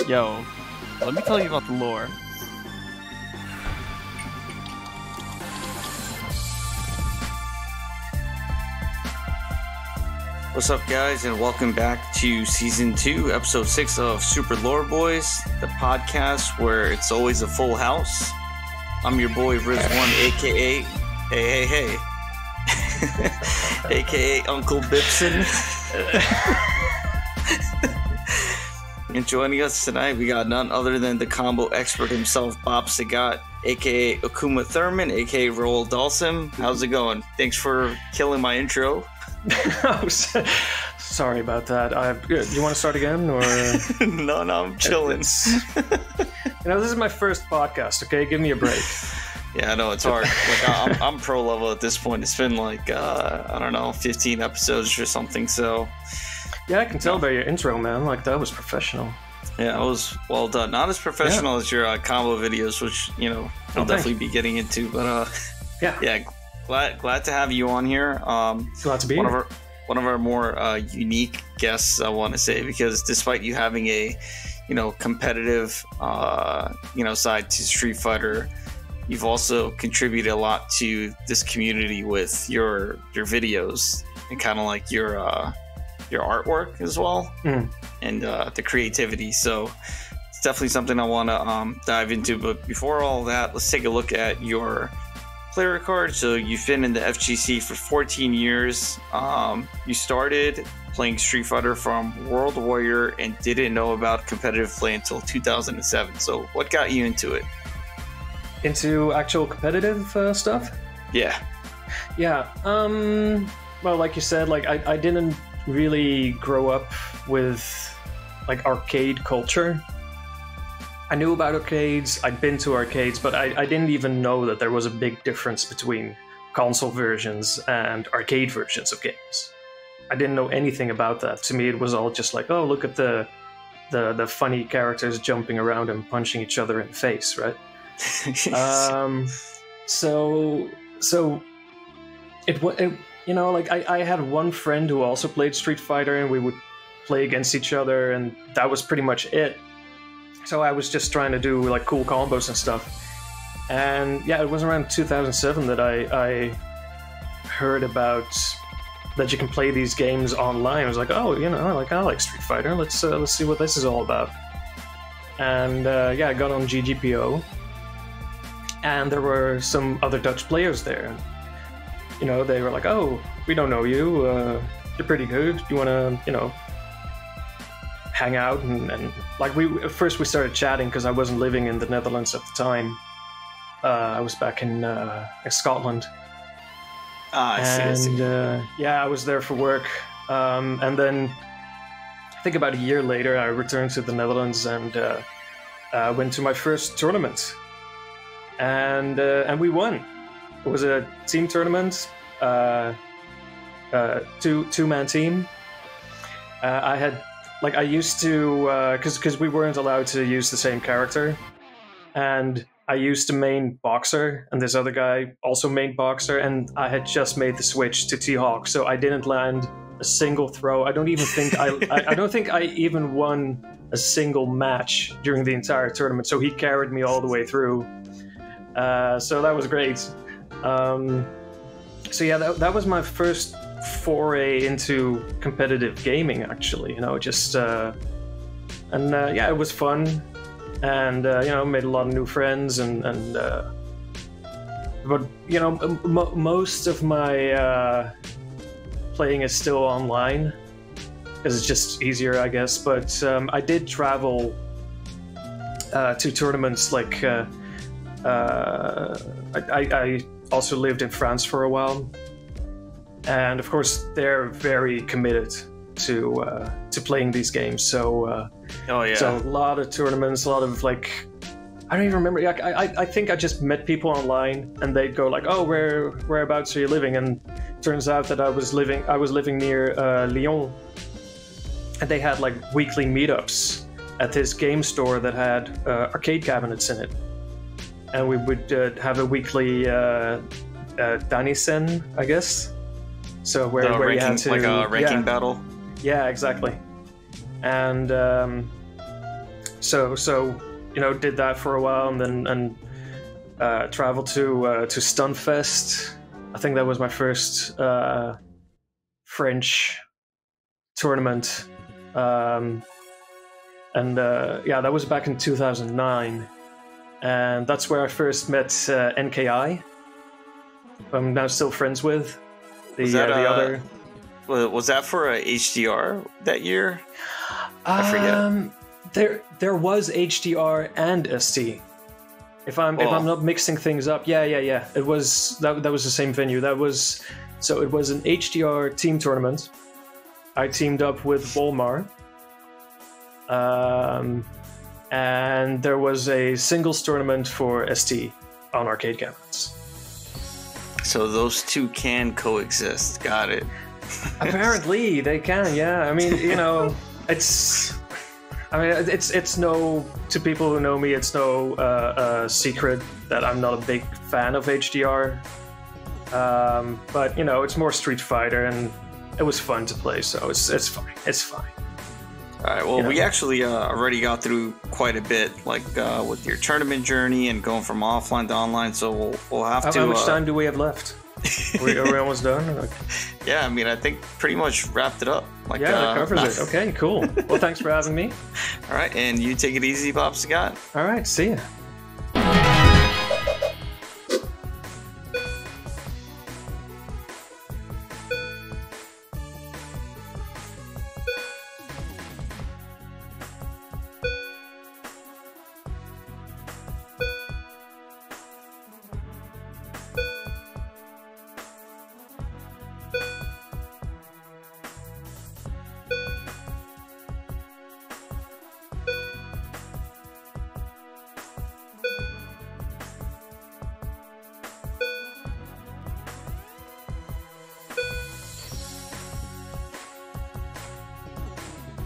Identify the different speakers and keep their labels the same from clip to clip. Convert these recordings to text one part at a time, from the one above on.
Speaker 1: Yo, let me tell you about the lore.
Speaker 2: What's up, guys, and welcome back to Season 2, Episode 6 of Super Lore Boys, the podcast where it's always a full house. I'm your boy, Riz1, a.k.a. Hey. a.k.a. Uncle Bipson. And joining us tonight, we got none other than the combo expert himself, Bob Sagat, a.k.a. Akuma Thurman, a.k.a. Roald Dhalsim. How's it going? Thanks for killing my intro.
Speaker 3: Oh, sorry about that. You want to start again, or
Speaker 2: No, I'm chilling.
Speaker 3: This is my first podcast. Okay, give me a break.
Speaker 2: Yeah, I know it's hard. Like I'm pro level at this point. It's been like I don't know, 15 episodes or something. So
Speaker 3: yeah, I can tell by your intro, man. Like that was professional.
Speaker 2: Yeah, it was well done. Not as professional as your combo videos, which I'll definitely be getting into. But yeah. Glad to have you on here.
Speaker 3: Glad to be here.
Speaker 2: One of our more unique guests, I want to say, because despite you having a competitive side to Street Fighter, you've also contributed a lot to this community with your videos and kind of like your artwork as well, and the creativity. So it's definitely something I want to dive into. But before all that, let's take a look at your player card. So you've been in the FGC for 14 years. You started playing Street Fighter from World Warrior and didn't know about competitive play until 2007. So what got you into it?
Speaker 3: Into actual competitive stuff?
Speaker 2: Yeah.
Speaker 3: Well, like you said, like I didn't really grow up with like arcade culture. I knew about arcades, I'd been to arcades, but I didn't even know that there was a big difference between console versions and arcade versions of games. I didn't know anything about that. To me, it was all just like, oh, look at the funny characters jumping around and punching each other in the face, right? So I had one friend who also played Street Fighter, and we would play against each other, and that was pretty much it. So I was just trying to do like cool combos and stuff. And yeah, it was around 2007 that I heard about that you can play these games online. I was like, oh, I like Street Fighter. Let's see what this is all about. And I got on GGPO, and there were some other Dutch players there. They were like, oh, we don't know you. You're pretty good. You want to, hang out and like at first we started chatting because I wasn't living in the Netherlands at the time. I was back in Scotland.
Speaker 2: I see.
Speaker 3: I was there for work, and then I think about a year later I returned to the Netherlands and went to my first tournament, and we won. It was a team tournament, two-man team. I used to, because we weren't allowed to use the same character, and I used to main boxer, and this other guy also main boxer, and I had just made the switch to T-Hawk, so I didn't land a single throw. I don't even think I don't think I even won a single match during the entire tournament. So he carried me all the way through. So that was great. That was my first foray into competitive gaming, actually. It was fun, and made a lot of new friends, most of my playing is still online because it's just easier, I guess. But I did travel to tournaments. Like I also lived in France for a while. And of course, they're very committed to playing these games. So, so a lot of tournaments, a lot of like, I don't even remember. Like, I think I just met people online, and they'd go like, "Oh, whereabouts are you living?" And turns out that I was living near Lyon, and they had like weekly meetups at this game store that had arcade cabinets in it, and we would have a weekly Danisen, I guess. So where you had to
Speaker 2: like a ranking battle.
Speaker 3: Yeah, exactly. And So did that for a while, and then traveled to Stunfest. I think that was my first French tournament, and that was back in 2009, and that's where I first met NKI. I'm now still friends with the other.
Speaker 2: Was that for a HDR that year? I forget.
Speaker 3: There was HDR and ST. If I'm not mixing things up, yeah. It was that was the same venue. It was an HDR team tournament. I teamed up with Volmar, and there was a singles tournament for ST on arcade cabinets.
Speaker 2: So those two can coexist. Got it.
Speaker 3: Apparently they can. Yeah. I mean, it's no, to people who know me, it's no secret that I'm not a big fan of HDR. But it's more Street Fighter, and it was fun to play, so it's fine. It's fine.
Speaker 2: All right. Well, we actually already got through quite a bit, like with your tournament journey and going from offline to online. So we'll have to.
Speaker 3: How much time do we have left? Are we almost done?
Speaker 2: Yeah, I mean, I think pretty much wrapped it up.
Speaker 3: That covers it. Okay, cool. Well, thanks for having me.
Speaker 2: All right, and you take it easy, Bob Sagat.
Speaker 3: All right, see ya.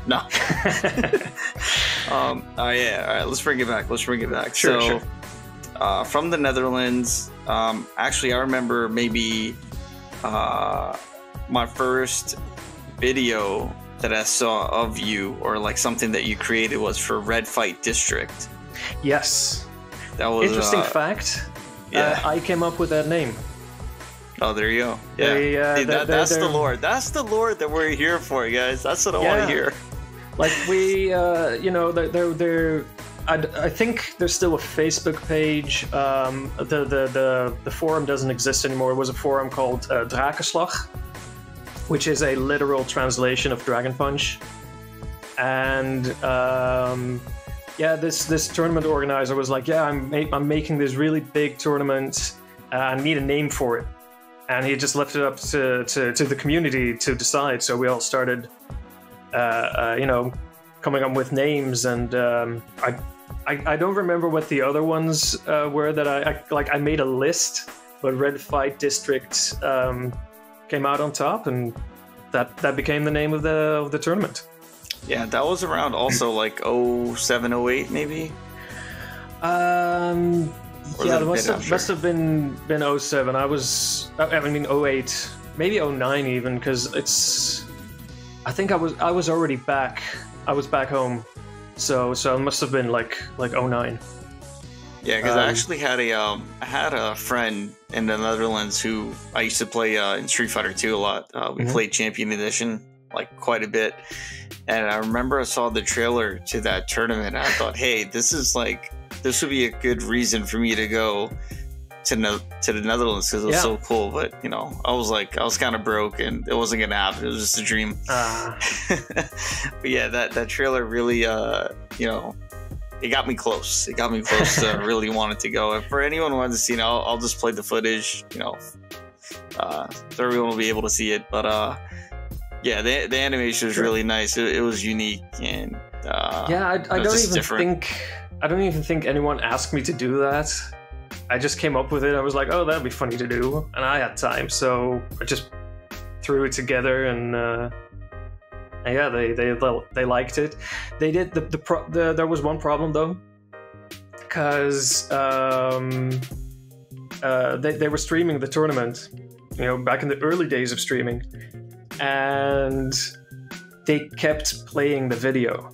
Speaker 2: No. Oh yeah. All right. Let's bring it back.
Speaker 3: Sure.
Speaker 2: From the Netherlands. Actually, I remember maybe my first video that I saw of you, or like something that you created, was for Red Fight District.
Speaker 3: Yes.
Speaker 2: That was
Speaker 3: interesting fact.
Speaker 2: Yeah.
Speaker 3: I came up with that name.
Speaker 2: Oh, there you go. Yeah. That's the lore. That's the lore that we're here for, guys. That's what I want to hear.
Speaker 3: Like we, I think there's still a Facebook page. The forum doesn't exist anymore. It was a forum called Drakenslag, which is a literal translation of Dragon Punch. And this tournament organizer was like, I'm making this really big tournament. I need a name for it. And he just left it up to the community to decide. So we all started, coming up with names. And I don't remember what the other ones were that I made a list, but Red Fight District came out on top, and that became the name of the tournament.
Speaker 2: Yeah, that was around also like 07, 08 maybe.
Speaker 3: It must have been 07. I mean 08, maybe 09 even, because I think I was already back. I was back home, so it must have been like 09.
Speaker 2: Yeah, because I actually had a friend in the Netherlands who I used to play in Street Fighter 2 a lot. We played Champion Edition like quite a bit, and I remember I saw the trailer to that tournament. And I thought, hey, this would be a good reason for me to go to the Netherlands, because it was so cool. But I was kind of broke, and it wasn't gonna happen. It was just a dream. But yeah, that trailer really, it got me close. It got me close to really wanted to go. And for anyone who wants to see it, I'll just play the footage. So everyone will be able to see it. But the animation was really nice. It was unique, and
Speaker 3: I don't even think anyone asked me to do that. I just came up with it. I was like, oh, that'd be funny to do, and I had time, so I just threw it together, and they liked it. They did. There was one problem though, because they were streaming the tournament, back in the early days of streaming, and they kept playing the video.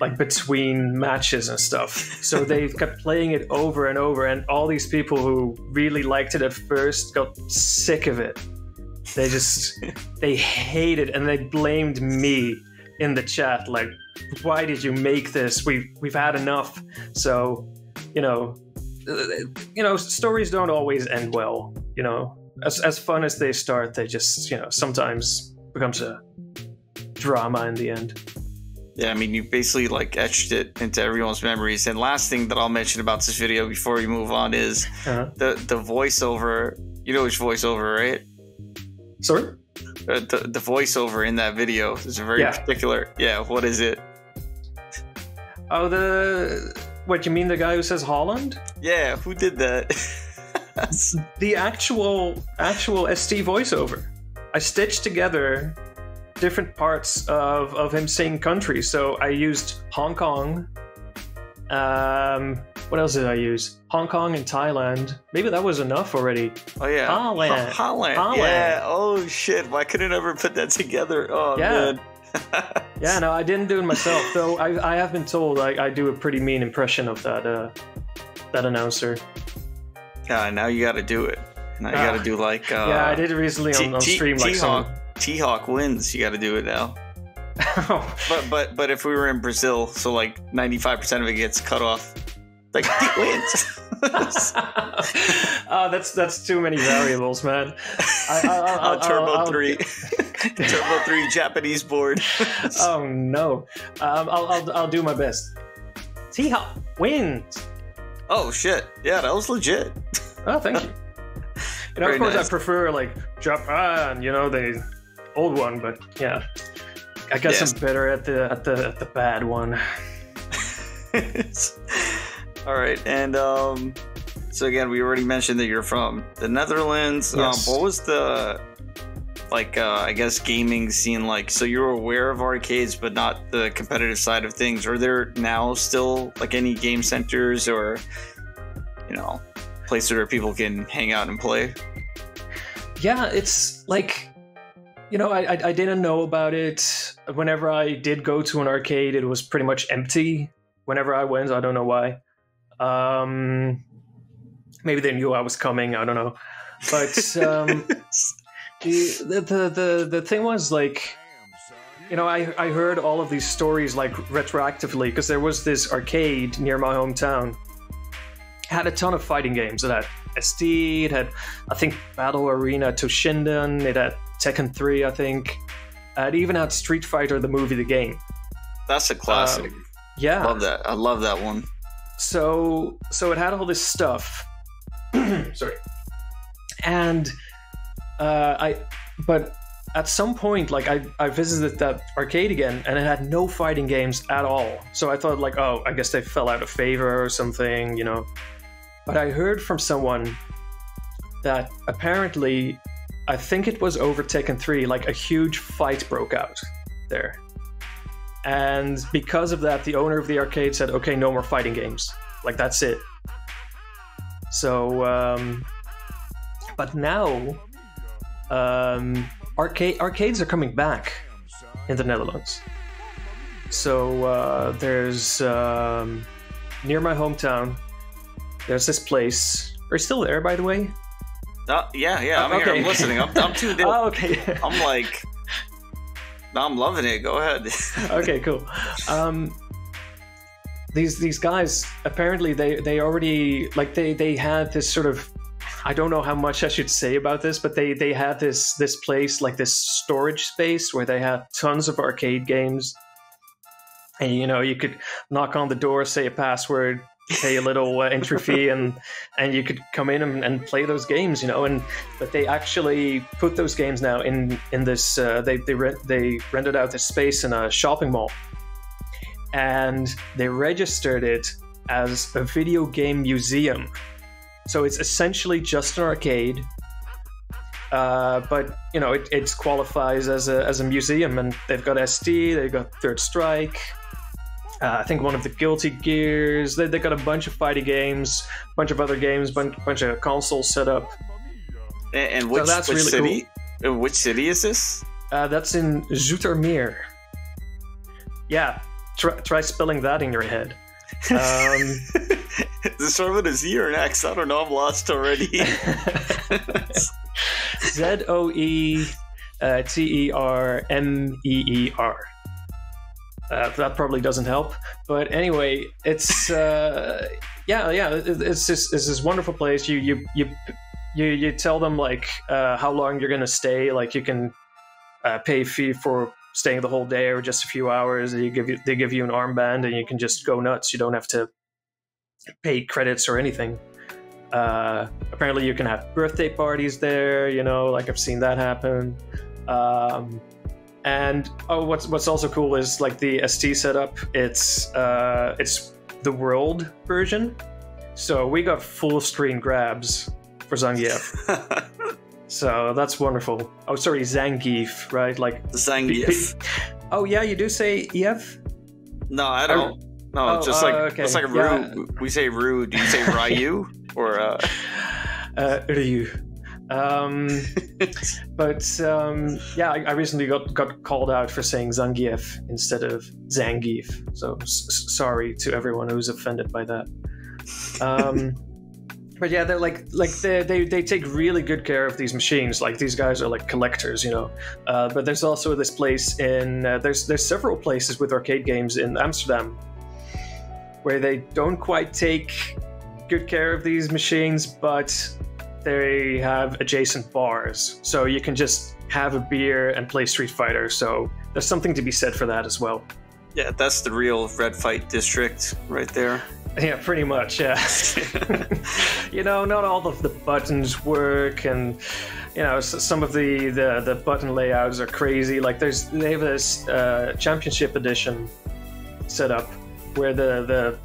Speaker 3: like between matches and stuff. So they kept playing it over and over, and all these people who really liked it at first got sick of it. They hate it, and they blamed me in the chat, like, why did you make this? We've had enough. So, stories don't always end well. As fun as they start, they just, sometimes becomes a drama in the end.
Speaker 2: Yeah, I mean, you basically like etched it into everyone's memories. And last thing that I'll mention about this video before we move on is the voiceover. You know which voiceover, right?
Speaker 3: Sorry?
Speaker 2: The voiceover in that video is very particular. Yeah, what is it?
Speaker 3: Oh, what, you mean the guy who says Holland?
Speaker 2: Yeah, who did that?
Speaker 3: The actual ST voiceover. I stitched together different parts of him saying countries. So I used Hong Kong. What else did I use? Hong Kong and Thailand. Maybe that was enough already.
Speaker 2: Oh yeah, Holland. Yeah. Oh shit! Why couldn't I ever put that together? Oh man.
Speaker 3: Yeah, no, I didn't do it myself. Though I have been told I do a pretty mean impression of that announcer.
Speaker 2: Yeah, now you got to do it. Now you got to do like.
Speaker 3: Yeah, I did it recently on stream.
Speaker 2: T-Hawk wins. You got to do it now. But if we were in Brazil, so like 95% of it gets cut off. Like he wins.
Speaker 3: Oh, that's too many variables, man.
Speaker 2: Turbo 3 Japanese board.
Speaker 3: Oh no. I'll do my best. T-Hawk wins.
Speaker 2: Oh shit! Yeah, that was legit.
Speaker 3: Oh, thank you. Of course, nice. I prefer like Japan. The old one, but yeah. I guess I'm better at the bad one.
Speaker 2: All right, and so again, we already mentioned that you're from the Netherlands.
Speaker 3: Yes.
Speaker 2: What was the I guess gaming scene like? So you were aware of arcades, but not the competitive side of things. Are there now still like any game centers or places where people can hang out and play?
Speaker 3: Yeah, it's like. I didn't know about it. Whenever I did go to an arcade, it was pretty much empty. Whenever I went, I don't know why. Maybe they knew I was coming. I don't know. But the thing was like, I heard all of these stories like retroactively because there was this arcade near my hometown. It had a ton of fighting games. It had SD. It had, I think, Battle Arena Toshinden. It had Tekken 3, I think. It even had Street Fighter, the movie, the game.
Speaker 2: That's a classic.
Speaker 3: Yeah.
Speaker 2: Love that. I love that one.
Speaker 3: So it had all this stuff. Sorry. And but at some point, like I visited that arcade again, and it had no fighting games at all. So I thought like, oh, I guess they fell out of favor or something, But I heard from someone that apparently, I think it was over Tekken 3, like a huge fight broke out there. And because of that, the owner of the arcade said, okay, no more fighting games. Like, that's it. So, but now, arcades are coming back in the Netherlands. So there's, near my hometown, there's this place. Are you still there, by the way?
Speaker 2: Yeah. I'm here. I'm listening. I'm tuned in.
Speaker 3: Oh, okay.
Speaker 2: I'm like, I'm loving it. Go ahead.
Speaker 3: Okay, cool. These guys apparently they already like they had this sort of, I don't know how much I should say about this, but they had this place, like this storage space where they had tons of arcade games, and you could knock on the door, say a password, pay a little entry fee, and you could come in and play those games, but they actually put those games now in this they rented out this space in a shopping mall, and they registered it as a video game museum. So it's essentially just an arcade, but it qualifies as a museum, and they've got SD, they've got Third Strike, I think one of the Guilty Gears. They got a bunch of fighting games, a bunch of other games, bunch of consoles set up.
Speaker 2: And which really city? Cool. Which city is this?
Speaker 3: That's in Zoetermeer. Yeah, try spelling that in your head.
Speaker 2: Is this start with a Z or an X? I don't know. I'm lost already.
Speaker 3: ZOETERMEER. That probably doesn't help, but anyway, it's it's this wonderful place. You tell them like how long you're gonna stay. Like you can pay a fee for staying the whole day or just a few hours. They give you an armband and you can just go nuts. You don't have to pay credits or anything. Apparently you can have birthday parties there, you know, like I've seen that happen. And what's also cool is like the ST setup. It's the world version, so we got full screen grabs for Zangief. So that's wonderful. Oh, sorry, Zangief, right? Like
Speaker 2: Zangief.
Speaker 3: Oh yeah, you do say EF?
Speaker 2: No, I don't. No, just like okay. It's like a Ryu. Yeah. We say Ryu. Do you say Ryu or
Speaker 3: Ryu? But I recently got called out for saying Zangief instead of Zangief. So sorry to everyone who's offended by that. But yeah, they're they take really good care of these machines. Like these guys are like collectors, you know. But there's also this place in there's several places with arcade games in Amsterdam where they don't quite take good care of these machines, but they have adjacent bars, so you can just have a beer and play Street Fighter. So there's something to be said for that as well. Yeah,
Speaker 2: that's the real Red Fight district right there.
Speaker 3: Yeah, pretty much, yeah. You know, not all of the buttons work, and you know, some of the button layouts are crazy. Like they have this championship edition set up where the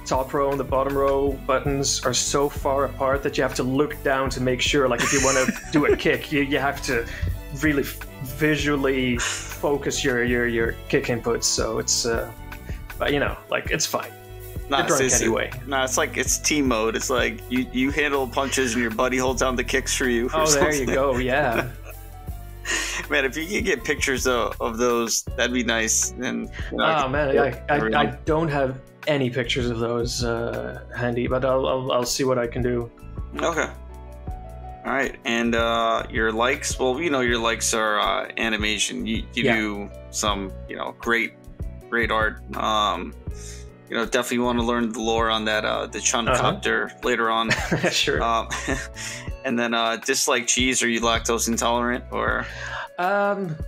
Speaker 3: top row and the bottom row buttons are so far apart that you have to look down to make sure. Like if you want to do a kick, you have to really visually focus your kick inputs. So it's, but you know, like it's fine. Anyway.
Speaker 2: It's like it's team mode. It's like you handle punches and your buddy holds down the kicks for you.
Speaker 3: Oh, there you go. Yeah.
Speaker 2: Man, if you could get pictures of those, that'd be nice. And you know,
Speaker 3: I don't have any pictures of those handy, but I'll see what I can do.
Speaker 2: Okay. All right, and your likes. Well, you know your likes are animation. You do some great art. You know, definitely want to learn the lore on that the Chun copter later on.
Speaker 3: Sure.
Speaker 2: And then dislike cheese. Are you lactose intolerant or?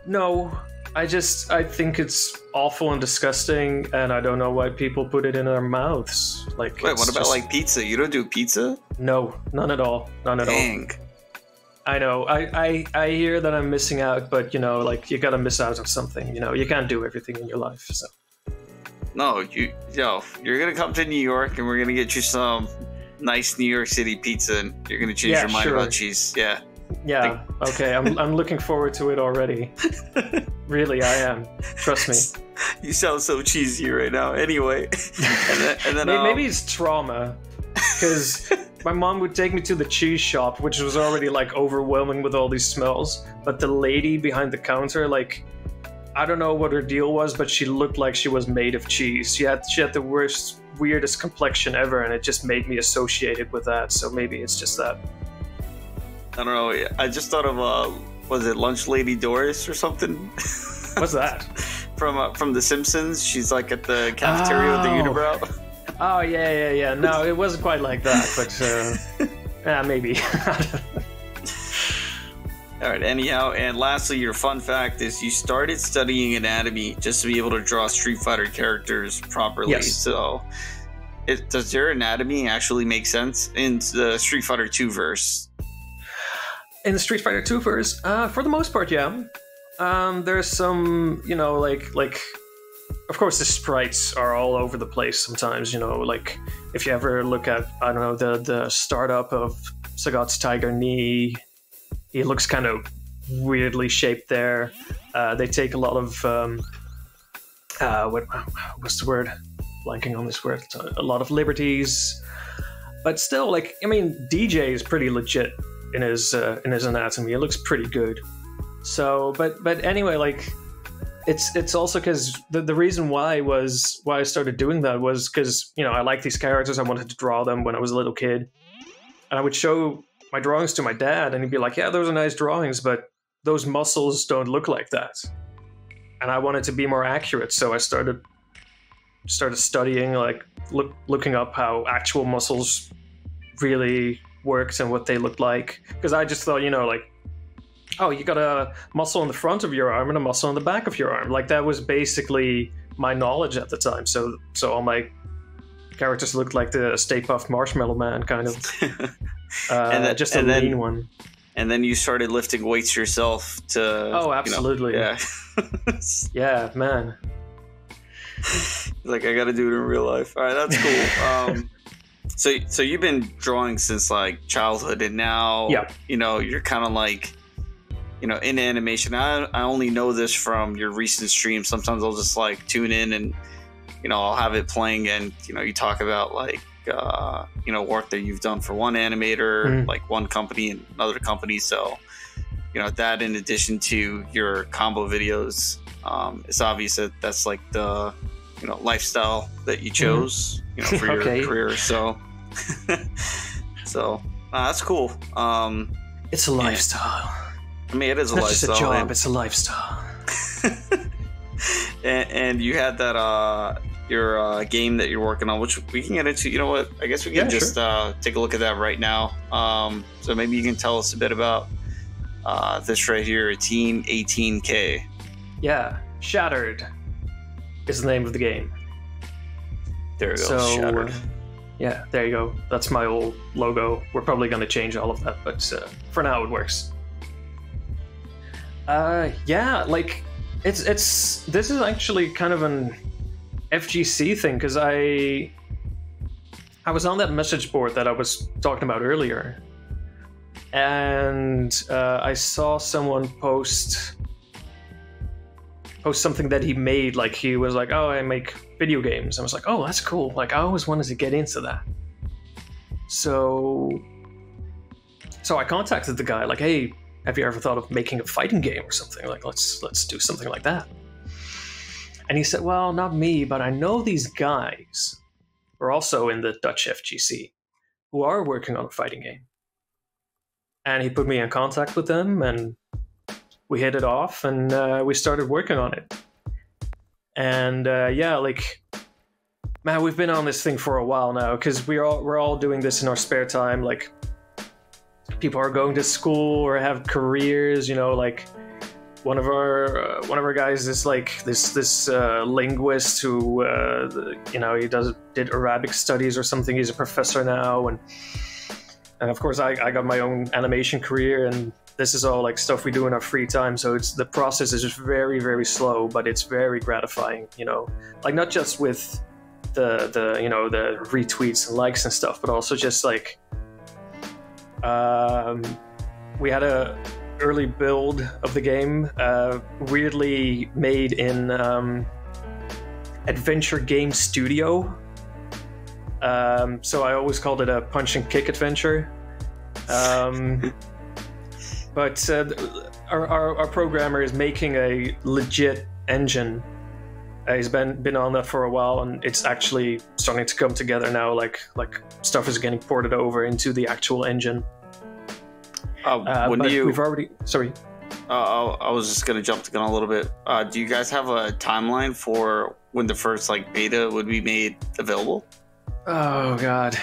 Speaker 3: No. I think it's awful and disgusting, and I don't know why people put it in their mouths. Like,
Speaker 2: wait, what about like pizza? You don't do pizza?
Speaker 3: No, none at all. None at all. I know. I hear that I'm missing out, but you know, like you gotta miss out on something. You know, you can't do everything in your life. So.
Speaker 2: No, you're gonna come to New York, and we're gonna get you some nice New York City pizza, and you're gonna change your mind about cheese. Yeah.
Speaker 3: Yeah. Okay. I'm looking forward to it already. Really, I am. Trust me.
Speaker 2: You sound so cheesy right now. Anyway, and then
Speaker 3: maybe it's trauma, because my mom would take me to the cheese shop, which was already like overwhelming with all these smells. But the lady behind the counter, like, I don't know what her deal was, but she looked like she was made of cheese. She had the weirdest complexion ever, and it just made me associated with that. So maybe it's just that.
Speaker 2: I don't know. I just thought of was it Lunch Lady Doris or something?
Speaker 3: What's that?
Speaker 2: From The Simpsons. She's like at the cafeteria with the unibrow.
Speaker 3: Oh yeah. No, it wasn't quite like that, but maybe.
Speaker 2: All right. Anyhow, and lastly, your fun fact is you started studying anatomy just to be able to draw Street Fighter characters properly.
Speaker 3: Yes.
Speaker 2: So, does their anatomy actually make sense in the Street Fighter 2 verse?
Speaker 3: In the Street Fighter 2 verse, for the most part, yeah. There's some, you know, like, of course the sprites are all over the place sometimes, you know, like, if you ever look at, I don't know, the startup of Sagat's Tiger Knee, he looks kind of weirdly shaped there. They take a lot of, what's the word? Blanking on this word. A lot of liberties. But still, like, I mean, DJ is pretty legit in his anatomy. It looks pretty good. So, but anyway, like, it's also because the reason why I started doing that was because, you know, I like these characters. I wanted to draw them when I was a little kid, and I would show my drawings to my dad, and he'd be like, "Yeah, those are nice drawings, but those muscles don't look like that." And I wanted to be more accurate, so I started studying, like looking up how actual muscles really worked and what they looked like. Because I just thought, you know, like, oh, you got a muscle in the front of your arm and a muscle in the back of your arm. Like, that was basically my knowledge at the time. So all my characters looked like the Stay Puft Marshmallow Man, kind of. Just a lean one.
Speaker 2: And then you started lifting weights yourself to...
Speaker 3: Oh, absolutely.
Speaker 2: You know, yeah.
Speaker 3: Yeah, man.
Speaker 2: Like, I gotta do it in real life. All right, that's cool. So you've been drawing since, like, childhood, and now, you know, you're kind of like... You know, in animation, I only know this from your recent streams. Sometimes I'll just like tune in and, you know, I'll have it playing, and, you know, you talk about like, you know, work that you've done for one animator, like one company and another company. So, you know, that in addition to your combo videos, it's obvious that that's like the, you know, lifestyle that you chose, you know, for your career. So, that's cool.
Speaker 3: It's a lifestyle.
Speaker 2: I mean, it is a lifestyle.
Speaker 3: It's not just a job, it's a lifestyle.
Speaker 2: and you had that your game that you're working on, which we can get into. You know what? I guess we can just take a look at that right now. So maybe you can tell us a bit about this right here, Team 18K.
Speaker 3: Yeah, Shattered is the name of the game.
Speaker 2: There we go, Shattered.
Speaker 3: Yeah, there you go. That's my old logo. We're probably going to change all of that, but for now it works. Yeah, like this is actually kind of an FGC thing, because I was on that message board that I was talking about earlier, and I saw someone post something that he made. Like, he was like, "Oh, I make video games." I was like, "Oh, that's cool." Like, I always wanted to get into that. So I contacted the guy, like, "Hey, have you ever thought of making a fighting game or something? Like, let's do something like that." And he said, "Well, not me, but I know these guys who are also in the Dutch FGC who are working on a fighting game." And he put me in contact with them, and we hit it off, and we started working on it. And yeah, like, man, we've been on this thing for a while now, because we're all doing this in our spare time. Like, people are going to school or have careers, you know. Like, one of our guys is like this linguist who you know, he did Arabic studies or something. He's a professor now, and of course I got my own animation career, and this is all like stuff we do in our free time. So the process is just very, very slow, but it's very gratifying, you know. Like, not just with the you know, the retweets and likes and stuff, but also just like we had a early build of the game, weirdly made in Adventure Game Studio. So I always called it a punch and kick adventure. But our programmer is making a legit engine. He's been on that for a while, and it's actually starting to come together now. Like stuff is getting ported over into the actual engine. We've already... Sorry.
Speaker 2: I was just gonna jump the gun a little bit. Do you guys have a timeline for when the first like beta would be made available?
Speaker 3: Oh god,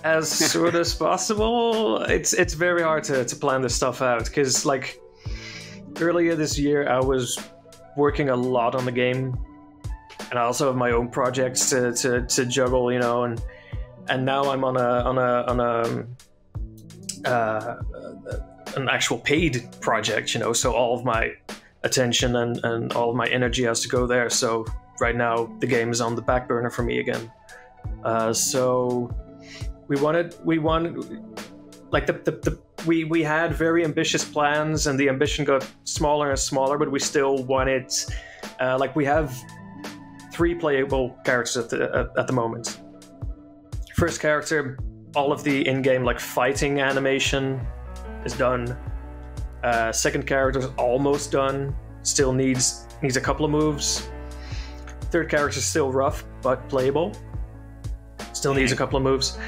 Speaker 3: as soon as possible. It's very hard to plan this stuff out, because like earlier this year I was working a lot on the game, and I also have my own projects to juggle, you know, and now I'm on an actual paid project, you know, so all of my attention and all of my energy has to go there. So right now the game is on the back burner for me again. So we had very ambitious plans, and the ambition got smaller and smaller, but we still wanted, like, we have 3 playable characters at the moment. First character, all of the in-game like fighting animation is done. Second character is almost done. still needs a couple of moves. Third character is still rough but playable. Still needs a couple of moves.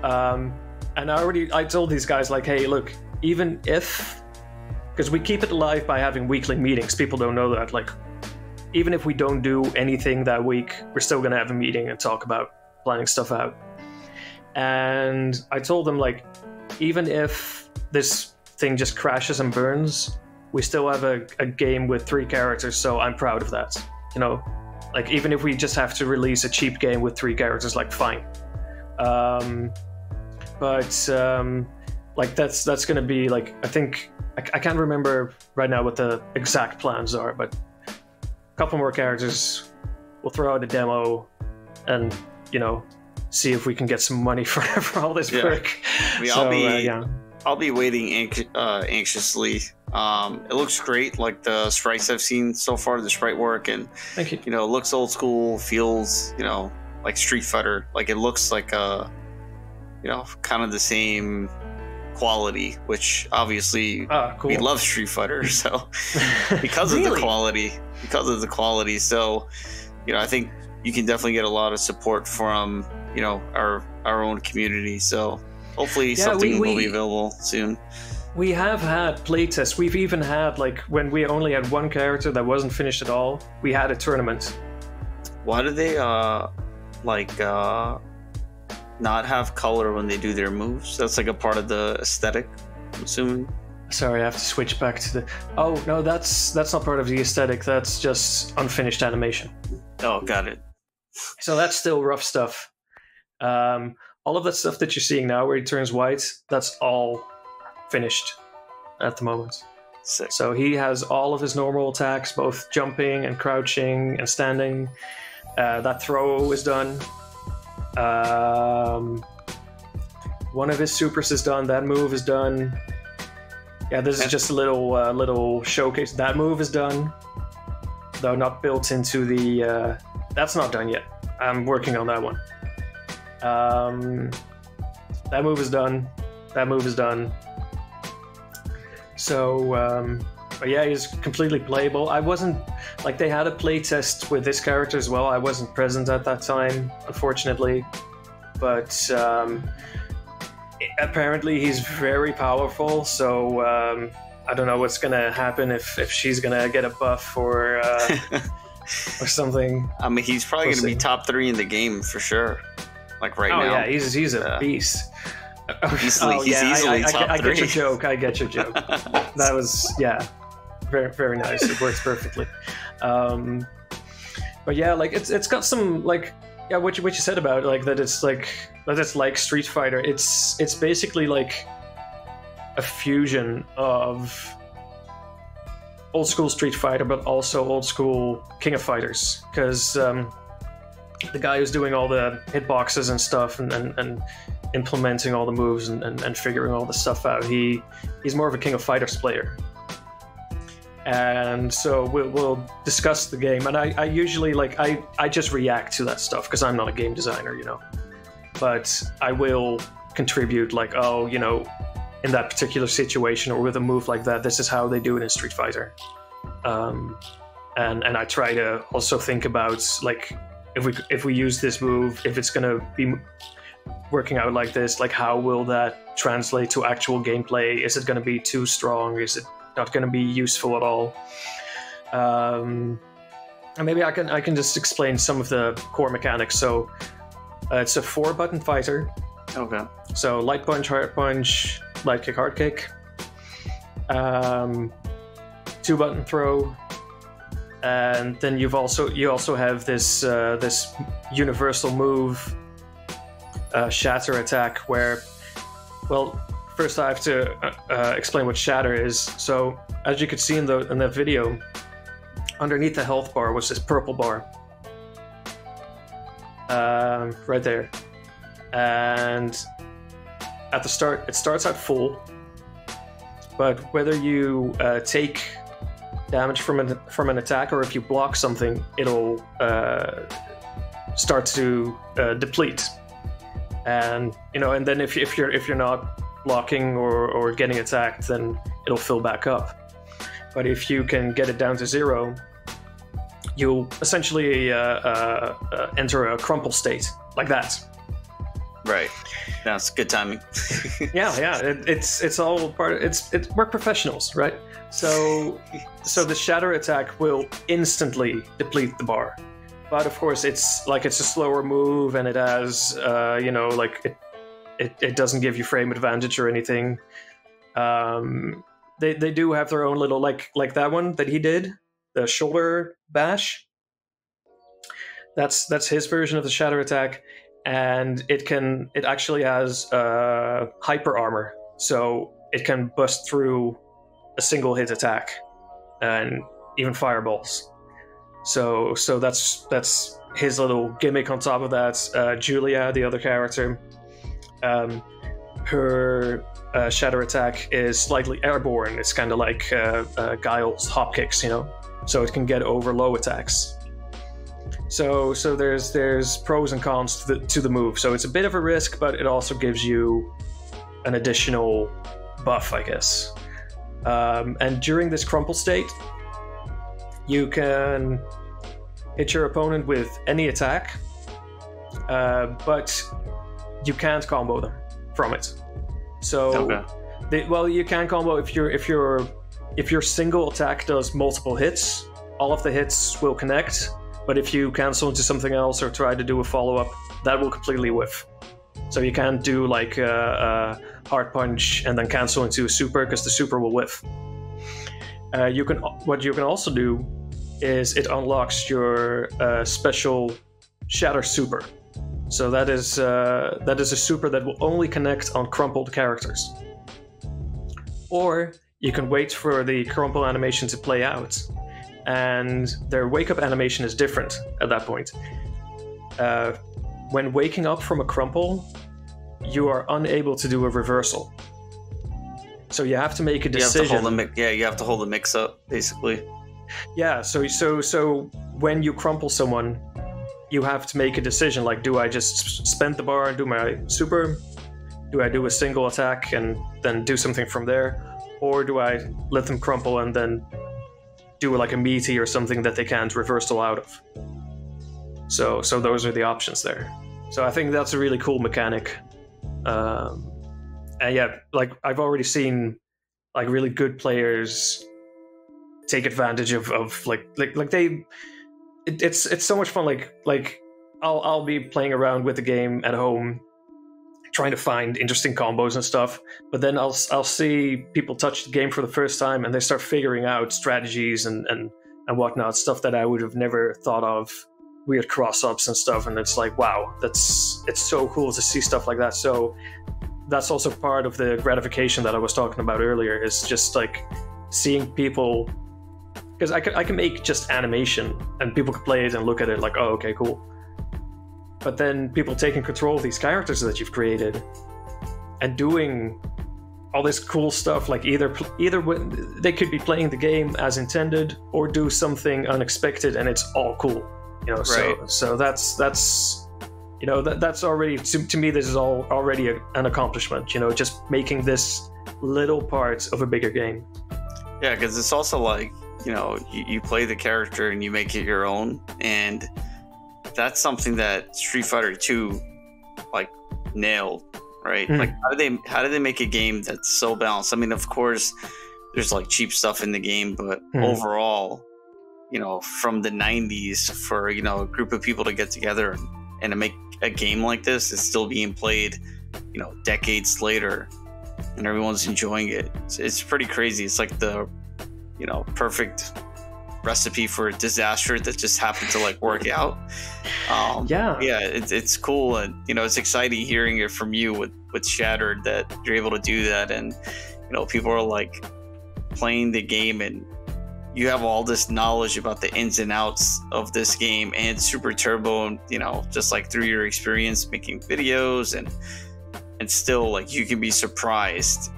Speaker 3: And I told these guys, like, hey, look, even if, because we keep it alive by having weekly meetings. People don't know that. Like, even if we don't do anything that week, we're still gonna have a meeting and talk about planning stuff out. And I told them, like, even if this thing just crashes and burns, we still have a game with 3 characters, so I'm proud of that. You know, like, even if we just have to release a cheap game with 3 characters, like, fine. Like, that's gonna be, like, I think, I can't remember right now what the exact plans are, but a couple more characters, we'll throw out a demo, and, you know, see if we can get some money for all this work.
Speaker 2: I mean, I'll be waiting anxiously. It looks great, like the sprites I've seen so far, the sprite work, and
Speaker 3: thank you.
Speaker 2: You know, it looks old school, feels, you know, like Street Fighter. Like, it looks like you know, kind of the same quality, which obviously
Speaker 3: cool.
Speaker 2: we love Street Fighter, so because of the quality. So, you know, I think you can definitely get a lot of support from, you know, our own community. So hopefully something will be available soon.
Speaker 3: We have had playtests. We've even had, like, when we only had 1 character that wasn't finished at all, we had a tournament.
Speaker 2: Why do they not have color when they do their moves? That's like a part of the aesthetic, I'm assuming.
Speaker 3: Sorry, I have to switch back to the... Oh, no, that's not part of the aesthetic. That's just unfinished animation.
Speaker 2: Oh, got it.
Speaker 3: So that's still rough stuff. All of that stuff that you're seeing now where he turns white, that's all finished at the moment.
Speaker 2: Sick.
Speaker 3: So he has all of his normal attacks, both jumping and crouching and standing. That throw is done. One of his supers is done. That move is done. Yeah, this is just a little showcase. That move is done, though not built into the... that's not done yet. I'm working on that one. That move is done. That move is done. So, but yeah, he's completely playable. I wasn't... Like, they had a playtest with this character as well. I wasn't present at that time, unfortunately. But apparently he's very powerful, so I don't know what's gonna happen if she's gonna get a buff or something.
Speaker 2: I mean, he's probably gonna be top 3 in the game for sure. Like right now.
Speaker 3: Oh yeah, he's a beast.
Speaker 2: He's easily top 3.
Speaker 3: I get your joke. I get your joke. That was very, very nice. It works perfectly. But yeah, like it's got some, like, yeah, what you said about, like, that it's like Street Fighter. It's basically like a fusion of old school Street Fighter, but also old school King of Fighters, because the guy who's doing all the hitboxes and stuff and implementing all the moves and figuring all the stuff out, he's more of a King of Fighters player. And so we'll discuss the game, and I usually, like, I just react to that stuff because I'm not a game designer, you know, but I will contribute, like, oh, you know, in that particular situation or with a move like that, this is how they do it in Street Fighter. And I try to also think about, like, if we use this move, if it's gonna be working out like this, like, how will that translate to actual gameplay? Is it gonna be too strong? Is it not going to be useful at all? And maybe I can just explain some of the core mechanics. So it's a 4-button fighter.
Speaker 2: Okay. So
Speaker 3: light punch, hard punch, light kick, hard kick. 2-button throw, and then you also have this this universal move, Shatter Attack, where, well, first I have to explain what Shatter is. So, as you could see in the video, underneath the health bar was this purple bar. Right there. And at the start, it starts out full, but whether you take damage from an attack or if you block something, it'll start to deplete. And, you know, and then if you're not blocking or getting attacked, then it'll fill back up. But if you can get it down to 0, you'll essentially enter a crumple state like that.
Speaker 2: Right. That's good timing.
Speaker 3: yeah. It's all part. We're professionals, right? So the Shatter Attack will instantly deplete the bar, but of course it's a slower move, and it has it doesn't give you frame advantage or anything. They do have their own little like that one that he did, the shoulder bash. That's his version of the Shatter Attack, and it actually has hyper armor, so it can bust through a single hit attack and even fireballs. So that's his little gimmick on top of that. Julia, the other character, her Shatter Attack is slightly airborne. It's kind of like Guile's hop kicks, so it can get over low attacks. So there's pros and cons to the move. So it's a bit of a risk, but it also gives you an additional buff, I guess. And during this crumple state, you can hit your opponent with any attack, but you can't combo them from it. So,
Speaker 2: okay.
Speaker 3: You can combo if your single attack does multiple hits. All of the hits will connect, but if you cancel into something else or try to do a follow-up, that will completely whiff. So you can't do like a hard punch and then cancel into a super, because the super will whiff. What you can also do is it unlocks your special Shatter Super. So that is a super that will only connect on crumpled characters. Or you can wait for the crumple animation to play out, and their wake-up animation is different at that point. When waking up from a crumple, you are unable to do a reversal. So you have to make a decision.
Speaker 2: You have to hold the mix up, basically.
Speaker 3: Yeah, so when you crumple someone, you have to make a decision, like, do I just spend the bar and do my super? Do I do a single attack and then do something from there? Or do I let them crumple and then do like a meaty or something that they can't reversal out of? So those are the options there. So I think that's a really cool mechanic. And yeah, like I've already seen like really good players take advantage of it's so much fun. Like I'll be playing around with the game at home, trying to find interesting combos and stuff, but then I'll see people touch the game for the first time and they start figuring out strategies and whatnot, stuff that I would have never thought of, weird cross-ups and stuff, and it's like, wow, it's so cool to see stuff like that. So that's also part of the gratification that I was talking about earlier, is just like seeing people, because I can make just animation and people can play it and look at it like, oh, okay, cool. But then people taking control of these characters that you've created and doing all this cool stuff, like either they could be playing the game as intended or do something unexpected, and it's all cool, Right. So that's that's already, to me, this is already an accomplishment. Just making this little part of a bigger game.
Speaker 2: Yeah, because it's also like, you play the character and you make it your own, and that's something that Street Fighter 2 like nailed, right? Like how do they make a game that's so balanced? I mean, of course there's like cheap stuff in the game, but overall, from the 90s, for a group of people to get together and to make a game like this, it's still being played decades later and everyone's enjoying it. It's pretty crazy. It's like the perfect recipe for a disaster that just happened to like work out. It's cool, and it's exciting hearing it from you with Shattered, that you're able to do that, and people are like playing the game and you have all this knowledge about the ins and outs of this game and Super Turbo, and just like through your experience making videos, and still like you can be surprised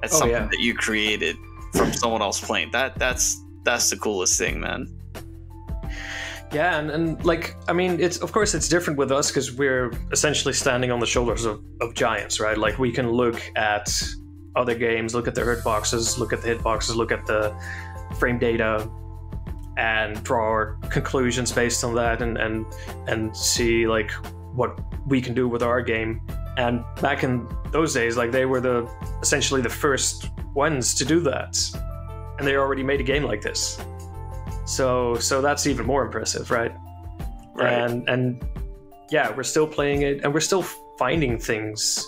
Speaker 2: at something that you created from someone else playing. That's the coolest thing, man.
Speaker 3: Yeah, and like, I mean, of course it's different with us because we're essentially standing on the shoulders of giants, right? Like, we can look at other games, look at the hitboxes, look at the frame data and draw our conclusions based on that, and see like what we can do with our game. And back in those days, like they were essentially the first ones to do that, and they already made a game like this. So that's even more impressive, right?
Speaker 2: Right.
Speaker 3: And yeah, we're still playing it, and we're still finding things.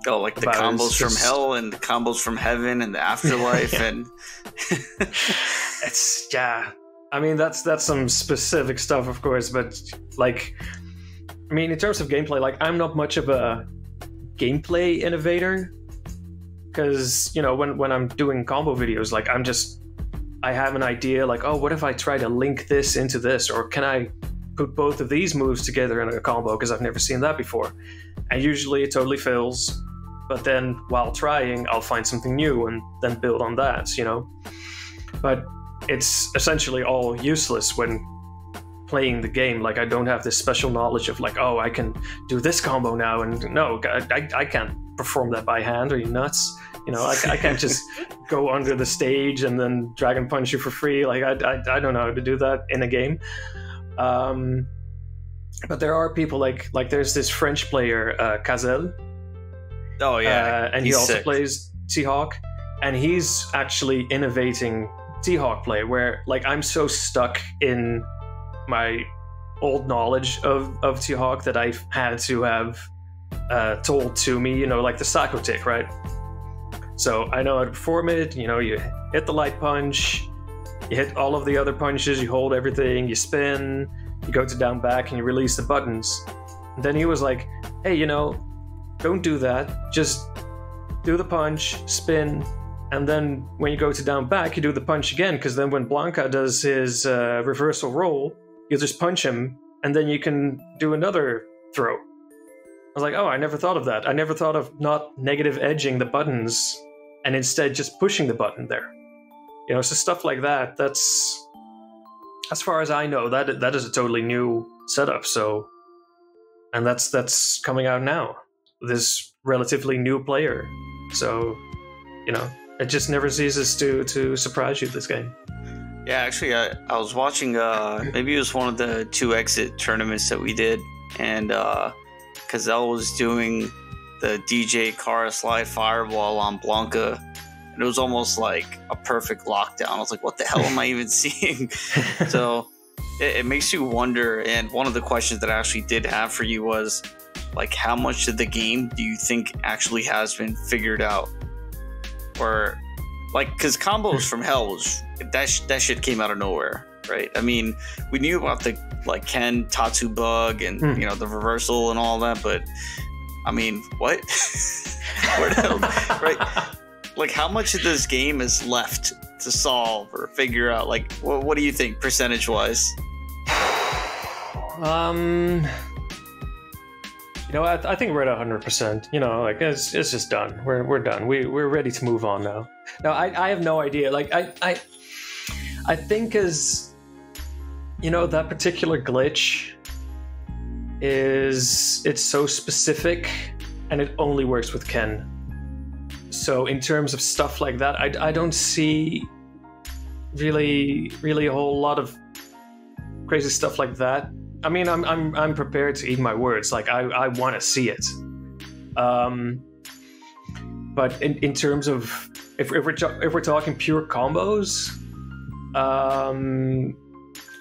Speaker 2: Oh, like the combos from hell and the combos from heaven and the afterlife, and
Speaker 3: it's I mean, that's some specific stuff, of course, but like, I mean, in terms of gameplay, like I'm not much of a gameplay innovator, because you know when I'm doing combo videos, like I have an idea, like, oh, what if I try to link this into this, or can I put both of these moves together in a combo, because I've never seen that before, and usually it totally fails. But then while trying, I'll find something new and then build on that, you know. But it's essentially all useless when playing the game. Like I don't have this special knowledge of like, oh, I can do this combo now, and no, I can't perform that by hand. Are you nuts? You know, I can't just go under the stage and then Dragon Punch you for free. Like I don't know how to do that in a game. But there are people like there's this French player, Cazel.
Speaker 2: Oh yeah,
Speaker 3: and he also plays T-Hawk, and he's actually innovating T-Hawk play, where like I'm so stuck in my old knowledge of T-Hawk that I've had to have told to me, you know, like the Sako tick, right? So I know how to perform it. You know, you hit the light punch, you hit all of the other punches, you hold everything, you spin, you go to down back, and you release the buttons. And then he was like, hey, you know, don't do that. Just do the punch, spin, and then when you go to down back, you do the punch again, because then when Blanca does his reversal roll, you just punch him, and then you can do another throw. I was like, oh, I never thought of that. I never thought of not negative edging the buttons and instead just pushing the button there. You know, so stuff like that, that's, as far as I know, that is a totally new setup. So, and that's coming out now. This relatively new player. So, you know, it just never ceases to surprise you, this game.
Speaker 2: Yeah, actually, I was watching, maybe it was one of the 2 exit tournaments that we did, and Cazel was doing the DJ Kara Slide Fireball on Blanca, and it was almost like a perfect lockdown. I was like, what the hell am I even seeing? So it makes you wonder, and one of the questions that I actually did have for you was, like, how much of the game do you think actually has been figured out? Or, like, because combos from hell was, that shit came out of nowhere, right? I mean, we knew about the, like, Ken Tatsu bug and, you know, the reversal and all that, but, I mean, what? Where the hell, right? Like, how much of this game is left to solve or figure out? Like, what do you think, percentage-wise?
Speaker 3: You know, I think we're at 100%. You know, like it's just done. We're done. We're ready to move on now. Now I have no idea. Like I think as you know, that particular glitch it's so specific, and it only works with Ken. So in terms of stuff like that, I don't see really a whole lot of crazy stuff like that. I mean, I'm prepared to eat my words. Like I want to see it. But in terms of if we're talking pure combos,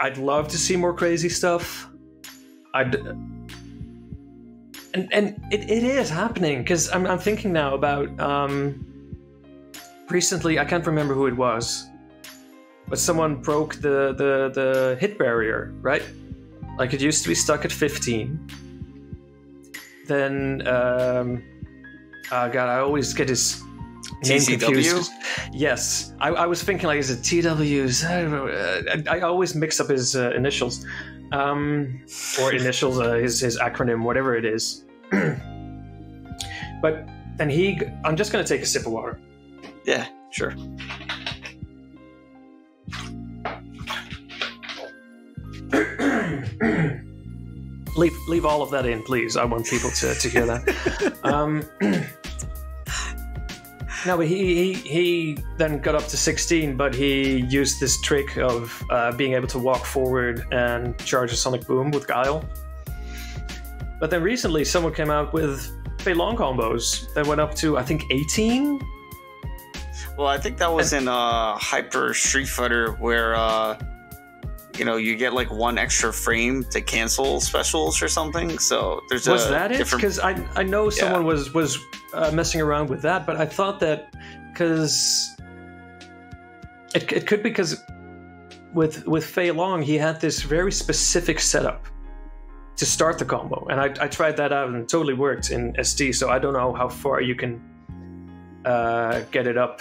Speaker 3: I'd love to see more crazy stuff. And it is happening, because I'm thinking now about recently. I can't remember who it was, but someone broke the hit barrier, right? Like, it used to be stuck at 15. Then, God, I always get his name confused. Yes, I was thinking, like, is it TWs? I always mix up his initials, or initials, his acronym, whatever it is. But then I'm just gonna take a sip of water.
Speaker 2: Yeah, sure.
Speaker 3: Leave all of that in, please. I want people to hear that. No, but he then got up to 16, but he used this trick of being able to walk forward and charge a sonic boom with Guile. But then recently, someone came out with Fei Long combos that went up to, I think, 18?
Speaker 2: Well, I think that was in Hyper Street Fighter, where you get like one extra frame to cancel specials or something. So there's
Speaker 3: was that it? Because I know someone was messing around with that, but I thought that because it could be because with Fei Long he had this very specific setup to start the combo, and I tried that out and it totally worked in SD. So I don't know how far you can get it up.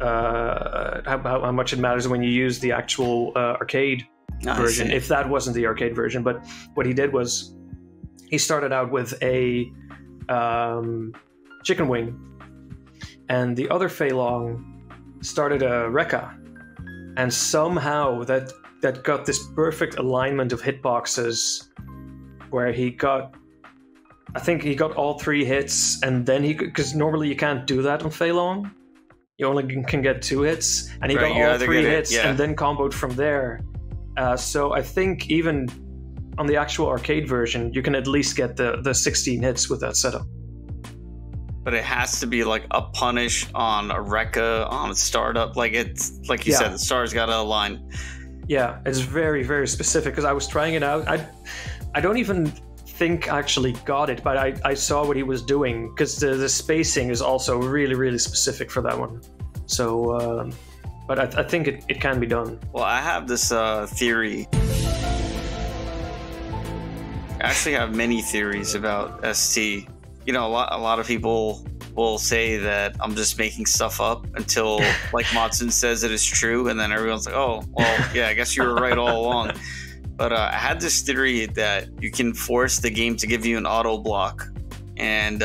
Speaker 3: How much it matters when you use the actual arcade version, if that wasn't the arcade version. But what he did was he started out with a chicken wing, and the other Fei Long started a Rekka, and somehow that got this perfect alignment of hitboxes where he got, I think he got all 3 hits, and then because normally you can't do that on Fei Long. You only can get 2 hits, and he got all 3 hits and then comboed from there. So I think even on the actual arcade version, you can at least get the 16 hits with that setup.
Speaker 2: But it has to be like a punish on a Rekka, on a startup. Like it's like you said, the stars got to align. Yeah,
Speaker 3: it's very, very specific because I was trying it out. I don't even think I actually got it, but I saw what he was doing because the spacing is also really, really specific for that one. So, but I think it can be done.
Speaker 2: Well, I have this theory. I actually have many theories about ST. You know, a lot of people will say that I'm just making stuff up until like M.Bipson says it is true, and then everyone's like, oh, well, yeah, I guess you were right all along. But I had this theory that you can force the game to give you an auto block, and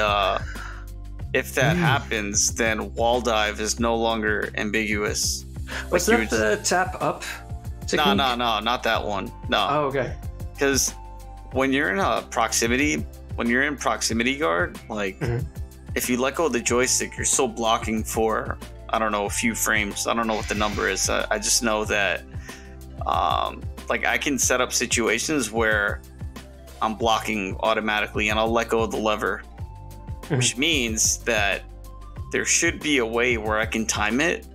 Speaker 2: if that happens, then wall dive is no longer ambiguous.
Speaker 3: Was that the tap up technique?
Speaker 2: No, not that one. No.
Speaker 3: Oh, okay.
Speaker 2: Because when you're in proximity guard, like if you let go of the joystick, you're still blocking for, I don't know, a few frames. I don't know what the number is. I just know that like I can set up situations where I'm blocking automatically and I'll let go of the lever, which means that there should be a way where I can time it,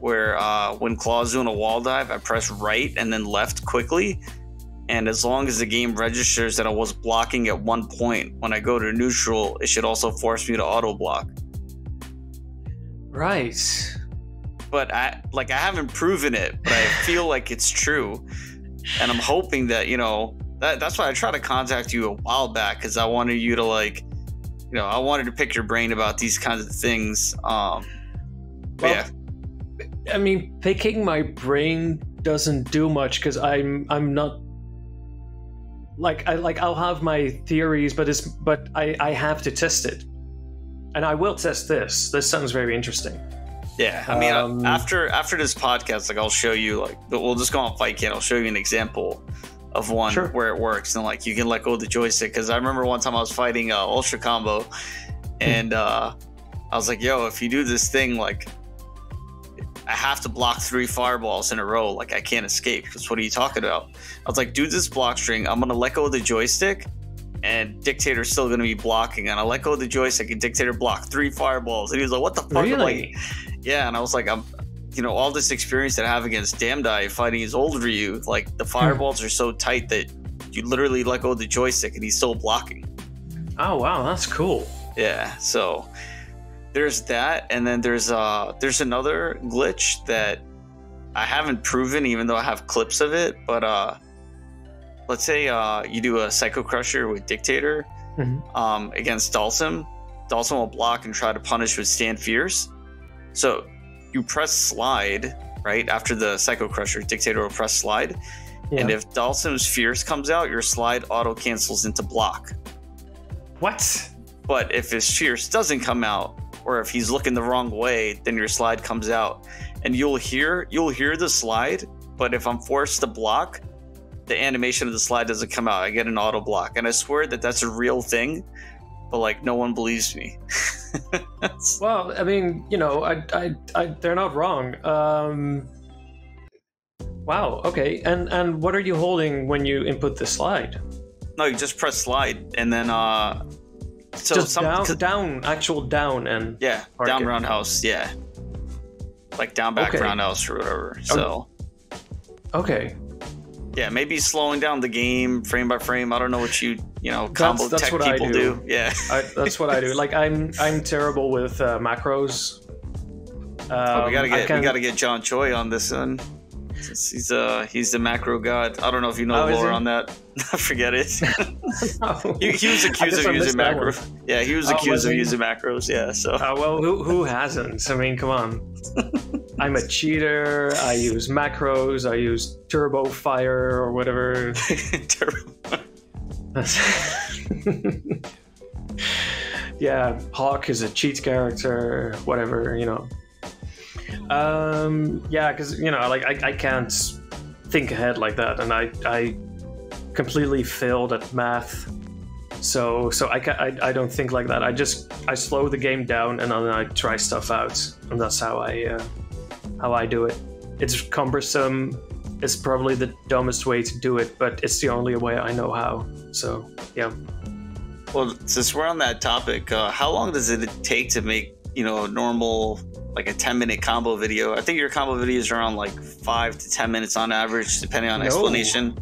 Speaker 2: where when Claw's doing a wall dive, I press right and then left quickly. And as long as the game registers that I was blocking at one point, when I go to neutral, it should also force me to auto block.
Speaker 3: Right.
Speaker 2: But I haven't proven it, but I feel like it's true. And I'm hoping that, that's why I tried to contact you a while back, because I wanted you to I wanted to pick your brain about these kinds of things. Yeah.
Speaker 3: I mean, picking my brain doesn't do much because I'm not I'll have my theories, but I have to test it, and I will test this. This sounds very interesting.
Speaker 2: Yeah, I mean, after this podcast, I'll show you, we'll just go on FightKit. I'll show you an example of one where it works, and you can let go of the joystick. Because I remember one time I was fighting Ultra Combo, and I was like, "Yo, if you do this thing, I have to block 3 fireballs in a row. I can't escape." Because what are you talking about? I was like, "Do this block string. I'm gonna let go of the joystick, and Dictator's still gonna be blocking. And I let go of the joystick, and Dictator blocked 3 fireballs." And he was like, "What the fuck?"
Speaker 3: Really?
Speaker 2: Yeah, and I was like, all this experience that I have against Damdai fighting his old Ryu, the fireballs are so tight that you literally let go of the joystick and he's still blocking.
Speaker 3: Oh wow, that's cool.
Speaker 2: Yeah, so there's that, and then there's another glitch that I haven't proven, even though I have clips of it. But let's say you do a Psycho Crusher with Dictator against Dhalsim. Dhalsim will block and try to punish with Stand Fierce. So you press slide right after the Psycho Crusher. Dictator will press slide, and if Dhalsim's Fierce comes out, your slide auto cancels into block.
Speaker 3: What?
Speaker 2: But if his Fierce doesn't come out, or if he's looking the wrong way, then your slide comes out, and you'll hear the slide. But if I'm forced to block, the animation of the slide doesn't come out. I get an auto block, and I swear that that's a real thing, but no one believes me.
Speaker 3: Well, I mean, you know, they're not wrong. Wow. Okay. And what are you holding when you input the slide?
Speaker 2: No, you just press slide and then so
Speaker 3: just down, actual down, and
Speaker 2: yeah, down roundhouse, yeah, like down back roundhouse or whatever. So
Speaker 3: okay.
Speaker 2: Yeah, maybe slowing down the game frame by frame. I don't know what you know, combo tech people do. Yeah,
Speaker 3: that's what I do. Like I'm terrible with macros.
Speaker 2: We gotta get John Choi on this one. He's the macro god. I don't know if you know lore on that. Forget it.
Speaker 3: No.
Speaker 2: he was accused of using macros. Yeah, he was accused of using macros. Yeah, so.
Speaker 3: Well, who hasn't? I mean, come on. I'm a cheater. I use macros. I use turbo fire or whatever.
Speaker 2: Turbo.
Speaker 3: Yeah, Hawk is a cheat character. Whatever, you know. Yeah, because you know, like I can't think ahead like that, and I completely failed at math, so I don't think like that. I slow the game down and then I try stuff out, and that's how I do it. It's cumbersome. It's probably the dumbest way to do it, but it's the only way I know how. So yeah.
Speaker 2: Well, since we're on that topic, how long does it take to make, you know, a normal, like a 10-minute combo video? I think your combo videos are around like 5 to 10 minutes on average, depending on explanation.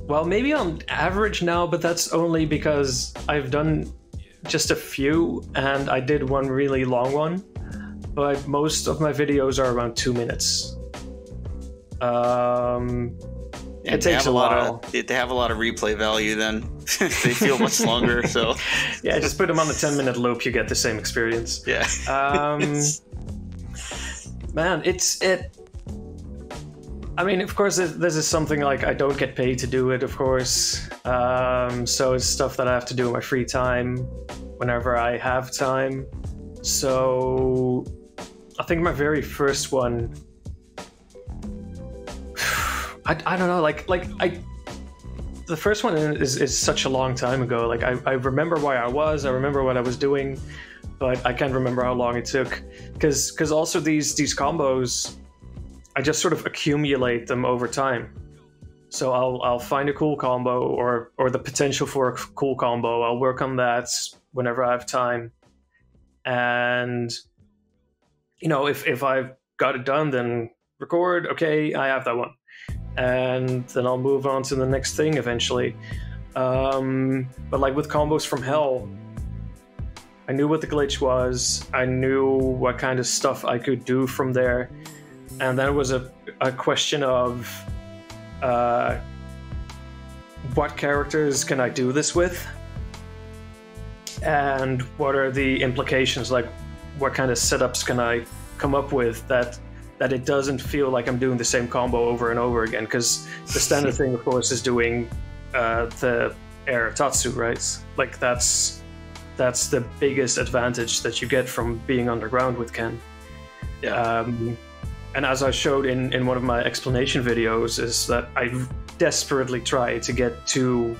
Speaker 3: Well, maybe on average now, but that's only because I've done just a few, and I did one really long one. But most of my videos are around 2 minutes. It takes a while.
Speaker 2: They have a lot of replay value then. They feel much longer, so...
Speaker 3: Yeah, just put them on the 10-minute loop, you get the same experience.
Speaker 2: Yeah.
Speaker 3: Man, I mean, of course, this is something like I don't get paid to do it, of course. So it's stuff that I have to do in my free time, whenever I have time. So I think my very first one... I don't know, the first one is such a long time ago. Like I remember where I was, I remember what I was doing, but I can't remember how long it took. Because also these combos, I just sort of accumulate them over time. So I'll find a cool combo or the potential for a cool combo. I'll work on that whenever I have time. And you know, if I've got it done, then record. Okay, I have that one. And then I'll move on to the next thing eventually. But like with Combos from Hell, I knew what the glitch was. I knew what kind of stuff I could do from there. And then it was a question of what characters can I do this with? And what are the implications? Like, what kind of setups can I come up with that it doesn't feel like I'm doing the same combo over and over again? Because the standard thing, of course, is doing the air tatsu, right? Like that's the biggest advantage that you get from being underground with Ken.
Speaker 2: Yeah.
Speaker 3: And as I showed in one of my explanation videos, is that I desperately try to get 2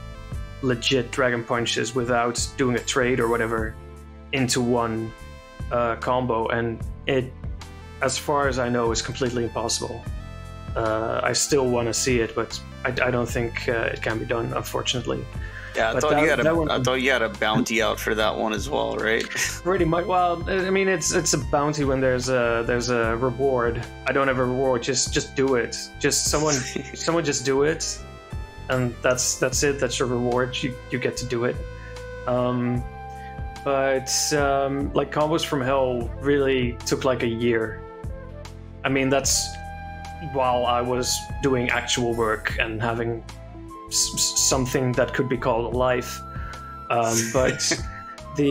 Speaker 3: legit dragon punches without doing a trade or whatever into one combo, and it, as far as I know, is completely impossible. I still want to see it, but I don't think it can be done, unfortunately.
Speaker 2: Yeah, I thought you had a bounty out for that one as well, right?
Speaker 3: Pretty much. Well, I mean, it's a bounty when there's a reward. I don't have a reward. Just do it. Just someone just do it, and that's it. That's your reward. You get to do it. But like Combos from Hell really took like a year. I mean, that's while I was doing actual work and having something that could be called a life. But the,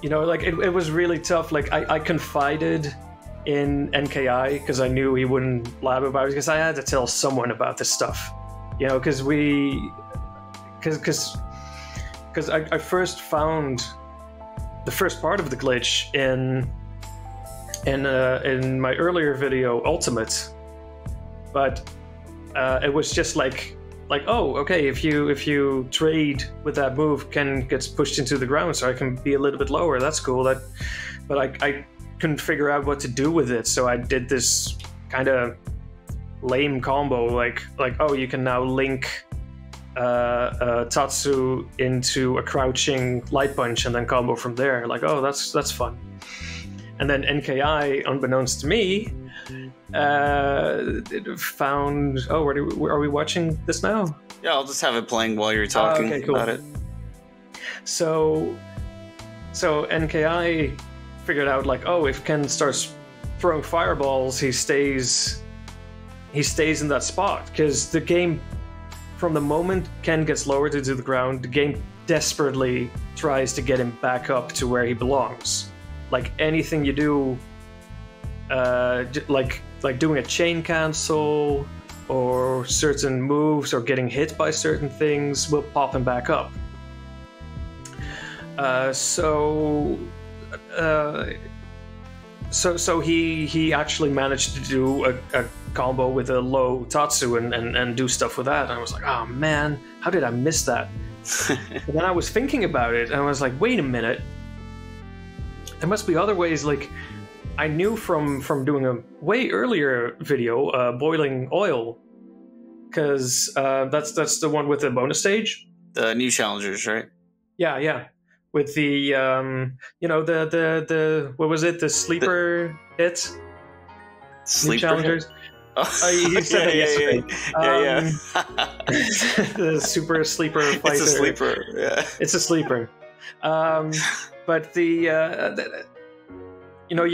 Speaker 3: you know, like it was really tough. Like I confided in NKI because I knew he wouldn't blab about it, because I had to tell someone about this stuff, you know, because I first found the first part of the glitch in my earlier video, Ultimate, but it was just like like, oh, okay, if you trade with that move, Ken gets pushed into the ground, so I can be a little bit lower. That's cool. But I couldn't figure out what to do with it, so I did this kind of lame combo, like oh, you can now link Tatsu into a crouching light punch and then combo from there. Like, oh, that's fun. And then NKI, unbeknownst to me, found. Oh, are we watching this now?
Speaker 2: Yeah, I'll just have it playing while you're talking
Speaker 3: okay, cool.
Speaker 2: about it.
Speaker 3: So NKI figured out, like, oh, if Ken starts throwing fireballs, he stays in that spot, because the game, from the moment Ken gets lowered into the ground, the game desperately tries to get him back up to where he belongs. Like, anything you do, like doing a chain cancel or certain moves or getting hit by certain things will pop him back up. So he actually managed to do a combo with a low Tatsu and do stuff with that. And I was like, oh man, how did I miss that? And then I was thinking about it, and I was like, wait a minute. There must be other ways. Like, I knew from doing a way earlier video, boiling oil, because that's the one with the bonus stage.
Speaker 2: The new challengers, right?
Speaker 3: Yeah. With the the what was it? The sleeper hit.
Speaker 2: Sleeper
Speaker 3: new challengers.
Speaker 2: Hit?
Speaker 3: Oh, you said that yesterday.
Speaker 2: Yeah.
Speaker 3: The super sleeper fighter.
Speaker 2: It's a sleeper. Yeah.
Speaker 3: It's a sleeper. But you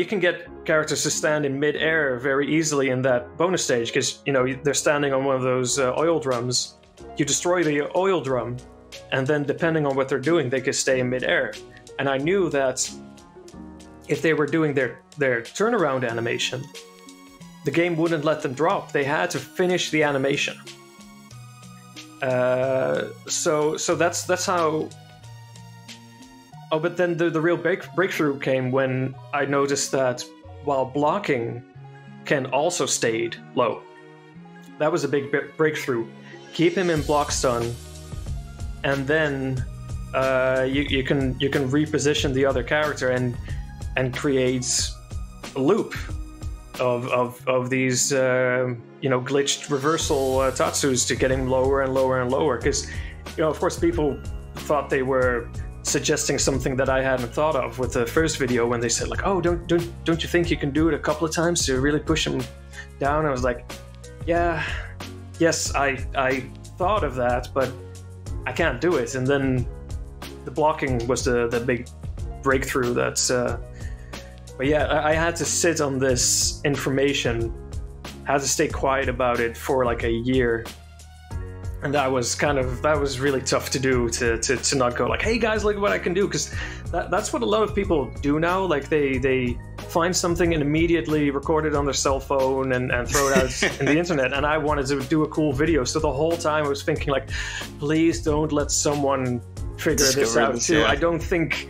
Speaker 3: can get characters to stand in mid-air very easily in that bonus stage, because they're standing on one of those oil drums. You destroy the oil drum, and then depending on what they're doing, they could stay in mid-air. And I knew that if they were doing their turnaround animation, the game wouldn't let them drop. They had to finish the animation. So that's how. Oh, but then the real breakthrough came when I noticed that while blocking, Ken also stayed low. That was a big breakthrough. Keep him in block stun, and then you can reposition the other character and create a loop of these glitched reversal Tatsus to get him lower and lower and lower. Because of course people thought they were suggesting something that I hadn't thought of with the first video, when they said, like, oh, don't you think you can do it a couple of times to really push him down? I was like, yes, I thought of that, but I can't do it. And then the blocking was the big breakthrough. But yeah, I had to sit on this information, had to stay quiet about it for like a year. And that was really tough to do, to not go like, hey guys, look what I can do, because that's what a lot of people do now. Like they find something and immediately record it on their cell phone and throw it out in the internet. And I wanted to do a cool video, so the whole time I was thinking, like, please don't let someone figure this out too. Yeah. I don't think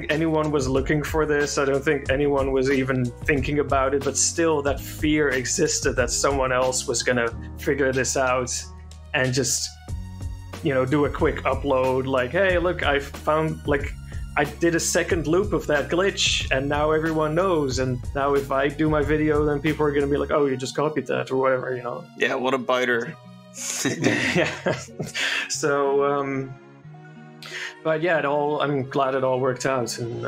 Speaker 3: anyone was looking for this. I don't think anyone was even thinking about it, but still that fear existed that someone else was gonna figure this out and just, do a quick upload, like, hey, look, I found, like, I did a second loop of that glitch, and now everyone knows, and now if I do my video, then people are gonna be like, oh, you just copied that, or whatever,
Speaker 2: Yeah, what a biter.
Speaker 3: Yeah. So, but yeah, I'm glad it all worked out, and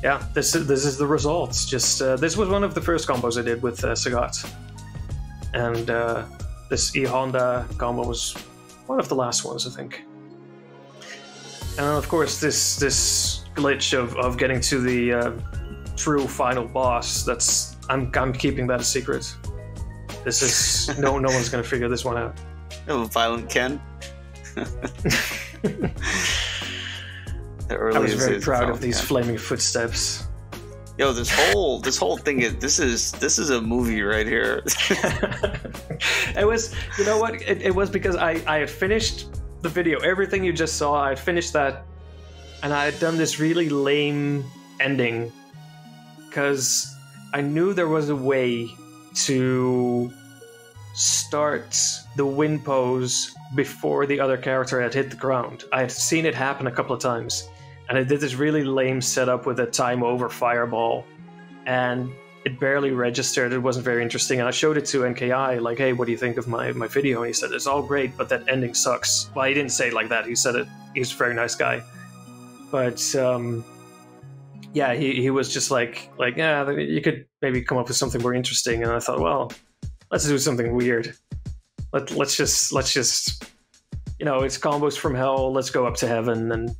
Speaker 3: yeah, this is the results. Just this was one of the first combos I did with Sagat, and this E-Honda combo was one of the last ones, I think. And of course, this glitch of getting to the true final boss. I'm keeping that a secret. This is no one's gonna figure this one out.
Speaker 2: Oh, Violent Ken.
Speaker 3: I was very proud of these flaming footsteps.
Speaker 2: Yo, this whole thing is a movie right here.
Speaker 3: It was, you know what? It was because I had finished the video. Everything you just saw, I had finished that, and I had done this really lame ending because I knew there was a way to start the win pose before the other character had hit the ground. I had seen it happen a couple of times, and I did this really lame setup with a time over fireball, and it barely registered. It wasn't very interesting, and I showed it to NKI, like, hey, what do you think of my video? And he said, it's all great, but that ending sucks. Well, he didn't say it like that. He said it. He's a very nice guy. But, yeah, he was just like, yeah, you could maybe come up with something more interesting. And I thought, well, let's do something weird. Let's just, you know, it's combos from hell. Let's go up to heaven. And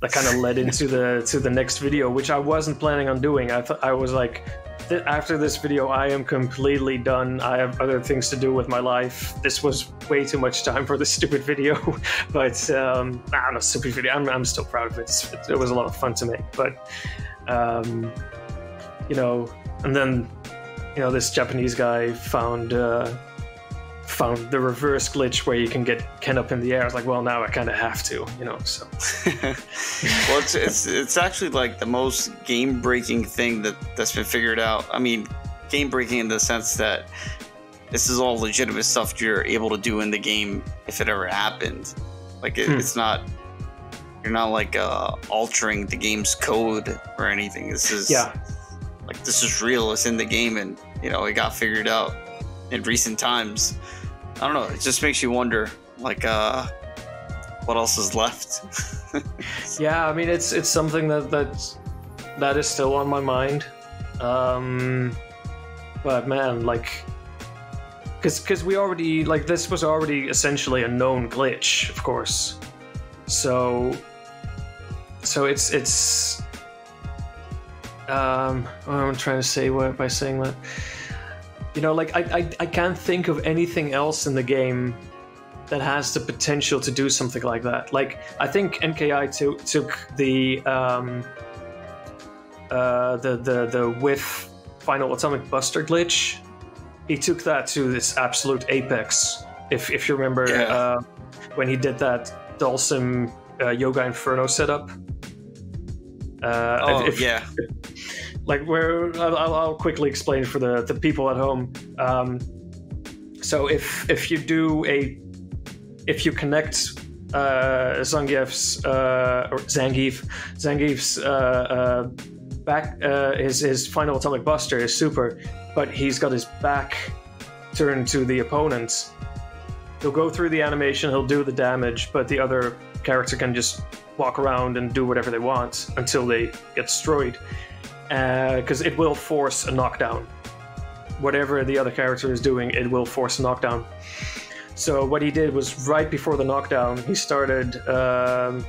Speaker 3: that kind of led into the next video, which I wasn't planning on doing. I was like, after this video, I am completely done. I have other things to do with my life. This was way too much time for this stupid video. But not stupid video. I'm still proud of it. It was a lot of fun to make. But you know, and then, you know, this Japanese guy found the reverse glitch where you can get Ken up in the air. I was like, well, now I kind of have to, you know. So,
Speaker 2: well, it's actually like the most game-breaking thing that's been figured out. I mean, game-breaking in the sense that this is all legitimate stuff you're able to do in the game if it ever happened. Like it's not, you're not like altering the game's code or anything. This is like, this is real. It's in the game, and you know, it got figured out in recent times. I don't know. It just makes you wonder, like, what else is left?
Speaker 3: Yeah, I mean, it's something that is still on my mind. But man, like, because we already, like, this was already essentially a known glitch, of course. So it's what I'm trying to say by saying that. You know, like, I can't think of anything else in the game that has the potential to do something like that. Like, I think NKI took the with Final Atomic Buster glitch. He took that to this absolute apex. If you remember, when he did that Dhalsim Yoga Inferno setup. Like, where I'll quickly explain for the people at home. So if you connect Zangief's back, his Final Atomic Buster is super, but he's got his back turned to the opponent. He'll go through the animation, he'll do the damage, but the other character can just walk around and do whatever they want until they get destroyed. Because it will force a knockdown. Whatever the other character is doing, it will force a knockdown. So what he did was, right before the knockdown, he started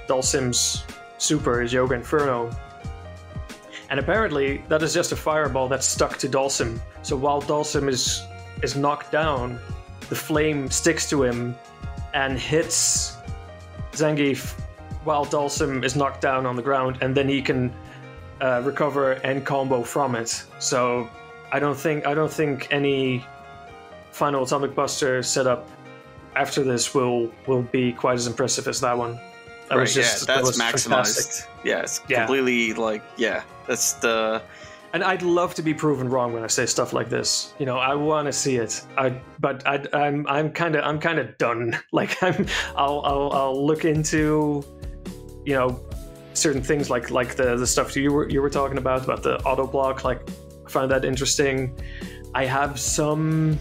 Speaker 3: Dhalsim's super, his Yoga Inferno. And apparently, that is just a fireball that's stuck to Dhalsim. So while Dhalsim is knocked down, the flame sticks to him and hits Zangief while Dhalsim is knocked down on the ground, and then he can recover and combo from it. So I don't think any Final Atomic Buster setup after this will be quite as impressive as that one. That was just,
Speaker 2: that's
Speaker 3: that was
Speaker 2: maximized.
Speaker 3: Fantastic.
Speaker 2: Yeah, it's completely like, that's the.
Speaker 3: And I'd love to be proven wrong when I say stuff like this. You know, I want to see it. I'm kind of done. Like, I'll look into, you know, certain things like the stuff you were talking about the auto block. Like, I find that interesting. I have some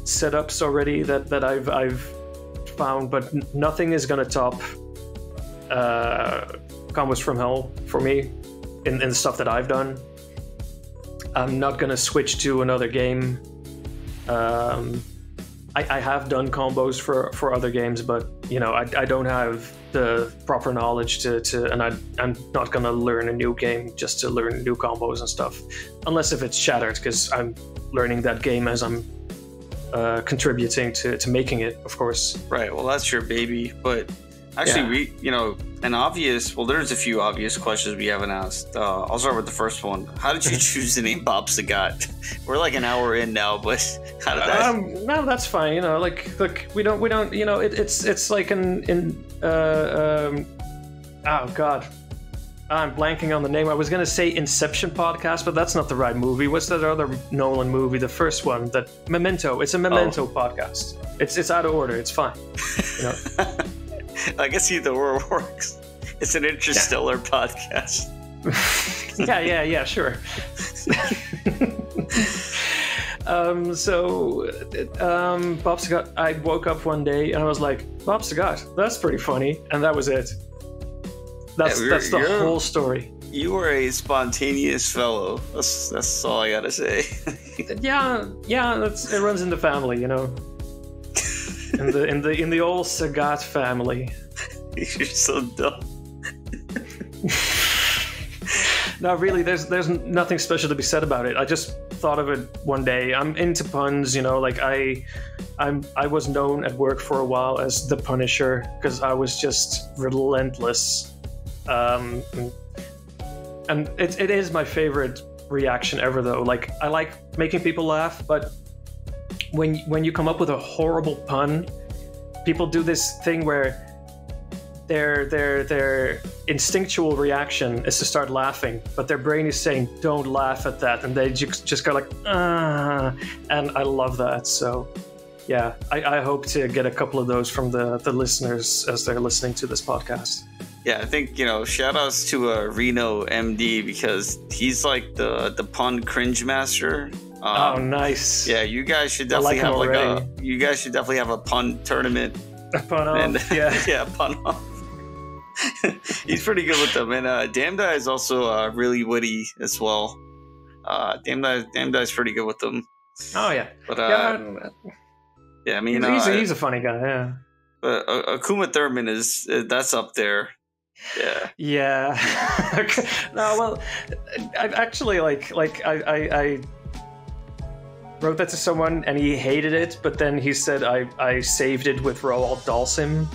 Speaker 3: setups already that I've found, but nothing is gonna top Combos from Hell for me in the stuff that I've done. I'm not gonna switch to another game. I have done combos for other games, but you know, I don't have the proper knowledge to and I'm not gonna learn a new game just to learn new combos and stuff, unless if it's Shattered, because I'm learning that game as I'm contributing to making it, of course.
Speaker 2: Right. Well, that's your baby, but actually, there's a few obvious questions we haven't asked. I'll start with the first one. How did you choose the name Bob Sagat? We're like an hour in now, but how did that?
Speaker 3: No, that's fine. You know, like we don't. You know, it's like oh god, I'm blanking on the name. I was gonna say Inception podcast, but that's not the right movie. What's that other Nolan movie? The first one, that Memento. It's a Memento podcast. It's out of order. It's fine. You know?
Speaker 2: I guess either or works. It's an Interstellar podcast.
Speaker 3: yeah, sure. Bob Sagat, I woke up one day and I was like, Bob Sagat, that's pretty funny, and that was it. That's the whole story.
Speaker 2: You were a spontaneous fellow. That's all I gotta say.
Speaker 3: yeah, it runs in the family, you know. In the old Sagat family.
Speaker 2: You're so dumb.
Speaker 3: No, really, there's nothing special to be said about it. I just thought of it one day. I'm into puns, you know. Like I was known at work for a while as the Punisher because I was just relentless. And it is my favorite reaction ever, though. Like, I like making people laugh, but when you come up with a horrible pun, people do this thing where their instinctual reaction is to start laughing, but their brain is saying, don't laugh at that, and they just go like, and I love that. So yeah, I hope to get a couple of those from the listeners as they're listening to this podcast.
Speaker 2: Yeah, I think, you know, shout outs to Reno MD, because he's like the pun cringe master.
Speaker 3: Oh, nice.
Speaker 2: Yeah, you guys should definitely have a pun tournament.
Speaker 3: A pun off, yeah.
Speaker 2: Yeah, pun off. He's pretty good with them. And Damn Die is also really witty as well. Damn Die's pretty good with them.
Speaker 3: Oh, yeah.
Speaker 2: But yeah, I mean,
Speaker 3: he's a funny guy, yeah.
Speaker 2: But Akuma Thurman that's up there. Yeah.
Speaker 3: No, well, I actually I wrote that to someone and he hated it, but then he said I saved it with Roald Dhalsim.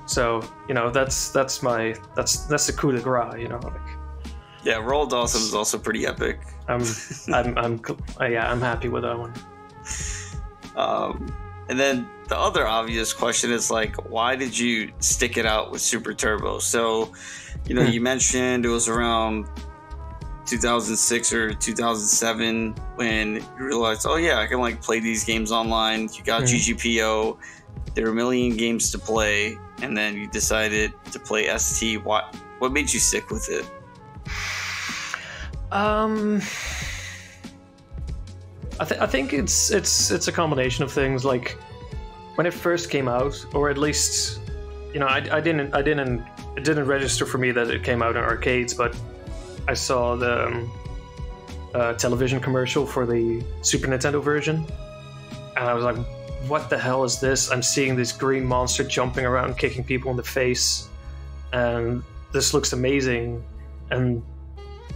Speaker 3: So, you know, that's the coup de grace, you know. Like,
Speaker 2: yeah, Roald Dhalsim is also pretty epic.
Speaker 3: I'm happy with that one.
Speaker 2: And then the other obvious question is, like, why did you stick it out with Super Turbo? So, you know, you mentioned it was around 2006 or 2007 when you realized, oh yeah, I can like play these games online. You got GGPO. There were a million games to play, and then you decided to play ST. What made you stick with it?
Speaker 3: I think it's a combination of things. Like, when it first came out, or at least, you know, it didn't register for me that it came out in arcades, but I saw the television commercial for the Super Nintendo version, and I was like, what the hell is this? I'm seeing this green monster jumping around, kicking people in the face, and this looks amazing. And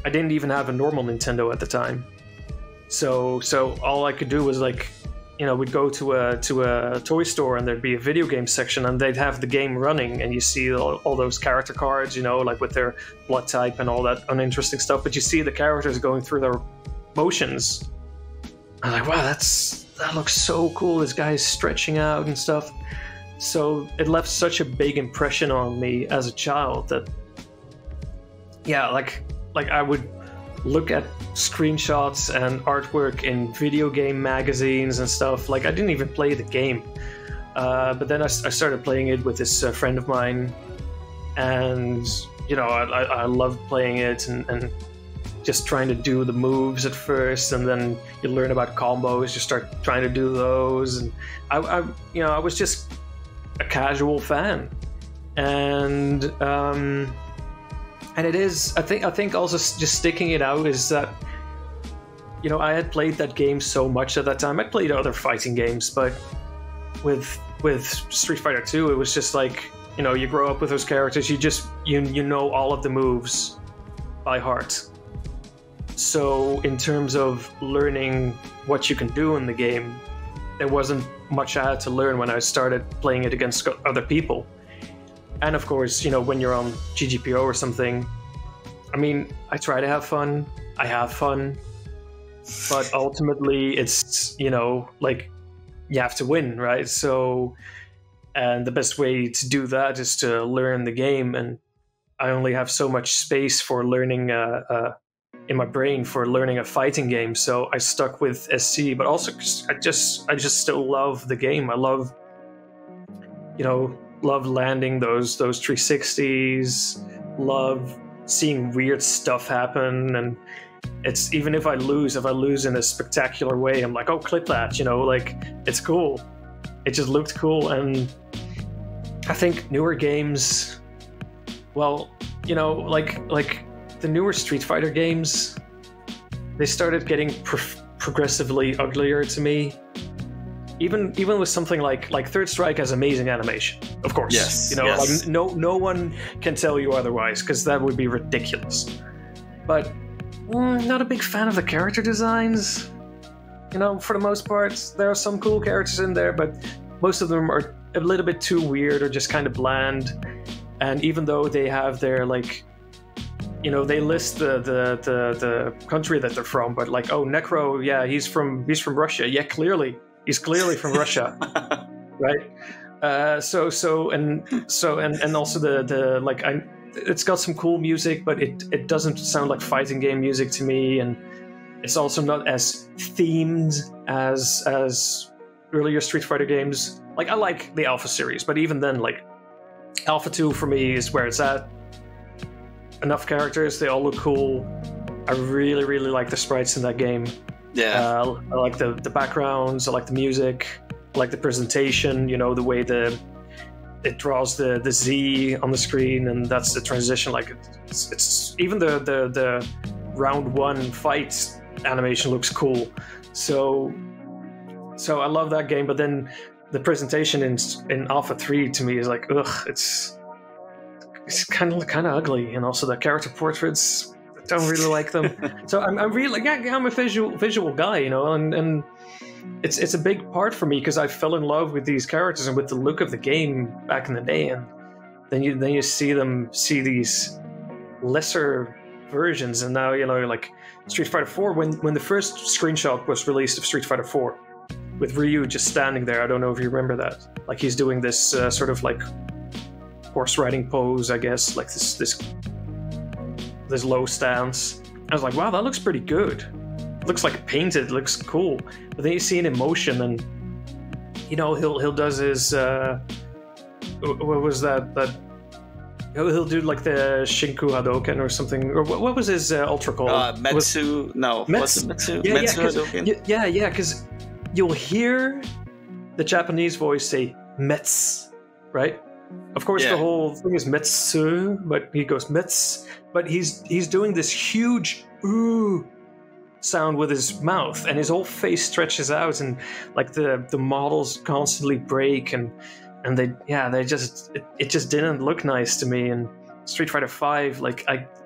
Speaker 3: I didn't even have a normal Nintendo at the time. So all I could do was, like, you know, we'd go to a toy store and there'd be a video game section and they'd have the game running and you see all those character cards, you know, like with their blood type and all that uninteresting stuff, but you see the characters going through their motions. I'm like, wow, that looks so cool. This guy is stretching out and stuff. So it left such a big impression on me as a child that, yeah, like I would look at screenshots and artwork in video game magazines and stuff. Like, I didn't even play the game, but then I started playing it with this friend of mine, and you know, I loved playing it and just trying to do the moves at first, and then you learn about combos, you start trying to do those, and I was just a casual fan, and it is, I think also just sticking it out is that, you know, I had played that game so much at that time. I'd played other fighting games, but with Street Fighter 2, it was just like, you know, you grow up with those characters, you know all of the moves by heart. So in terms of learning what you can do in the game, there wasn't much I had to learn when I started playing it against other people. And of course, you know, when you're on GGPO or something, I mean, I try to have fun, I have fun, but ultimately it's, you know, like, you have to win, right? So, and the best way to do that is to learn the game, and I only have so much space for learning in my brain for learning a fighting game, so I stuck with SC. But also, I just still love the game. I love, love landing those 360s. Love seeing weird stuff happen, and it's even if I lose in a spectacular way, I'm like, oh, clip that, like it's cool. It just looked cool, and I think newer games, well, like the newer Street Fighter games, they started getting progressively uglier to me. Even with something like Third Strike has amazing animation, of course.
Speaker 2: Yes.
Speaker 3: Like no one can tell you otherwise, because that would be ridiculous. But not a big fan of the character designs. For the most part, there are some cool characters in there, but most of them are a little bit too weird or just kind of bland. And even though they have their they list the country that they're from, but like, oh, Necro, yeah, he's from Russia. Yeah, he's clearly from Russia, right? And also it's got some cool music, but it doesn't sound like fighting game music to me, and it's also not as themed as earlier Street Fighter games. Like, I like the Alpha series, but even then, like, Alpha 2 for me is where it's at. Enough characters, they all look cool. I really, really like the sprites in that game.
Speaker 2: Yeah.
Speaker 3: I like the backgrounds, I like the music, I like the presentation, the way it draws the Z on the screen, and that's the transition. Like, it's even the round one fight animation looks cool. So I love that game, but then the presentation in Alpha 3 to me is like, ugh, it's kind of ugly, and also the character portraits, I don't really like them. So I'm really I'm a visual guy, and it's a big part for me because I fell in love with these characters and with the look of the game back in the day, and then you see these lesser versions, and now like Street Fighter 4. When the first screenshot was released of Street Fighter 4, with Ryu just standing there, I don't know if you remember that. Like, he's doing this sort of like horse riding pose, I guess, like this low stance. I was like, wow, that looks pretty good. It looks like painted, it looks cool. But then you see it in motion, and he'll does his what was that he'll do like the Shinku Hadoken or something, or what was his ultra called?
Speaker 2: Metsu. Was it Metsu?
Speaker 3: Yeah,
Speaker 2: Metsu Hadoken?
Speaker 3: Yeah, because you'll hear the Japanese voice say Mets, right? Of course, the whole thing is Metsu, but he goes Mets. But he's doing this huge ooh sound with his mouth, and his whole face stretches out, and like the models constantly break, and it just didn't look nice to me. And Street Fighter 5,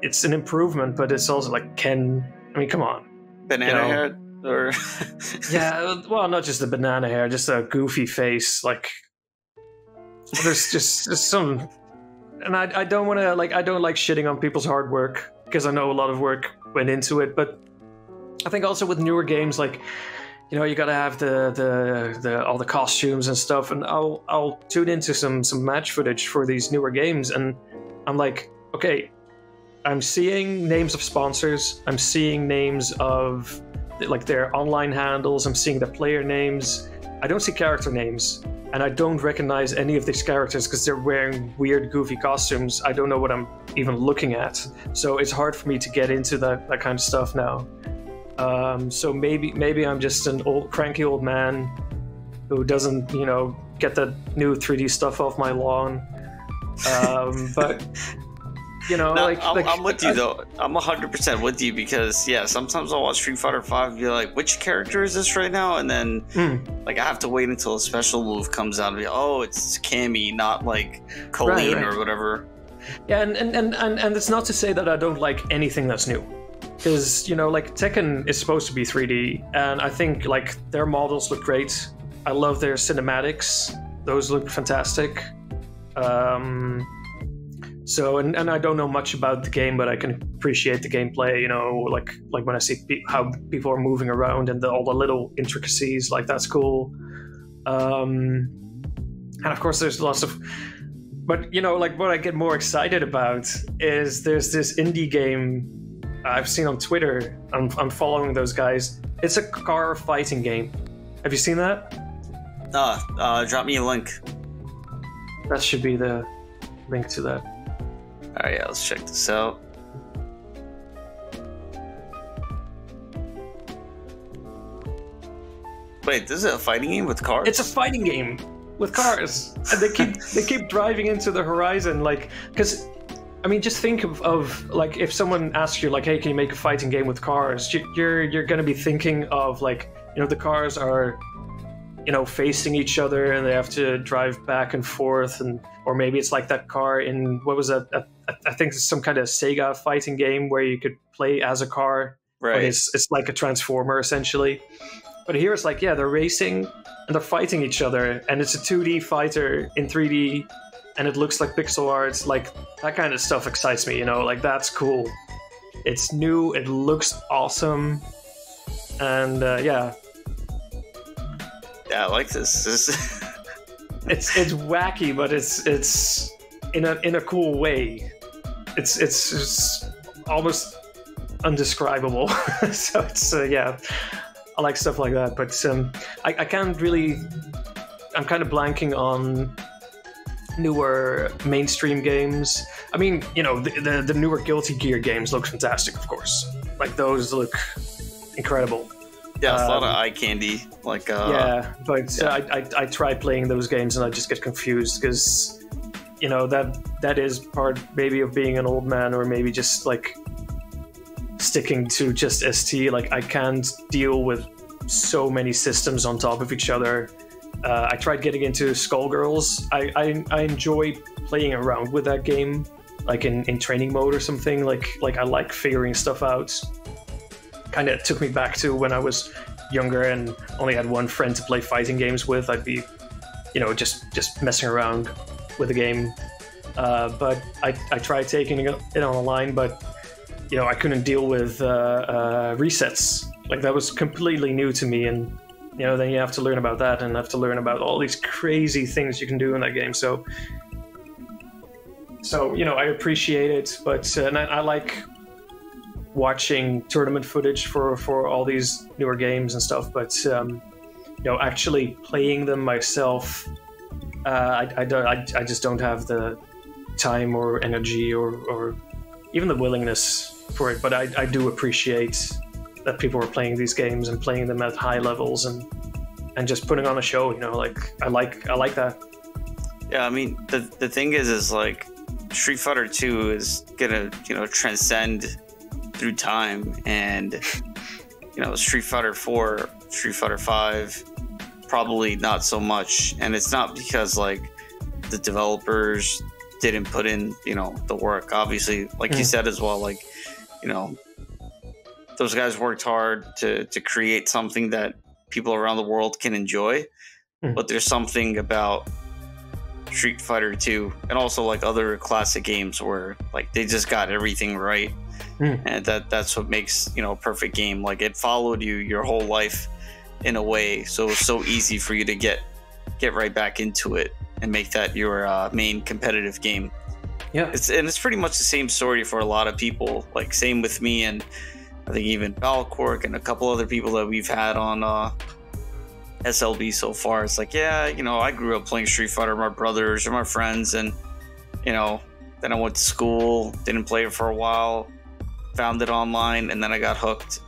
Speaker 3: it's an improvement, but it's also like, come on,
Speaker 2: banana hair, or
Speaker 3: yeah, well, not just the banana hair, just a goofy face. Like, there's just some, and I don't want to I don't like shitting on people's hard work, because I know a lot of work went into it, but I think also with newer games, you gotta have the all the costumes and stuff, and I'll tune into some match footage for these newer games, and I'm like, okay, I'm seeing names of sponsors, I'm seeing names of their online handles, I'm seeing the player names. I don't see character names, and I don't recognize any of these characters because they're wearing weird, goofy costumes. I don't know what I'm even looking at, so it's hard for me to get into that kind of stuff now. So maybe I'm just an cranky old man who doesn't, get that new 3D stuff off my lawn. But
Speaker 2: I'm with you though. I'm 100% with you, because sometimes I'll watch Street Fighter 5 and be like, which character is this right now? And then I have to wait until a special move comes out and be, oh, it's Cammy, not like Colleen or whatever.
Speaker 3: Yeah, and it's not to say that I don't like anything that's new. Because, Tekken is supposed to be 3D, and I think, their models look great. I love their cinematics. Those look fantastic. So, and I don't know much about the game, but I can appreciate the gameplay, like when I see how people are moving around and all the little intricacies, that's cool. And of course, there's lots of But you know, like what I get more excited about is there's this indie game I've seen on Twitter. I'm following those guys. It's a car fighting game. Have you seen that?
Speaker 2: Drop me a link.
Speaker 3: That should be the link to that.
Speaker 2: Alright, yeah, let's check this out. Wait, this is a fighting game with cars?
Speaker 3: It's a fighting game with cars, and they keep driving into the horizon, like, because I mean, just think of like if someone asks you like, hey, can you make a fighting game with cars? You're going to be thinking of like, you know, the cars are, you know, facing each other and they have to drive back and forth, and or maybe it's like that car in what was that? I think it's some kind of Sega fighting game where you could play as a car.
Speaker 2: Right.
Speaker 3: It's like a transformer essentially. But here it's like, yeah, they're racing and they're fighting each other, and it's a 2D fighter in 3D, and it looks like pixel art. Like, that kind of stuff excites me, you know, like that's cool. It's new, it looks awesome, and yeah.
Speaker 2: Yeah, I like this.
Speaker 3: It's wacky, but it's in a cool way. It's just almost undescribable. So it's yeah. I like stuff like that, but I can't really. I'm kind of blanking on newer mainstream games. I mean, you know, the newer Guilty Gear games look fantastic, of course. Like those look incredible.
Speaker 2: Yeah, it's a lot of eye candy. Like
Speaker 3: yeah, but yeah. I try playing those games and I just get confused because, you know, that is part maybe of being an old man, or maybe just like sticking to just ST. Like, I can't deal with so many systems on top of each other. I tried getting into Skullgirls. I enjoy playing around with that game, like in training mode or something. Like I like figuring stuff out. Kind of took me back to when I was younger and only had one friend to play fighting games with. I'd be, you know, just messing around with the game. But I tried taking it online, but you know, I couldn't deal with resets. Like, that was completely new to me, and you know, then you have to learn about that and have to learn about all these crazy things you can do in that game. So you know, I appreciate it, but and I like watching tournament footage for all these newer games and stuff. But you know, actually playing them myself, I just don't have the time or energy or even the willingness for it. But I do appreciate that people are playing these games and playing them at high levels and just putting on a show, you know. Like, I like that.
Speaker 2: Yeah, I mean, the thing is like Street Fighter 2 is gonna, you know, transcend through time, and you know, Street Fighter 4, Street Fighter 5, probably not so much. And it's not because like the developers didn't put in, you know, the work. Obviously, like you said as well, like, you know, those guys worked hard to create something that people around the world can enjoy. But there's something about Street Fighter 2 and also like other classic games where like they just got everything right. And that's what makes, you know, a perfect game. Like, it followed you your whole life in a way, so it's so easy for you to get right back into it and make that your main competitive game.
Speaker 3: Yeah,
Speaker 2: it's pretty much the same story for a lot of people. Like, same with me, and I think even Valcork and a couple other people that we've had on SLB so far. It's like, yeah, you know, I grew up playing Street Fighter with my brothers or my friends, and you know, then I went to school, didn't play it for a while, found it online, and then I got hooked.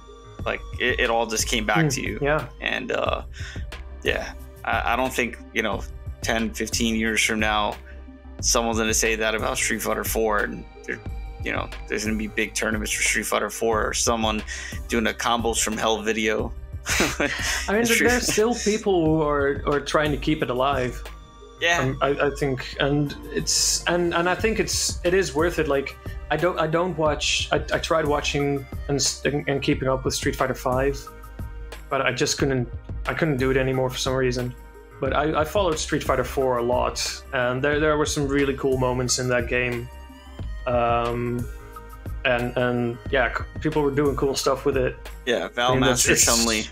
Speaker 2: Like, it all just came back to you.
Speaker 3: Yeah.
Speaker 2: And yeah, I don't think, you know, 10, 15 years from now, someone's going to say that about Street Fighter 4, and you know, there's going to be big tournaments for Street Fighter 4, or someone doing a combos from hell video.
Speaker 3: I mean, there's still people who are trying to keep it alive.
Speaker 2: Yeah,
Speaker 3: I think, and it's and I think it is worth it. Like, I don't watch. I tried watching and keeping up with Street Fighter 5, but I just couldn't do it anymore for some reason. But I followed Street Fighter 4 a lot, and there were some really cool moments in that game. And yeah, people were doing cool stuff with it.
Speaker 2: Yeah, Master Chun-Li.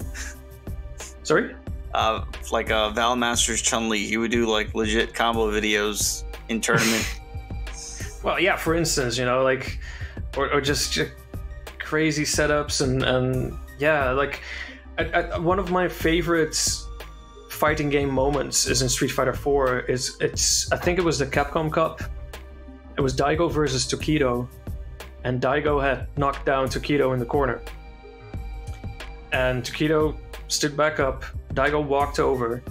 Speaker 3: Sorry?
Speaker 2: Like Val Master's Chun-Li, he would do like legit combo videos in tournament.
Speaker 3: Well, yeah, for instance, you know, like, or just crazy setups and yeah, like, one of my favorite fighting game moments is in Street Fighter 4. I think it was the Capcom Cup. It was Daigo versus Tokido, and Daigo had knocked down Tokido in the corner. And Tokido stood back up, Daigo walked over,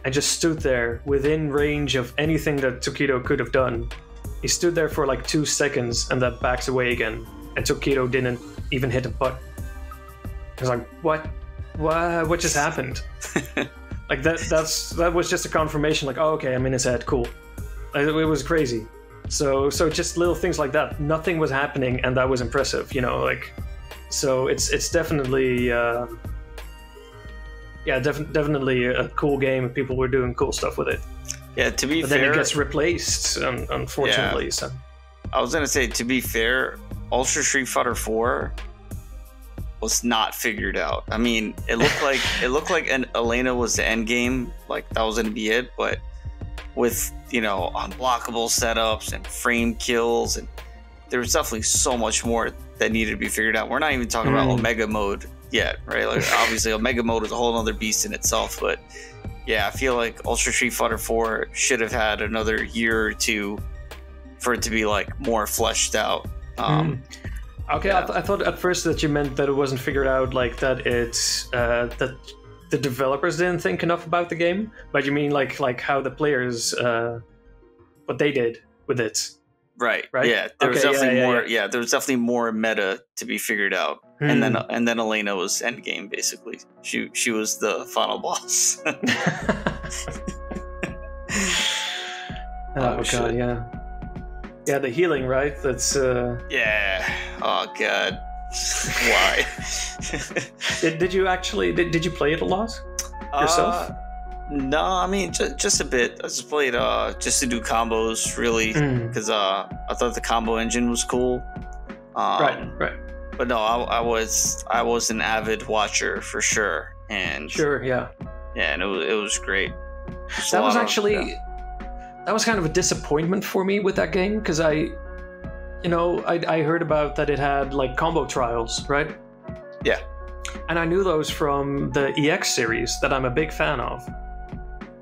Speaker 3: and just stood there within range of anything that Tokido could have done. He stood there for like 2 seconds and then backed away again, and Tokido didn't even hit a button. I was like, what just happened? Like that was just a confirmation, like, oh, okay, I'm in his head, cool. It was crazy. So just little things like that. Nothing was happening, and that was impressive, you know, like. So it's definitely definitely a cool game, and people were doing cool stuff with it.
Speaker 2: Yeah, to be
Speaker 3: but
Speaker 2: fair,
Speaker 3: then it gets replaced, unfortunately.
Speaker 2: Yeah.
Speaker 3: So
Speaker 2: I was gonna say, to be fair, Ultra Street Fighter 4 was not figured out. I mean, it looked like Elena was the end game, like that was gonna be it, but with, you know, unblockable setups and frame kills, and there was definitely so much more that needed to be figured out. We're not even talking about Omega Mode yet, right? Like, obviously Omega Mode is a whole other beast in itself, but yeah, I feel like Ultra Street Fighter 4 should have had another year or two for it to be like more fleshed out.
Speaker 3: Okay, yeah. I thought at first that you meant that it wasn't figured out, like that it's that the developers didn't think enough about the game, but you mean like how the players what they did with it. Right.
Speaker 2: Yeah, there was definitely more. Yeah, there was definitely more meta to be figured out, and then Elena was endgame basically. She was the final boss.
Speaker 3: Oh god, yeah, the healing, right? That's
Speaker 2: yeah. Oh god, why?
Speaker 3: Did you actually did you play it a lot yourself?
Speaker 2: No, I mean just a bit. I just played just to do combos, really, because I thought the combo engine was cool.
Speaker 3: Right.
Speaker 2: But no, I was an avid watcher for sure, and
Speaker 3: yeah,
Speaker 2: and it was great.
Speaker 3: That was actually that was kind of a disappointment for me with that game, because I heard about that it had like combo trials, right?
Speaker 2: Yeah,
Speaker 3: and I knew those from the EX series that I'm a big fan of.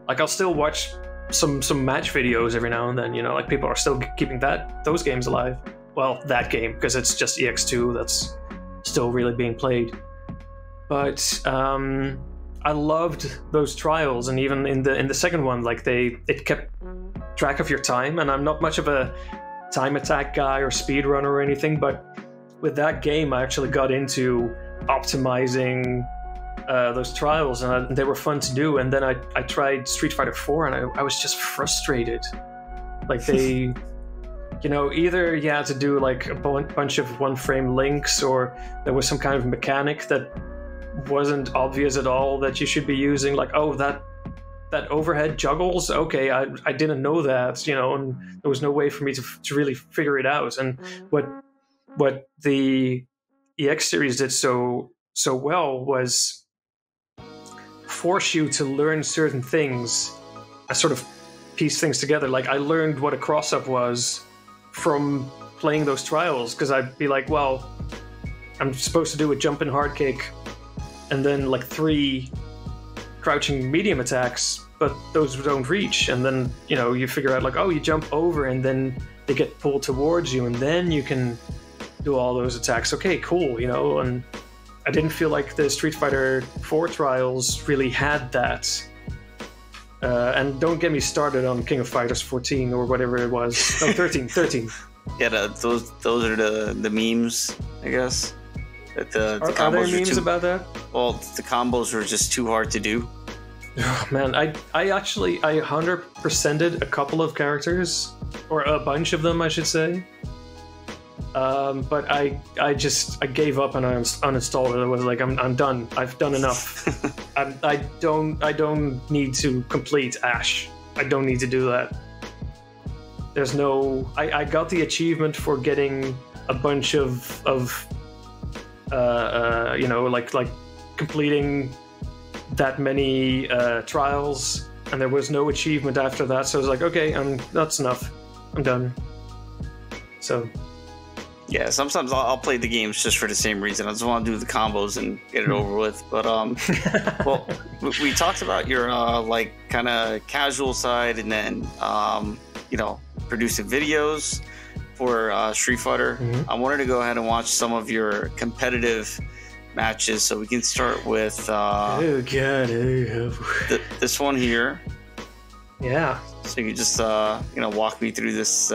Speaker 3: Like, I'll still watch some match videos every now and then, you know, like people are still keeping those games alive. Well, that game, because it's just EX2 that's still really being played. But I loved those trials, and even in the second one, like it kept track of your time, and I'm not much of a time attack guy or speedrunner or anything, but with that game I actually got into optimizing those trials, and they were fun to do. And then I tried Street Fighter 4, and I was just frustrated. Like they, you know, either you had to do like a bunch of one-frame links, or there was some kind of mechanic that wasn't obvious at all that you should be using. Like, oh, that overhead juggles? Okay, I didn't know that, you know, and there was no way for me to really figure it out. And what the EX series did so well was force you to learn certain things, I sort of piece things together. Like, I learned what a cross-up was from playing those trials, because I'd be like, well, I'm supposed to do a jump in hard kick and then like 3 crouching medium attacks, but those don't reach. And then, you know, you figure out like, oh, you jump over and then they get pulled towards you, and then you can do all those attacks. Okay, cool, you know. And I didn't feel like the Street Fighter 4 trials really had that. And don't get me started on King of Fighters 14 or whatever it was. No, 13.
Speaker 2: Yeah, those are the memes, I guess. That the
Speaker 3: are
Speaker 2: combos
Speaker 3: there memes about that?
Speaker 2: Well, the combos were just too hard to do.
Speaker 3: Oh, man, I 100%ed a couple of characters, or a bunch of them, I should say. But I gave up and I uninstalled it. I was like, I'm done. I've done enough. I don't need to complete Ash. I don't need to do that. There's no. I got the achievement for getting a bunch of you know, like completing that many trials, and there was no achievement after that. So I was like, okay, that's enough. I'm done. So.
Speaker 2: Yeah, sometimes I'll play the games just for the same reason. I just want to do the combos and get it over with. But well, we talked about your like kind of casual side, and then you know, producing videos for Street Fighter. I wanted to go ahead and watch some of your competitive matches, so we can start with this one here.
Speaker 3: Yeah. So
Speaker 2: you just you know, walk me through this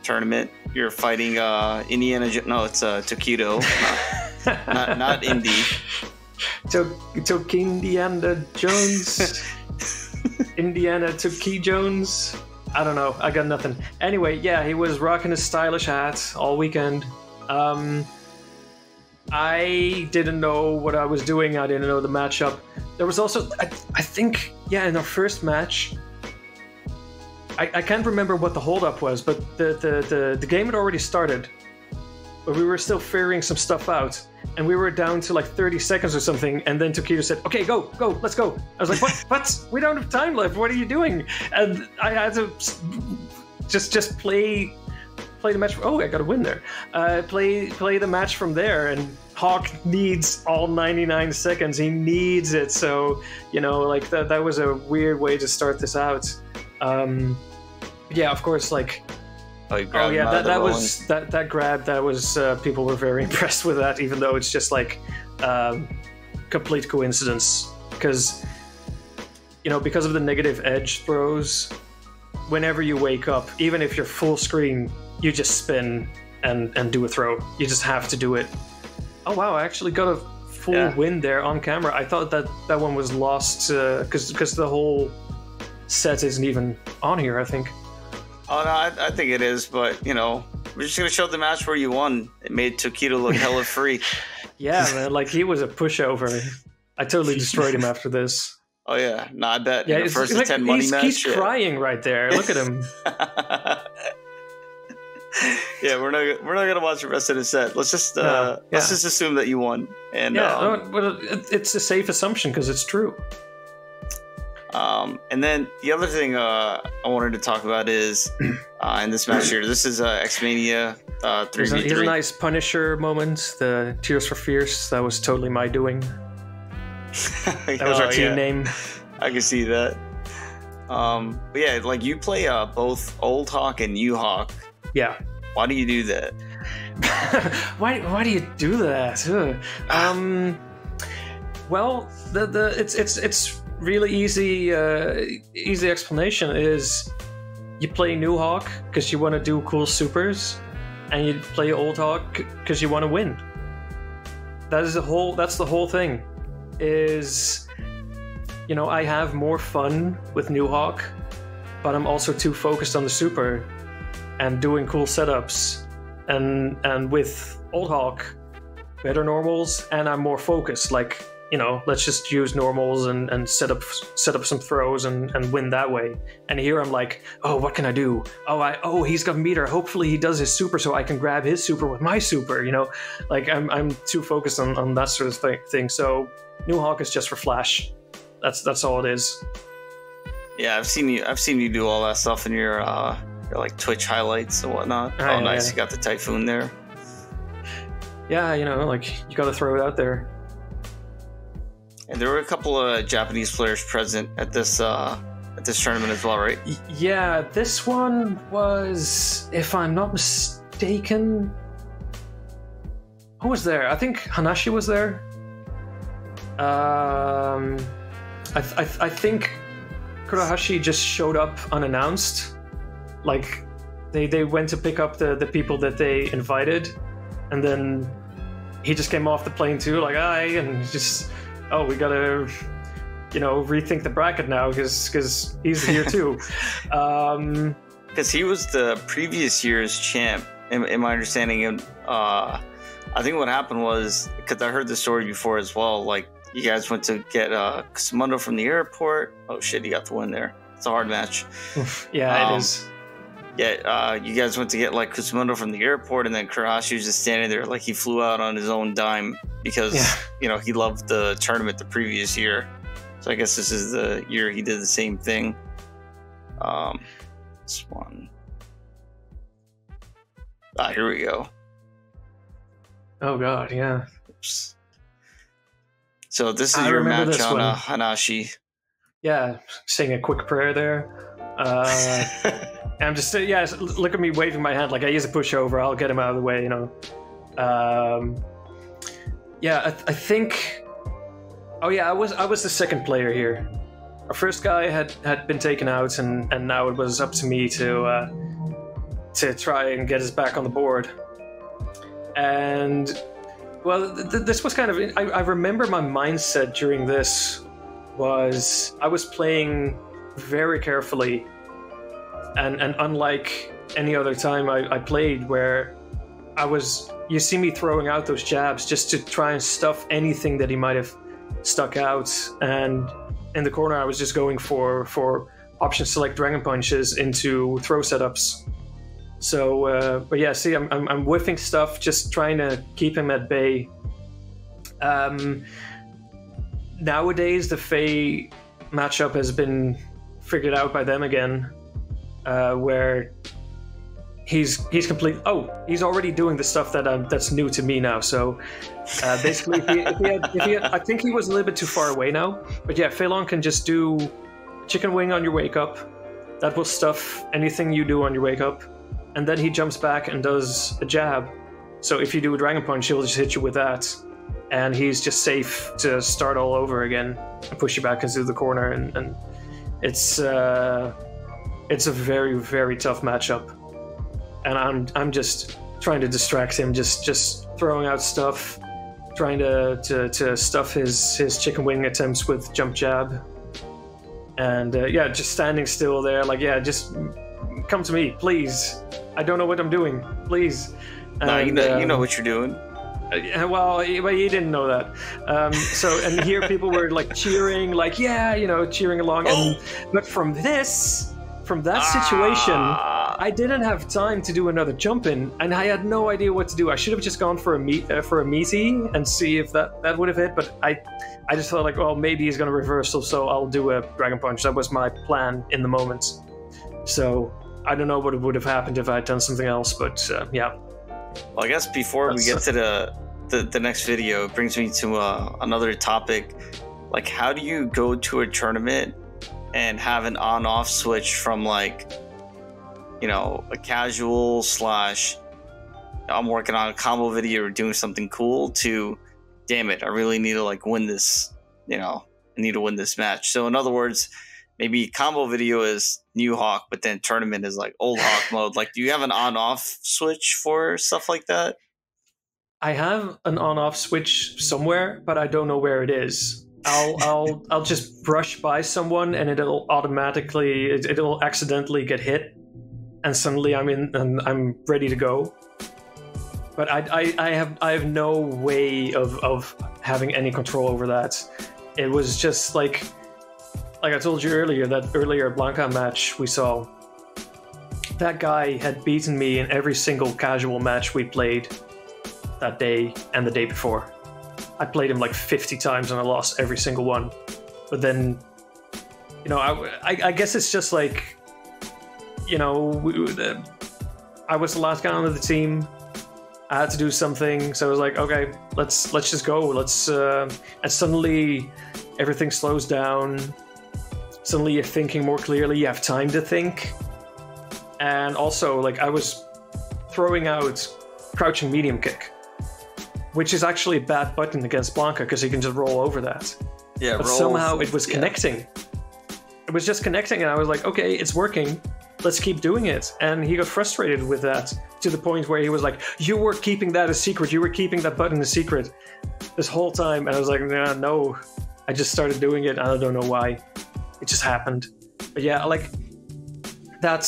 Speaker 2: tournament. You're fighting Indiana. No, it's Tokido, not Indy.
Speaker 3: Indiana Jones. Indiana Toki Jones. I don't know. I got nothing. Anyway, yeah, he was rocking his stylish hat all weekend. I didn't know what I was doing. I didn't know the matchup. There was also, I think, yeah, in our first match. I can't remember what the holdup was, but the game had already started, but we were still figuring some stuff out, and we were down to like 30 seconds or something, and then Tokido said, "Okay, go, let's go." I was like, "What? We don't have time left. What are you doing?" And I had to just play the match. Oh, I got a win there. Play the match from there, and Hawk needs all 99 seconds. He needs it. So, you know, like that was a weird way to start this out. Yeah, of course, like that grab, that was people were very impressed with that, even though it's just like complete coincidence, because, you know, because of the negative edge throws, whenever you wake up, even if you're full screen, you just spin and do a throw. You just have to do it. Oh wow, I actually got a full win there on camera. I thought that one was lost because the whole set isn't even on here, I think.
Speaker 2: Oh no, I think it is, but you know, we're just gonna show the match where you won. It made Tokido look hella free.
Speaker 3: Yeah, man, like he was a pushover. I totally destroyed him after this.
Speaker 2: Oh yeah, no, I bet. Yeah, first like, 10 money match.
Speaker 3: He's crying right there. Look at him.
Speaker 2: Yeah, we're not gonna watch the rest of the set. Let's just let's just assume that you won. And
Speaker 3: but it's a safe assumption because it's true.
Speaker 2: And then the other thing I wanted to talk about is in this match here. This is X-Mania 3v3.
Speaker 3: Here's a nice Punisher moment. The Tears for Fears. That was totally my doing. That was our team name.
Speaker 2: I can see that. But yeah, like you play both Old Hawk and New Hawk.
Speaker 3: Yeah.
Speaker 2: Why do you do that?
Speaker 3: Why do you do that? Well, it's really easy explanation is you play New Hawk because you want to do cool supers, and you play Old Hawk because you want to win. That's the whole thing. Is, you know, I have more fun with New Hawk, but I'm also too focused on the super and doing cool setups, and with Old Hawk, better normals, and I'm more focused. Like, you know, let's just use normals and set up some throws and win that way. And here I'm like, oh, what can I do? Oh, he's got meter. Hopefully he does his super so I can grab his super with my super. You know, like I'm too focused on that sort of thing. So New Hawk is just for flash. That's all it is.
Speaker 2: Yeah, I've seen you do all that stuff in your like Twitch highlights and whatnot. Oh, nice! Yeah. You got the Typhoon there.
Speaker 3: Yeah, you know, like you got to throw it out there.
Speaker 2: And there were a couple of Japanese players present at this tournament as well, right?
Speaker 3: Yeah, this one was, if I'm not mistaken, who was there? I think Hanashi was there. I think Kurahashi just showed up unannounced. Like they went to pick up the people that they invited, and then he just came off the plane too, like, hi, and just, oh, we gotta, you know, rethink the bracket now because he's here too.
Speaker 2: Because he was the previous year's champ, in my understanding. And I think what happened was, because I heard the story before as well, like you guys went to get Kusumoto from the airport. Oh shit, he got the win there. It's a hard match.
Speaker 3: Yeah, it is.
Speaker 2: Yeah, you guys went to get like Kusumoto from the airport, and then Kurahashi was just standing there like he flew out on his own dime because you know, he loved the tournament the previous year. So I guess this is the year he did the same thing. This one. Here we go.
Speaker 3: Oh god, yeah.
Speaker 2: Oops. So this is
Speaker 3: I
Speaker 2: your
Speaker 3: remember
Speaker 2: match
Speaker 3: this
Speaker 2: on
Speaker 3: one.
Speaker 2: Hanashi.
Speaker 3: Yeah, saying a quick prayer there. I'm just look at me waving my hand like I use a pushover. I'll get him out of the way, you know. I think. Oh yeah, I was the second player here. Our first guy had been taken out, and now it was up to me to try and get us back on the board. And well, this was kind of. I remember my mindset during this was I was playing very carefully, and unlike any other time I played, where you see me throwing out those jabs just to try and stuff anything that he might have stuck out, and in the corner I was just going for option select dragon punches into throw setups. So but yeah, see, I'm whiffing stuff, just trying to keep him at bay. Nowadays the Fey matchup has been figured out by them again, where he's complete. Oh, he's already doing the stuff that's new to me now. So basically, if he had, I think he was a little bit too far away now. But yeah, Phelan can just do chicken wing on your wake up. That will stuff anything you do on your wake up, and then he jumps back and does a jab. So if you do a dragon punch, he'll just hit you with that, and he's just safe to start all over again and push you back into the corner. And it's a very, very tough matchup. And I'm just trying to distract him, just throwing out stuff, trying to stuff his chicken wing attempts with jump jab, and just standing still there, like, yeah, just come to me, please. I don't know what I'm doing, please.
Speaker 2: No,
Speaker 3: and,
Speaker 2: you know what you're doing.
Speaker 3: Well, he didn't know that. And here people were like cheering, like, yeah, cheering along. But from that situation, I didn't have time to do another jump in, and I had no idea what to do. I should have just gone for a meaty and see if that would have hit. But I just thought, like, well, maybe he's going to reversal, so I'll do a dragon punch. That was my plan in the moment. So I don't know what would have happened if I had done something else. But yeah.
Speaker 2: Well, I guess before we get to the next video, it brings me to another topic. Like, how do you go to a tournament and have an on-off switch from, like, a casual / I'm working on a combo video or doing something cool to, damn it, I really need to, like, win this, I need to win this match. So in other words, maybe combo video is new Hawk, but then tournament is like old Hawk mode. Like, do you have an on-off switch for stuff like that?
Speaker 3: I have an on-off switch somewhere, but I don't know where it is. I'll just brush by someone and it'll accidentally get hit, and suddenly I'm in and I'm ready to go. But I have no way of having any control over that. It was just like I told you earlier, that earlier Blanca match we saw, that guy had beaten me in every single casual match we played that day and the day before. I played him like 50 times and I lost every single one. But then, I guess it's just like, I was the last guy on the team. I had to do something, so I was like, okay, let's just go. And suddenly everything slows down. Suddenly you're thinking more clearly. You have time to think. And also, like, I was throwing out crouching medium kick, which is actually a bad button against Blanca because he can just roll over that.
Speaker 2: Yeah,
Speaker 3: but somehow it was connecting. It was just connecting, and I was like, okay, it's working. Let's keep doing it. And he got frustrated with that to the point where he was like, you were keeping that a secret. You were keeping that button a secret this whole time. And I was like, no. I just started doing it. I don't know why. It just happened. But yeah, like, there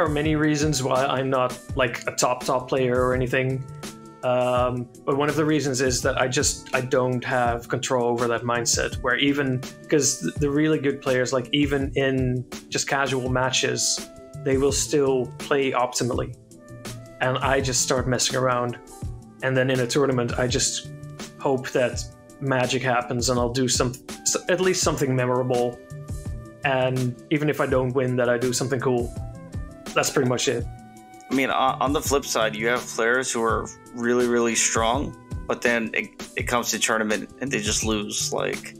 Speaker 3: are many reasons why I'm not like a top player or anything. But one of the reasons is that I don't have control over that mindset, where even because the really good players, like, even in just casual matches, they will still play optimally, and I just start messing around, and then in a tournament I just hope that magic happens and I'll do at least something memorable, and even if I don't win, that I do something cool. That's pretty much it.
Speaker 2: I mean, on the flip side, you have players who are really, really strong, but then it comes to tournament and they just lose. Like,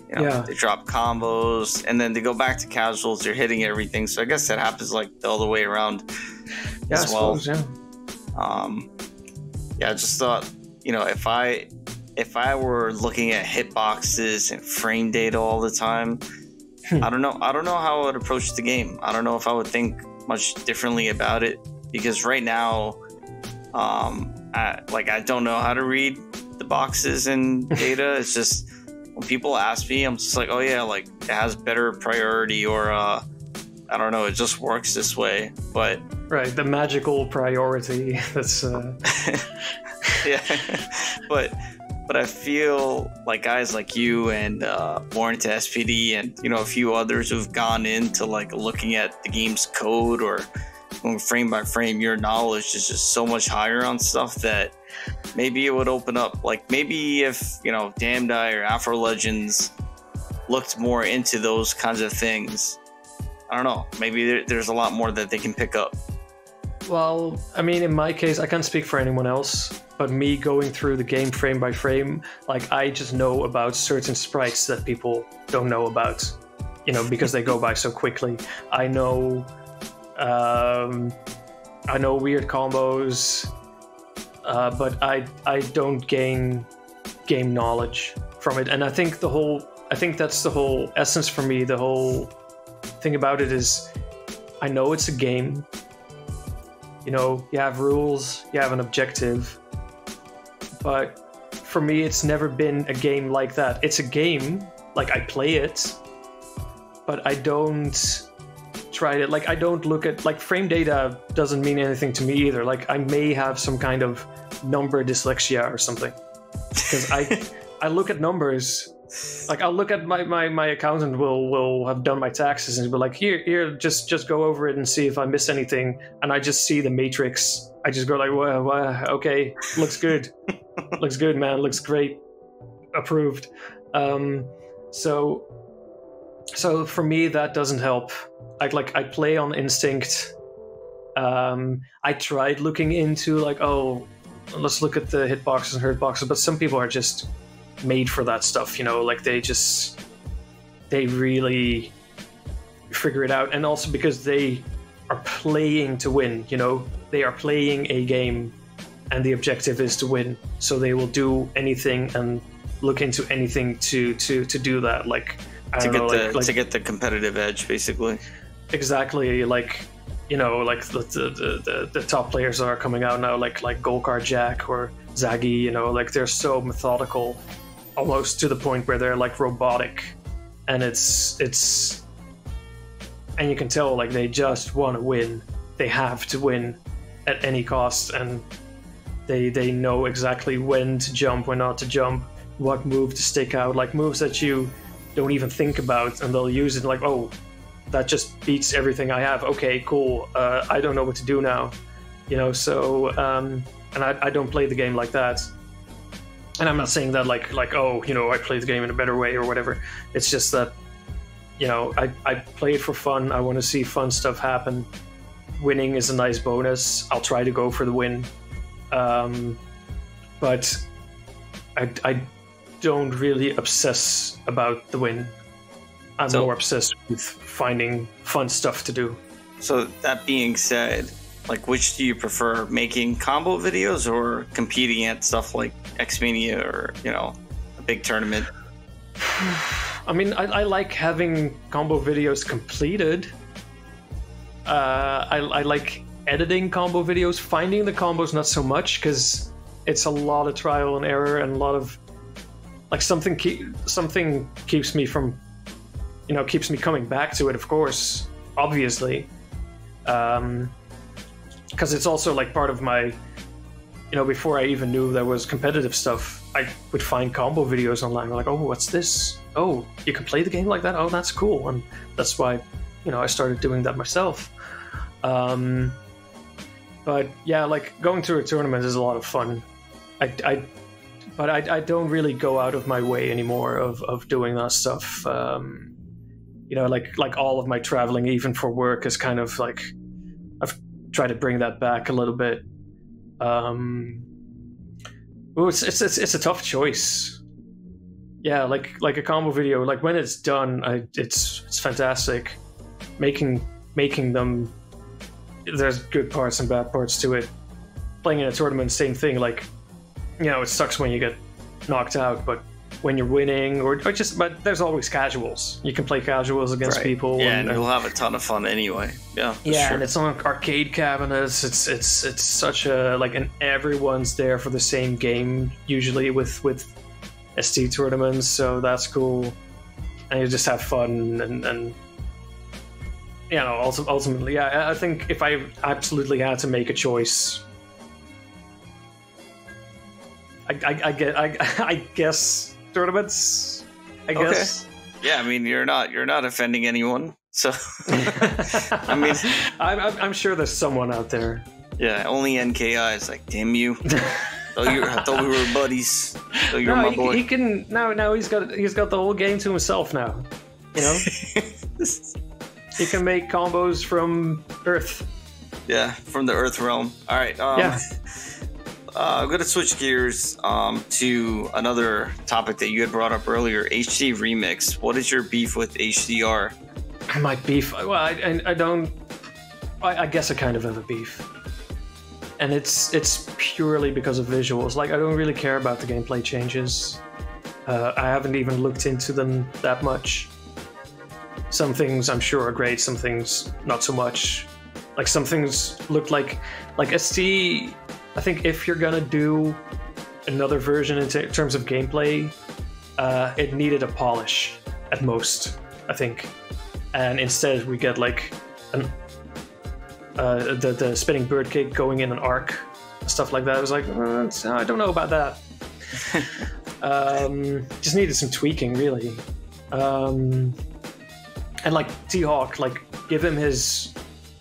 Speaker 2: you know, they drop combos, and then they go back to casuals. They're hitting everything. So I guess that happens like the other way around as well.
Speaker 3: Suppose,
Speaker 2: I just thought, you know, if I were looking at hitboxes and frame data all the time, I don't know how I would approach the game. I don't know if I would think much differently about it, because right now, I don't know how to read the boxes and data. It's just when people ask me, I'm just like, oh yeah, like it has better priority, or I don't know, it just works this way. But
Speaker 3: right, the magical priority. That's
Speaker 2: yeah, but I feel like guys like you and more into SPD and, you know, a few others who've gone into like looking at the game's code or going frame by frame, your knowledge is just so much higher on stuff that maybe it would open up. Like maybe if, you know, Damned Eye or Afro Legends looked more into those kinds of things, I don't know, maybe there's a lot more that they can pick up.
Speaker 3: Well, I mean, in my case, I can't speak for anyone else, but me going through the game frame by frame, like I just know about certain sprites that people don't know about, you know, because they go by so quickly. I know weird combos, but I don't gain game knowledge from it. And I think that's the whole essence for me. The whole thing about it is, I know it's a game. You know, you have rules, you have an objective, but for me, it's never been a game like that. It's a game, like I play it, but I don't try it. Like I don't look at, like frame data doesn't mean anything to me either. Like I may have some kind of number dyslexia or something, because I look at numbers. Like I'll look at my accountant will have done my taxes and be like, here, just go over it and see if I miss anything. And I just see the matrix. I just go like, well, okay, looks good, looks good, man, looks great, approved. So for me that doesn't help. I play on instinct. I tried looking into like, oh, let's look at the hitboxes and hurtboxes, but some people are just made for that stuff, you know, like they really figure it out. And also because they are playing to win, you know, they are playing a game and the objective is to win, so they will do anything and look into anything to do that, like to get the competitive edge, basically. Exactly. Like, you know, like the top players that are coming out now, like Golkar Jack or Zaggy, you know, like they're so methodical, almost to the point where they're like robotic, and it's and you can tell like they just want to win. They have to win at any cost, and they know exactly when to jump, when not to jump, what move to stick out, like moves that you don't even think about, and they'll use it like, oh, that just beats everything I have. Okay, cool. I don't know what to do now, you know. So and I don't play the game like that. And I'm not saying that like oh, you know, I play the game in a better way or whatever. It's just that, you know, I play it for fun. I want to see fun stuff happen. Winning is a nice bonus. I'll try to go for the win, but I don't really obsess about the win. I'm more obsessed with finding fun stuff to do. So that being said, like, which do you prefer, making combo videos or competing at stuff like X-Mania or, you know, a big tournament? I mean, I like having combo videos completed. I like editing combo videos. Finding the combos, not so much, because it's a lot of trial and error and a lot of, like, something keeps me from, you know, keeps me coming back to it, of course, obviously. Because it's also like part of my, you know, before I even knew there was competitive stuff, I would find combo videos online. I'm like, oh, what's this? Oh, you can play the game like that? Oh, that's cool. And that's why, you know, I started doing that myself. But yeah, like going through a tournament is a lot of fun. But I don't really go out of my way anymore of doing that stuff. You know, like all of my traveling, even for work, is kind of like, try to bring that back a little bit. It's a tough choice. Yeah, like a combo video, like when it's done, it's fantastic. Making them, there's good parts and bad parts to it. Playing in a tournament, same thing. Like, you know, it sucks when you get knocked out, but when you're winning, but there's always casuals. You can play casuals against people.
Speaker 2: Yeah, and you'll have a ton of fun anyway. Yeah,
Speaker 3: yeah,
Speaker 2: sure.
Speaker 3: And it's on arcade cabinets. It's such a and everyone's there for the same game usually with ST tournaments. So that's cool, and you just have fun and you know, also ultimately, I think if I absolutely had to make a choice, I guess tournaments. I guess.
Speaker 2: Okay. Yeah, I mean, you're not offending anyone, so I mean,
Speaker 3: I'm sure there's someone out there.
Speaker 2: Yeah, only NKI is like, damn you. I thought we were buddies. So you're my boy.
Speaker 3: He can now. He's got the whole game to himself now. You know, he can make combos from Earth.
Speaker 2: Yeah, from the Earth realm. All right.
Speaker 3: Yeah.
Speaker 2: I'm going to switch gears to another topic that you had brought up earlier, HD Remix. What is your beef with HDR?
Speaker 3: My beef? Well, I don't... I guess I kind of have a beef. And it's purely because of visuals. Like, I don't really care about the gameplay changes. I haven't even looked into them that much. Some things I'm sure are great, some things not so much. Like, some things look like ST... I think if you're gonna do another version in terms of gameplay, it needed a polish at most, I think. And instead we get like the spinning bird kick going in an arc, stuff like that. I was like, I don't know about that. Just needed some tweaking, really. And like T-Hawk, like give him his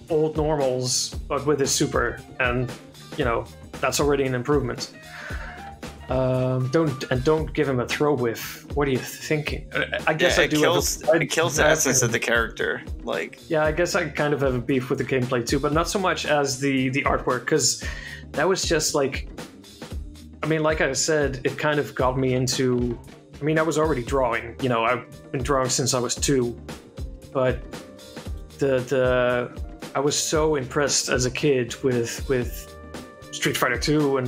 Speaker 3: old normals, but with his super, and you know, that's already an improvement. Don't give him a throw whiff. What are you thinking? I guess
Speaker 2: it kills the essence of the character. Like,
Speaker 3: yeah, I guess I kind of have a beef with the gameplay too, but not so much as the artwork, because that was just like, I mean, like I said, it kind of got me into. I mean, I was already drawing. You know, I've been drawing since I was 2, but I was so impressed as a kid with Street Fighter 2,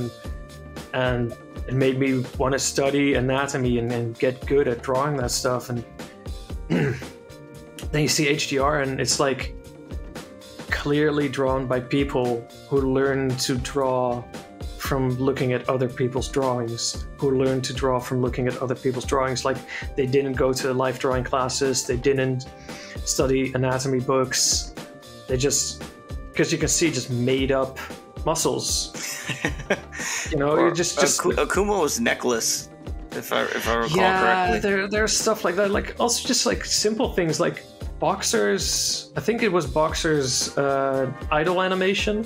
Speaker 3: and it made me want to study anatomy and get good at drawing that stuff. And then you see HDR, and it's like clearly drawn by people who learn to draw from looking at other people's drawings, who learn to draw from looking at other people's drawings. Like, they didn't go to life drawing classes, they didn't study anatomy books, they just, because you can see, just made up muscles. You know, you're just
Speaker 2: Akuma was necklace, if I recall correctly.
Speaker 3: Yeah, there's stuff like that. Like, also just like simple things like Boxer's. I think it was Boxer's idle animation.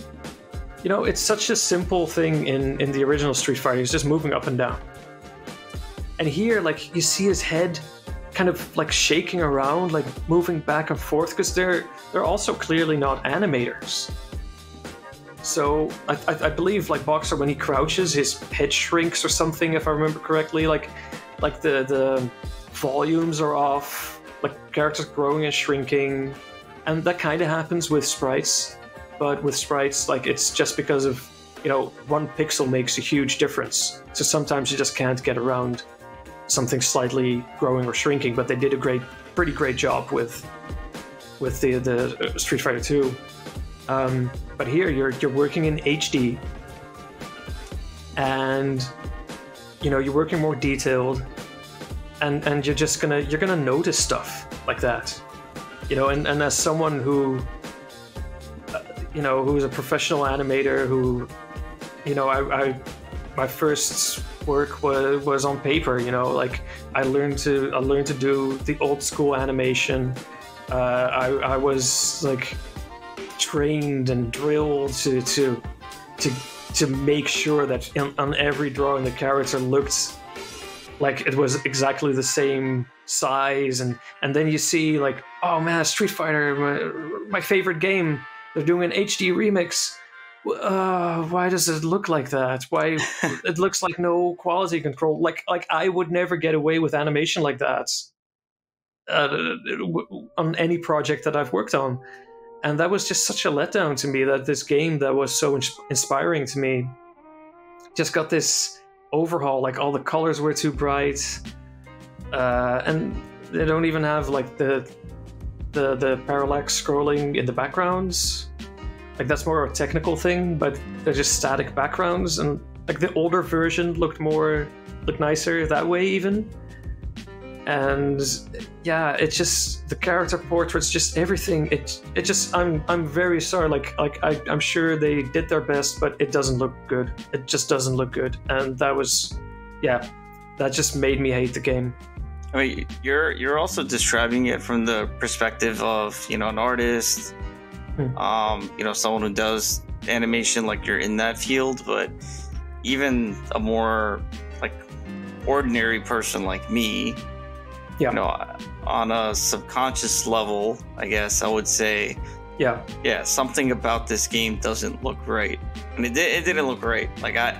Speaker 3: You know, it's such a simple thing in the original Street Fighter. He's just moving up and down. And here, like, you see his head kind of like shaking around, like moving back and forth, because they're also clearly not animators. So I believe, like, Boxer, when he crouches, his head shrinks or something, if I remember correctly. Like the volumes are off, like characters growing and shrinking, and that kind of happens with sprites. But with sprites, like, it's just because of, you know, 1 pixel makes a huge difference. So sometimes you just can't get around something slightly growing or shrinking. But they did a pretty great job with the Street Fighter 2. But here you're working in HD, and you know, you're working more detailed, and you're just gonna notice stuff like that, you know. And as someone who, you know, who's a professional animator, who, you know, my first work was on paper. You know, like, I learned to do the old school animation. I was like trained and drilled to make sure that on every drawing the character looked like it was exactly the same size, and then you see, like, oh man, Street Fighter, my favorite game, they're doing an HD remix. Why does it look like that? Why it looks like no quality control? Like I would never get away with animation like that on any project that I've worked on. And that was just such a letdown to me, that this game that was so inspiring to me just got this overhaul. Like all the colors were too bright, and they don't even have like the parallax scrolling in the backgrounds. Like that's more of a technical thing, but they're just static backgrounds. And like the older version looked nicer that way even. And yeah, it's just the character portraits, just everything. It just I'm very sorry. Like I'm sure they did their best, but it doesn't look good. It just doesn't look good. And that just made me hate the game.
Speaker 2: I mean, you're also describing it from the perspective of, you know, an artist, you know, someone who does animation, like you're in that field. But even a more like ordinary person like me, you know, on a subconscious level, I guess I would say, yeah, something about this game doesn't look right. And it didn't look great. Like I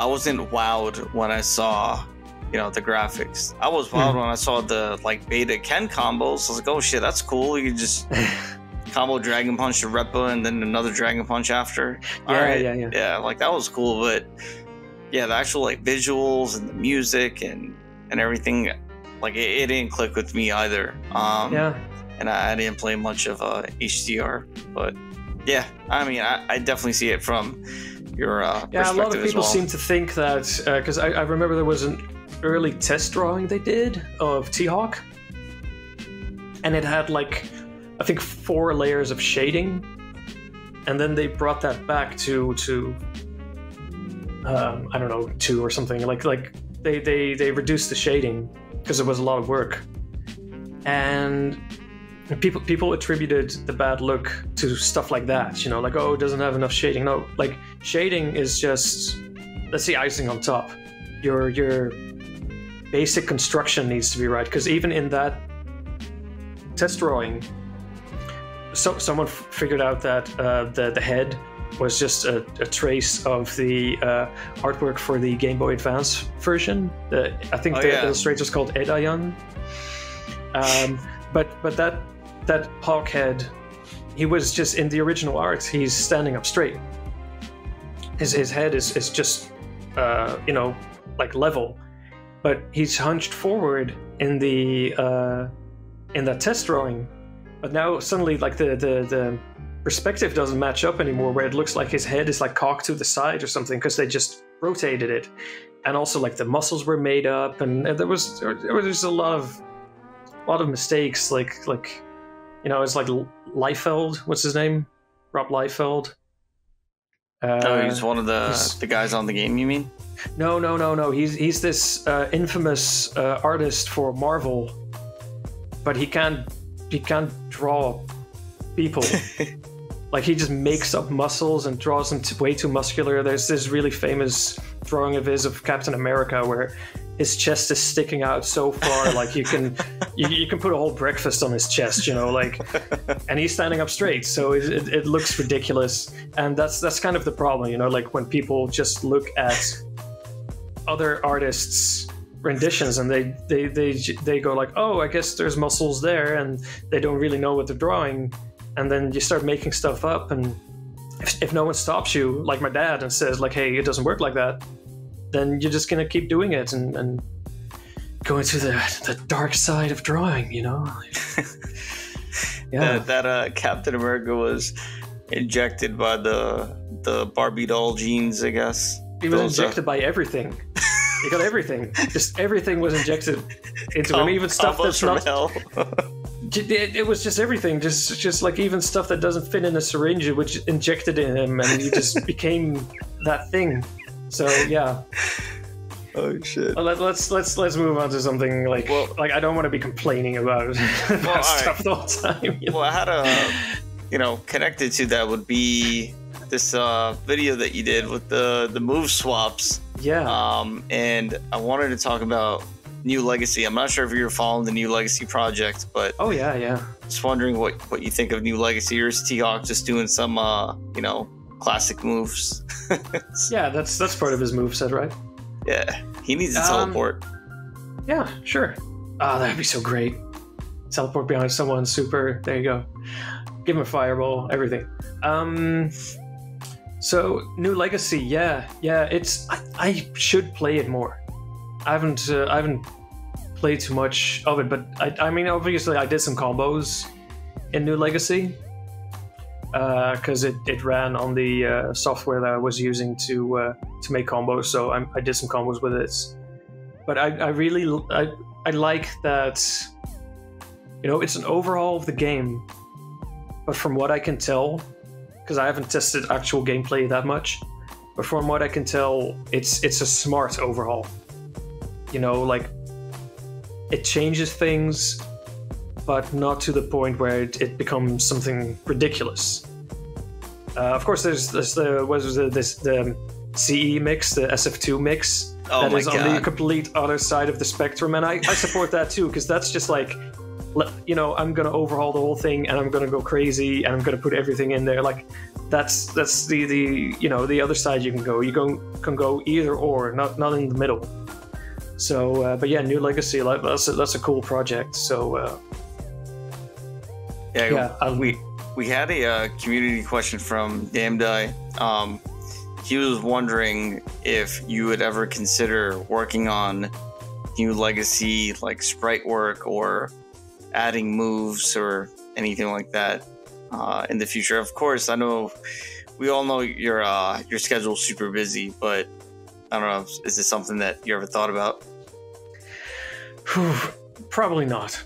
Speaker 2: wasn't wowed when I saw, you know, the graphics. I was wowed when I saw the like beta Ken combos. I was like, oh shit, that's cool. You can just combo Dragon Punch to Repa and then another Dragon Punch after. Yeah, like that was cool. But yeah, the actual like visuals and the music and everything, like it didn't click with me either. And I didn't play much of HDR, but yeah, I mean, I definitely see it from your perspective.
Speaker 3: A lot of people
Speaker 2: as well.
Speaker 3: seem to think that because I remember there was an early test drawing they did of T-Hawk, and it had like I think 4 layers of shading, and then they brought that back to I don't know, 2 or something. Like they reduced the shading because it was a lot of work, and people attributed the bad look to stuff like that. You know, like, oh, it doesn't have enough shading. No, like shading is just, that's the icing on top. Your basic construction needs to be right, because even in that test drawing, someone figured out that the head was just a trace of the artwork for the Game Boy Advance version. I think the illustrator's called Ed Ayan. But that hawk head, he was just in the original art. He's standing up straight. His head is just you know, like level, but he's hunched forward in that test drawing. But now suddenly, like the perspective doesn't match up anymore, where it looks like his head is like cocked to the side or something, because they just rotated it. And also like the muscles were made up, and there was a lot of mistakes. Like you know, it's like Liefeld, what's his name? Rob Liefeld.
Speaker 2: He's one of the guys on the game, you mean?
Speaker 3: No. He's this infamous artist for Marvel, but he can't draw people. Like he just makes up muscles and draws them way too muscular. There's this really famous drawing of his of Captain America where his chest is sticking out so far, like you can put a whole breakfast on his chest, you know, like, and he's standing up straight, so it looks ridiculous. And that's kind of the problem, you know, like when people just look at other artists' renditions and they go like, oh, I guess there's muscles there, and they don't really know what they're drawing. And then you start making stuff up, and if no one stops you, like my dad, and says like, hey, it doesn't work like that, then you're just gonna keep doing it and go into the dark side of drawing, you know? Yeah.
Speaker 2: That Captain America was injected by the Barbie doll genes, I guess.
Speaker 3: He was injected by everything. He got everything. Just everything was injected into him, even stuff that's not. Hell. It was just everything, just like even stuff that doesn't fit in a syringe, which injected in him, and he just became that thing. So yeah.
Speaker 2: Oh shit.
Speaker 3: Well, let's move on to something like I don't want to be complaining about stuff the whole time. You know?
Speaker 2: Well, I had a connected to that would be this video that you did with the move swaps.
Speaker 3: Yeah.
Speaker 2: And I wanted to talk about New Legacy. I'm not sure if you're following the New Legacy project, but
Speaker 3: Oh yeah.
Speaker 2: just wondering what you think of New Legacy. Or is T-Hawk just doing some classic moves?
Speaker 3: Yeah, that's part of his moveset, right?
Speaker 2: Yeah, he needs a teleport.
Speaker 3: Yeah, sure. Ah, that'd be so great. Teleport behind someone, super. There you go. Give him a fireball, everything. So New Legacy, yeah. It's I should play it more. I haven't played too much of it, but I mean, obviously, I did some combos in New Legacy because it ran on the software that I was using to make combos. So I did some combos with it. But I really like that. It's an overhaul of the game, but from what I can tell, because I haven't tested actual gameplay that much, but from what I can tell, it's a smart overhaul. Like it changes things, but not to the point where it becomes something ridiculous. Of course, there's the CE mix, the SF2 mix, that is on the complete other side of the spectrum, and I support that too, because that's just like, I'm gonna overhaul the whole thing, and I'm gonna go crazy, and I'm gonna put everything in there. Like that's the other side you can go. You can go either or, not in the middle. So, but yeah, New Legacy, like that's a cool project. So,
Speaker 2: we had a community question from Damdai. He was wondering if you would ever consider working on New Legacy, like sprite work or adding moves or anything like that in the future. Of course, I know we all know your schedule's super busy, but I don't know, is this something that you ever thought about?
Speaker 3: Probably not,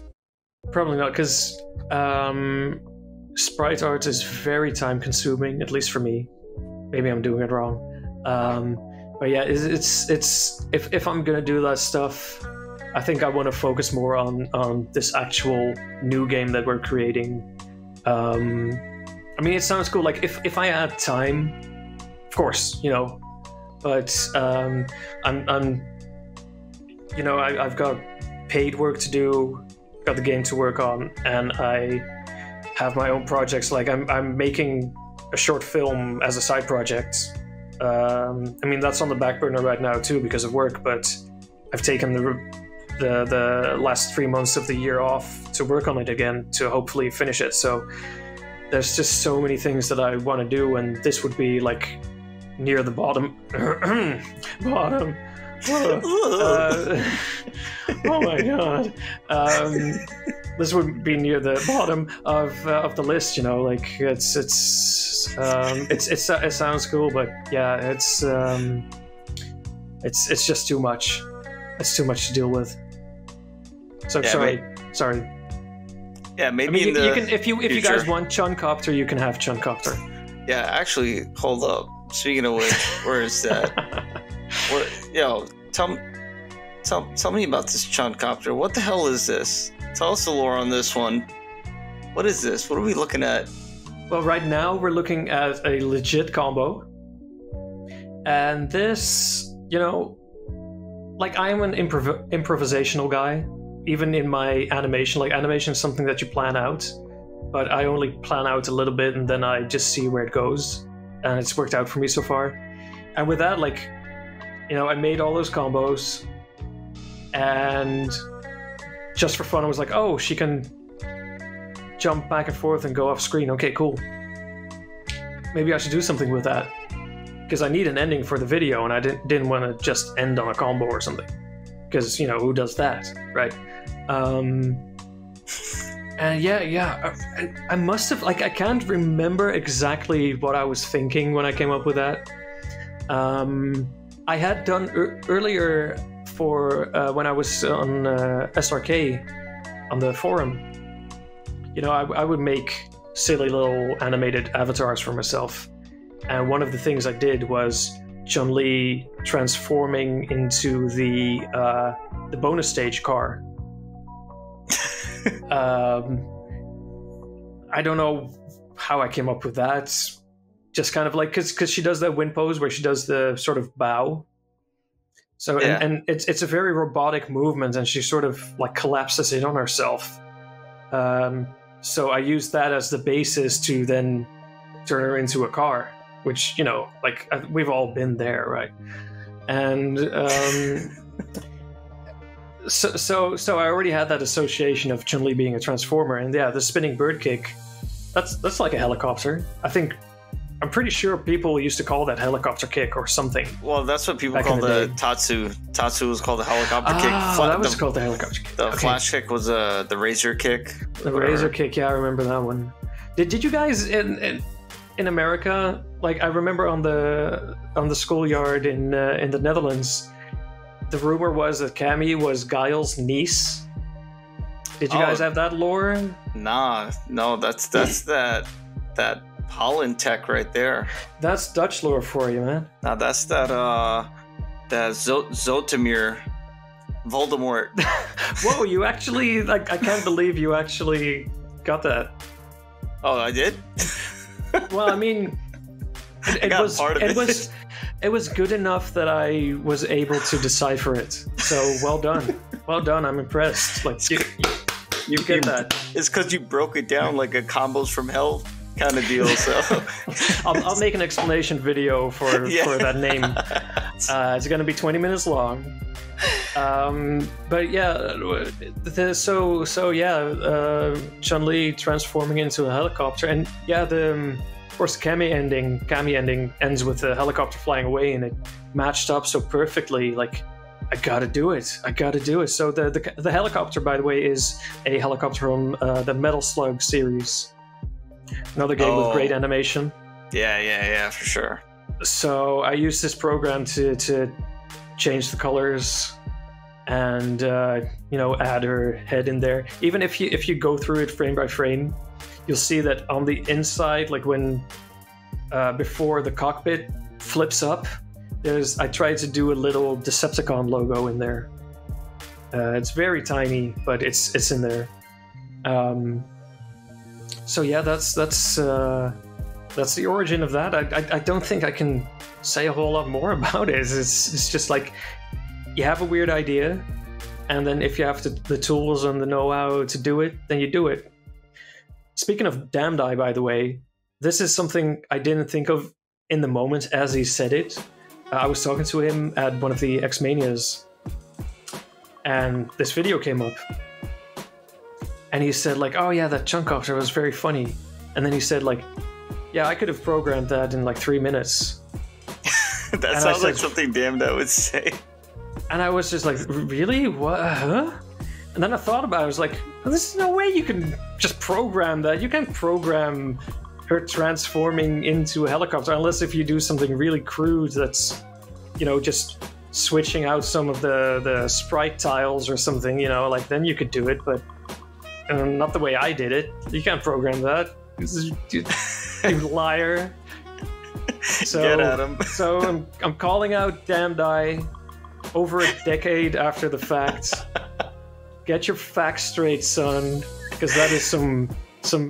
Speaker 3: because sprite art is very time consuming, at least for me. Maybe I'm doing it wrong, but yeah, it's if I'm gonna do that stuff, I think I want to focus more on this actual new game that we're creating. I mean, it sounds cool. Like if I had time, of course, but I've got paid work to do, got the game to work on, and I have my own projects. Like I'm making a short film as a side project. I mean, that's on the back burner right now too because of work, but I've taken the last 3 months of the year off to work on it again to hopefully finish it. So there's just so many things that I want to do, and this would be like near the bottom. Bottom. Oh my god. This would be near the bottom of the list, like it sounds cool, but yeah, it's just too much. It's too much to deal with. So yeah, sorry.
Speaker 2: Yeah, maybe
Speaker 3: I mean, you can if you guys want Chuncopter, you can have Chuncopter.
Speaker 2: Yeah, actually, hold up. Speaking of which, where is that? Tell me about this Chuncopter. What the hell is this? Tell us the lore on this one. What is this? What are we looking at?
Speaker 3: Well, right now we're looking at a legit combo, and this, like I'm an improvisational guy. Even in my animation, like animation is something that you plan out, but I only plan out a little bit and then I just see where it goes, and it's worked out for me so far. And with that, like, I made all those combos, and just for fun I was like, oh, she can jump back and forth and go off screen. Okay, cool. Maybe I should do something with that, because I need an ending for the video, and I didn't want to just end on a combo or something, because who does that, right? And yeah, I must have, like, I can't remember exactly what I was thinking when I came up with that. I had done earlier for when I was on SRK on the forum. I would make silly little animated avatars for myself, and one of the things I did was Chun-Li transforming into the bonus stage car. I don't know how I came up with that. Just kind of like, because she does that wind pose where she does the sort of bow. So
Speaker 2: Yeah.
Speaker 3: and it's a very robotic movement, and she sort of like collapses in on herself. So I used that as the basis to then turn her into a car, which, you know, like we've all been there, right? And so I already had that association of Chun-Li being a transformer, and yeah, the spinning bird kick, that's like a helicopter. I'm pretty sure people used to call that helicopter kick or something.
Speaker 2: Well, that's what people call the Tatsu. Tatsu was called the helicopter kick.
Speaker 3: That was called the helicopter kick.
Speaker 2: The flash kick was the razor kick.
Speaker 3: The razor kick, yeah, I remember that one. Did you guys in America, like I remember on the schoolyard in the Netherlands, the rumor was that Cammy was Guile's niece. Did you guys have that lore?
Speaker 2: Nah, no, that's that Holland tech right there.
Speaker 3: That's Dutch lore for you, man.
Speaker 2: Now that's that Zotemir Voldemort.
Speaker 3: Whoa, you actually, like, I can't believe you actually got that.
Speaker 2: Oh, I did?
Speaker 3: Well, I mean, it was good enough that I was able to decipher it. So well done. Well done, I'm impressed. Like, you get that.
Speaker 2: It's because you broke it down like a combos from hell kind of deal. So
Speaker 3: I'll make an explanation video for that name. It's going to be 20 minutes long. But yeah, Chun-Li transforming into a helicopter, and yeah, of course the Cammy ending ends with the helicopter flying away, and it matched up so perfectly. Like, I gotta do it. So the helicopter, by the way, is a helicopter from the Metal Slug series. Another game with great animation.
Speaker 2: Yeah, for sure.
Speaker 3: So I used this program to change the colors and add her head in there. Even if you go through it frame by frame, you'll see that on the inside, like when before the cockpit flips up, I tried to do a little Decepticon logo in there. It's very tiny, but it's in there. So yeah, that's the origin of that. I don't think I can say a whole lot more about it. It's just like, you have a weird idea, and then if you have the tools and the know-how to do it, then you do it. Speaking of Damned Eye, by the way, this is something I didn't think of in the moment as he said it. I was talking to him at one of the X-Manias, and this video came up. And he said, like, oh yeah, that Chunkopter was very funny. And then he said, like, yeah, I could have programmed that in like 3 minutes.
Speaker 2: That sounds like something Damned I would say.
Speaker 3: And I was just like, really? What? Huh? And then I thought about it. I was like, well, there's no way you can just program that. You can't program her transforming into a helicopter unless if you do something really crude that's, just switching out some of the sprite tiles or something, like then you could do it, but not the way I did it. You can't program that. You liar. So,
Speaker 2: get at him.
Speaker 3: So I'm calling out Damned Eye over a decade after the fact. Get your facts straight, son, because that is some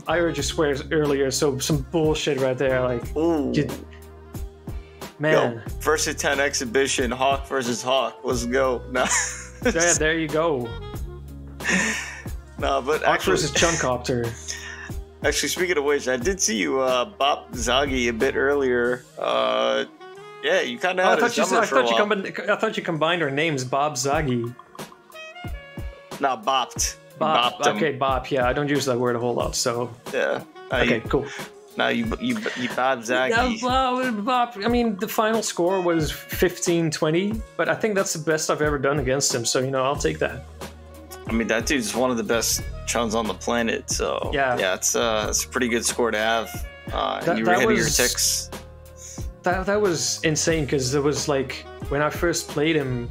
Speaker 3: I heard you swear earlier, so some bullshit right there. Like, man.
Speaker 2: Yo, versus 10 exhibition, Hawk versus Hawk. Let's go. No.
Speaker 3: Yeah, there you go.
Speaker 2: No, but
Speaker 3: Hawk
Speaker 2: actually,
Speaker 3: versus Chunkopter.
Speaker 2: Actually, speaking of which, I did see you Bob Sagat a bit earlier. Yeah, you kind of had his number for a while.
Speaker 3: I thought you combined our names, Bob Sagat.
Speaker 2: No, bopped.
Speaker 3: Bop. Okay, bop. Yeah, I don't use that word a whole lot, so.
Speaker 2: Yeah.
Speaker 3: Okay, cool.
Speaker 2: Now you Bob Sagat.
Speaker 3: Bop. I mean, the final score was 15-20, but I think that's the best I've ever done against him. So I'll take that.
Speaker 2: I mean, that dude's one of the best Chuns on the planet. So yeah, it's a pretty good score to have. You were hitting your ticks.
Speaker 3: That was insane, because it was like when I first played him,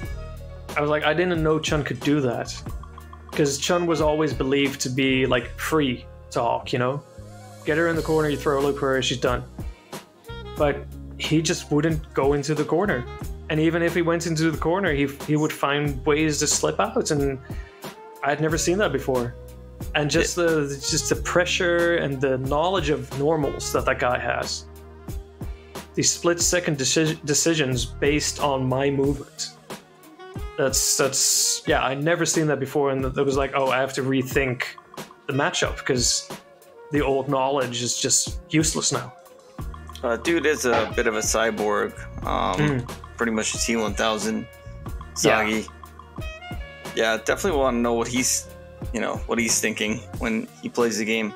Speaker 3: I was like, I didn't know Chun could do that, because Chun was always believed to be like free to Hawk, get her in the corner, you throw a loop her, she's done. But he just wouldn't go into the corner, and even if he went into the corner, he would find ways to slip out, and I had never seen that before. And just the pressure and the knowledge of normals that guy has. These split-second decisions based on my movement. That's yeah, I never seen that before, and it was like, oh, I have to rethink the matchup because the old knowledge is just useless now.
Speaker 2: Dude is a bit of a cyborg. Pretty much a T1000 Zagi. Yeah, definitely want to know what he's thinking when he plays the game.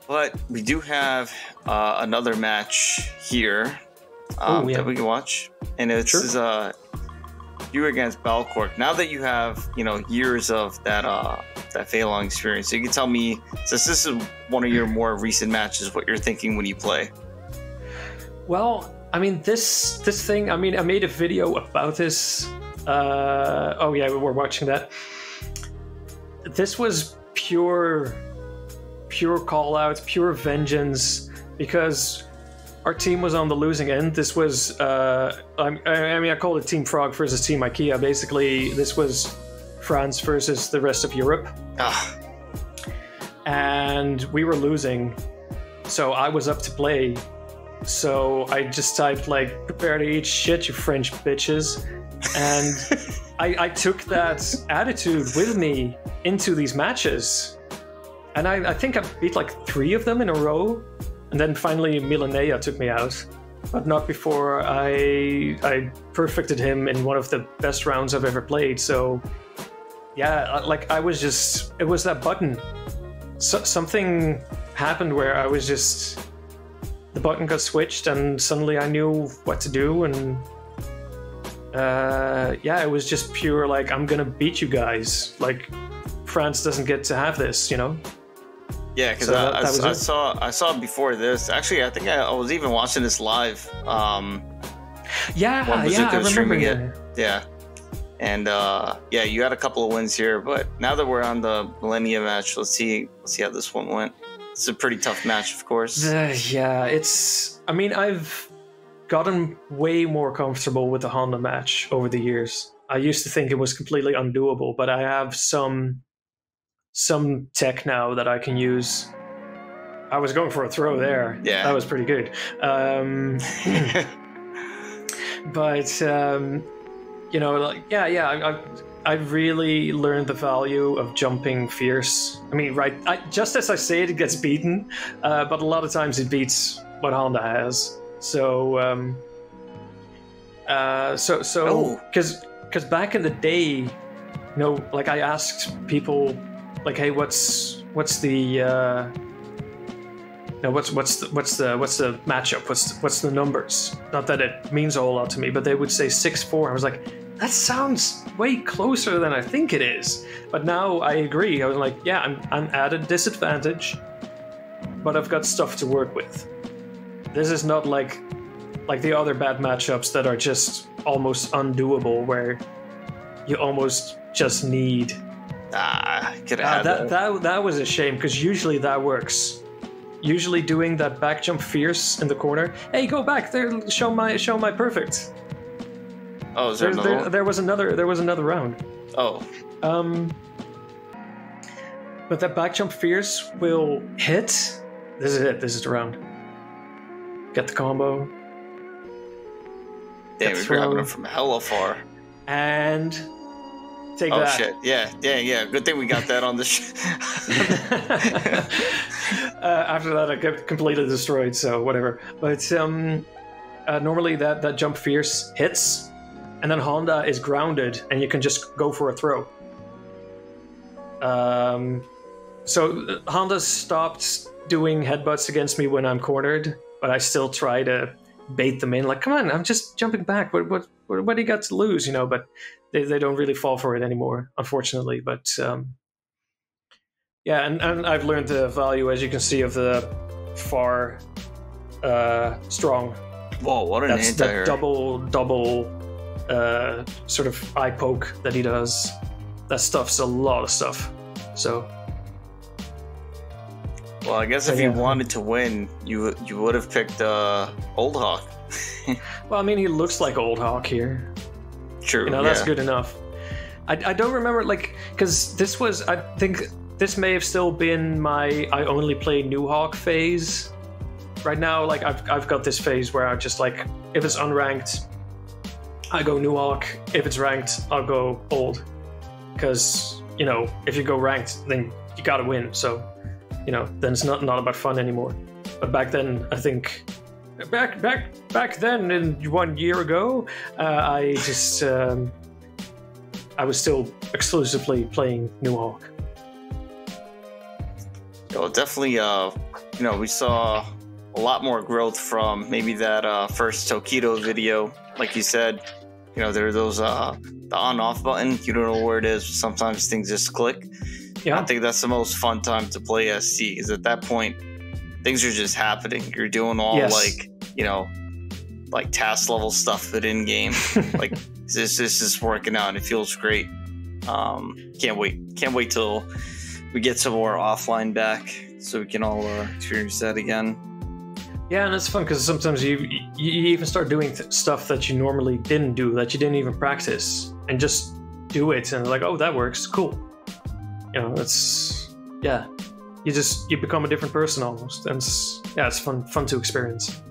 Speaker 2: But we do have another match here that we can watch, and this is you against Balcork. Now that you have years of that Feilong experience, so you can tell me, since this is one of your more recent matches, what you're thinking when you play.
Speaker 3: Well, I mean, this thing. I mean, I made a video about this. Oh yeah, we were watching that. This was pure call out, pure vengeance, because our team was on the losing end. This was, I call it Team Frog versus Team IKEA. Basically, this was France versus the rest of Europe. And we were losing, so I was up to play. So I just typed like, prepare to eat shit, you French bitches. And I took that attitude with me into these matches. And I think I beat like 3 of them in a row. And then finally Milanea took me out. But not before I perfected him in one of the best rounds I've ever played. So yeah, like I was just, it was that button. Something happened where I was just, the button got switched and suddenly I knew what to do. And yeah, it was just pure like, I'm gonna beat you guys. Like, France doesn't get to have this,
Speaker 2: Yeah, because I saw before this. Actually, I think I was even watching this live.
Speaker 3: Yeah, I remember it.
Speaker 2: Yeah, and yeah, you had a couple of wins here, but now that we're on the Millennia match, let's see how this one went. It's a pretty tough match, of course.
Speaker 3: Yeah, it's. I mean, I've gotten way more comfortable with the Honda match over the years. I used to think it was completely undoable, but I have some tech now that I can use. I was going for a throw there.
Speaker 2: Yeah,
Speaker 3: that was pretty good. But like I've really learned the value of jumping fierce. I mean, just as I say it gets beaten, but a lot of times it beats what Honda has. So because back in the day, like I asked people, like, hey, what's the what's the matchup? What's the numbers? Not that it means a whole lot to me, but they would say 6-4. I was like, that sounds way closer than I think it is. But now I agree. I was like, yeah, I'm at a disadvantage, but I've got stuff to work with. This is not like the other bad matchups that are just almost undoable, where you almost just need. That was a shame, because usually that works. Usually doing that back jump fierce in the corner. Hey, go back there! Show my perfect.
Speaker 2: Oh, is there
Speaker 3: there was another round.
Speaker 2: Oh.
Speaker 3: But that back jump fierce will hit. This is it. This is the round. Get the combo.
Speaker 2: Damn, we're grabbing it from hella far.
Speaker 3: And take that.
Speaker 2: Oh shit! Yeah. Good thing we got that on the.
Speaker 3: After that, I got completely destroyed. So whatever. But normally that jump fierce hits, and then Honda is grounded, and you can just go for a throw. So Honda stopped doing headbutts against me when I'm cornered, but I still try to bait them in. Like, come on, I'm just jumping back. What do you got to lose? But they don't really fall for it anymore, unfortunately. But yeah, and I've learned the value, as you can see, of the far strong.
Speaker 2: Whoa, what an anti-air.
Speaker 3: That double sort of eye poke that he does. That stuff's a lot of stuff. So.
Speaker 2: Well, I guess if you wanted to win, you would have picked Old Hawk.
Speaker 3: Well, I mean, he looks like Old Hawk here.
Speaker 2: True.
Speaker 3: That's good enough. I don't remember, like, because this was, I think this may have still been my I only play New Hawk phase. Right now, like, I've got this phase where I just, like, if it's unranked, I go New Hawk. If it's ranked, I'll go old. Because, you know, if you go ranked, then you gotta win. So, you know, then it's not about fun anymore. But back then, I think... Back then, in 1 year ago, I just... I was still exclusively playing New Hawk.
Speaker 2: Well, definitely, you know, we saw a lot more growth from maybe that first Tokido video. Like you said, you know, there are those, the on-off button, you don't know where it is, sometimes things just click.
Speaker 3: Yeah.
Speaker 2: I think that's the most fun time to play SC, is at that point, things are just happening. You're doing all, like, you know, like task level stuff, but in-game. Like, this is working out, and it feels great. Can't wait till we get some more offline back, so we can all experience that again.
Speaker 3: Yeah, and it's fun because sometimes you even start doing stuff that you normally didn't do, that you didn't even practice, and just do it, and like, oh, that works, cool. You know, it's you become a different person almost, and it's fun to experience.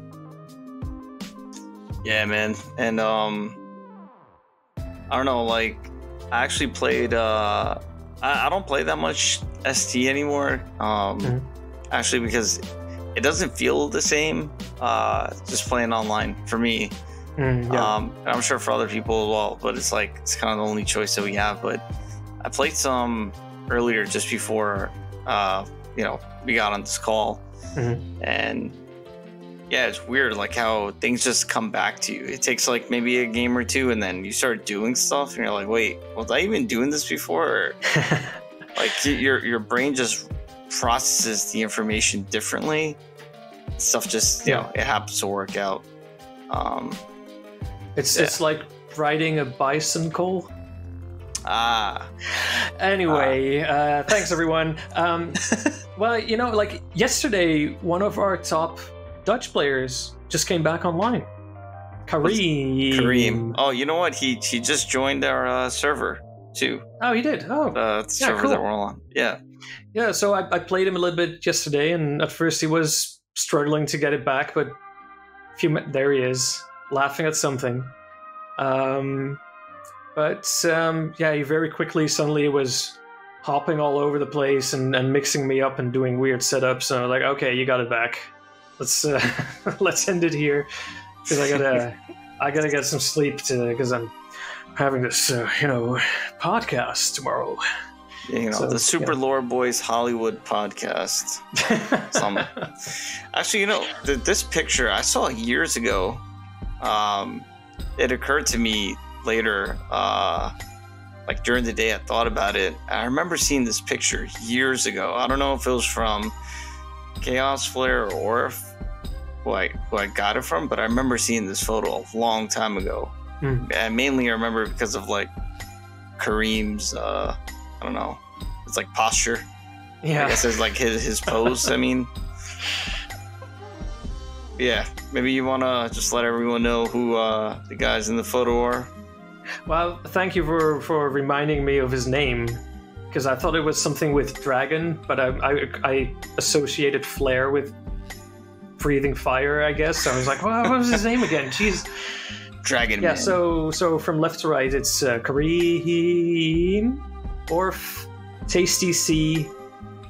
Speaker 3: Yeah,
Speaker 2: man, and I don't know, like, I actually played. I don't play that much ST anymore. Actually, because it doesn't feel the same just playing online for me. And I'm sure for other people as well, but it's like it's kind of the only choice that we have. But I played some earlier just before you know, we got on this call, and yeah, it's weird like how things just come back to you. It takes like maybe a game or two, and then you start doing stuff, and you're like, wait, was I even doing this before? Like your brain just processes the information differently. Stuff just, you know, it happens to work out. It's
Speaker 3: like riding a bison, Cole. Anyway, thanks everyone. Well, you know, like yesterday, one of our top Dutch players just came back online. Kareem.
Speaker 2: Oh, you know what? He just joined our server too.
Speaker 3: Oh, he did. Oh,
Speaker 2: the server that we're all on. Yeah.
Speaker 3: Yeah. So I played him a little bit yesterday, and at first he was struggling to get it back, but there he is, laughing at something. But he very quickly suddenly was hopping all over the place and mixing me up and doing weird setups. And I was like, okay, you got it back. Let's end it here, because I gotta get some sleep because I'm having this podcast tomorrow.
Speaker 2: Yeah, you know, so, the Super Lore Boys Hollywood podcast. Actually, you know, this picture I saw years ago. It occurred to me later, like during the day I thought about it. I remember seeing this picture years ago. I don't know if it was from Chaos Flare or who I got it from, but I remember seeing this photo a long time ago. And mainly I remember because of like Kareem's I don't know, it's like posture. Yeah, I guess it's like his pose. I mean, yeah, maybe you want to just let everyone know who the guys in the photo are.
Speaker 3: Well, thank you for reminding me of his name, because I thought it was something with dragon, but I associated flare with breathing fire, I guess. So I was like, well, what was his name again? Jeez.
Speaker 2: Dragon
Speaker 3: Man.
Speaker 2: Yeah,
Speaker 3: so from left to right, it's Kareem, Orf, Tasty C.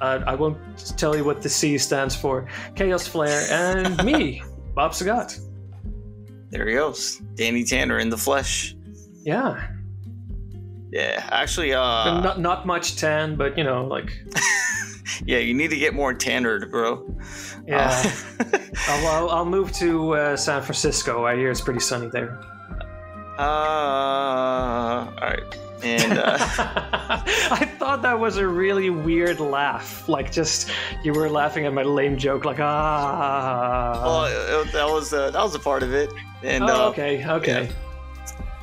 Speaker 3: I won't tell you what the C stands for. Chaos Flare, and me, Bob Sagat.
Speaker 2: There he goes. Danny Tanner in the flesh.
Speaker 3: Yeah.
Speaker 2: Yeah, actually,
Speaker 3: not much tan, but you know, like.
Speaker 2: Yeah, you need to get more tannered, bro.
Speaker 3: Yeah. I'll move to San Francisco. I hear it's pretty sunny there.
Speaker 2: All right. And
Speaker 3: I thought that was a really weird laugh. Like, just you were laughing at my lame joke, like
Speaker 2: Well, that was a part of it. And
Speaker 3: okay.
Speaker 2: Yeah.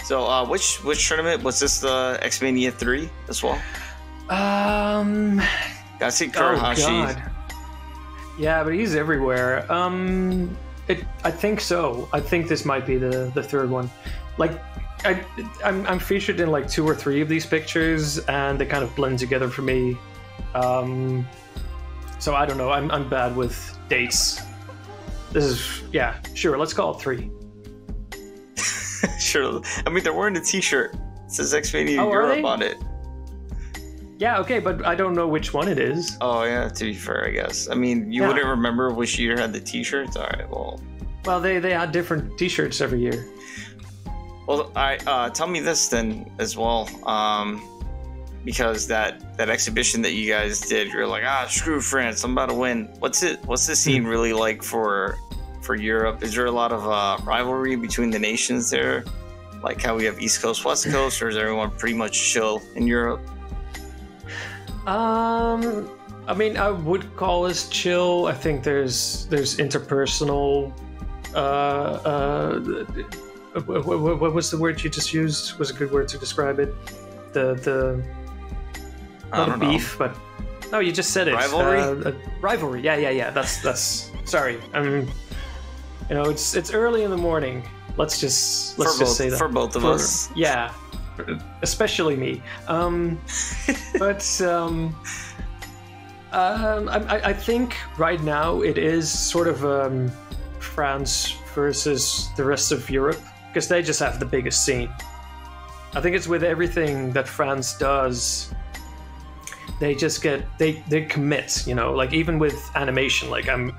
Speaker 2: So, which tournament was this? The X-Mania 3 as well?
Speaker 3: I
Speaker 2: see Kurahashi.
Speaker 3: Oh God. Yeah, but he's everywhere. I think so. I think this might be the third one. Like, I'm featured in like 2 or 3 of these pictures, and they kind of blend together for me. So I don't know. I'm bad with dates. This is sure. Let's call it 3.
Speaker 2: T-shirt. I mean, they're wearing a T-shirt. It says X-Mania Europe on it.
Speaker 3: Yeah, okay, but I don't know which one it is.
Speaker 2: Oh, yeah, to be fair, I guess. I mean, you wouldn't remember which year had the T-shirts? All right, well...
Speaker 3: Well, they had different T-shirts every year.
Speaker 2: Well, tell me this then as well, because that exhibition that you guys did, you're like, screw France, I'm about to win. What's the scene really like for Europe? Is there a lot of rivalry between the nations there? Like how we have East Coast, West Coast, or is everyone pretty much chill in Europe?
Speaker 3: I mean, I would call us chill. I think there's interpersonal. What was the word you just used? Was a good word to describe it. The not beef, but no, you just said it.
Speaker 2: Rivalry.
Speaker 3: Rivalry. Yeah. That's. Sorry. It's early in the morning. Let's just say that
Speaker 2: for both of us.
Speaker 3: Yeah. Especially me. But I think right now it is sort of France versus the rest of Europe because they just have the biggest scene. I think it's with everything that France does. They just they commit, like even with animation, like I'm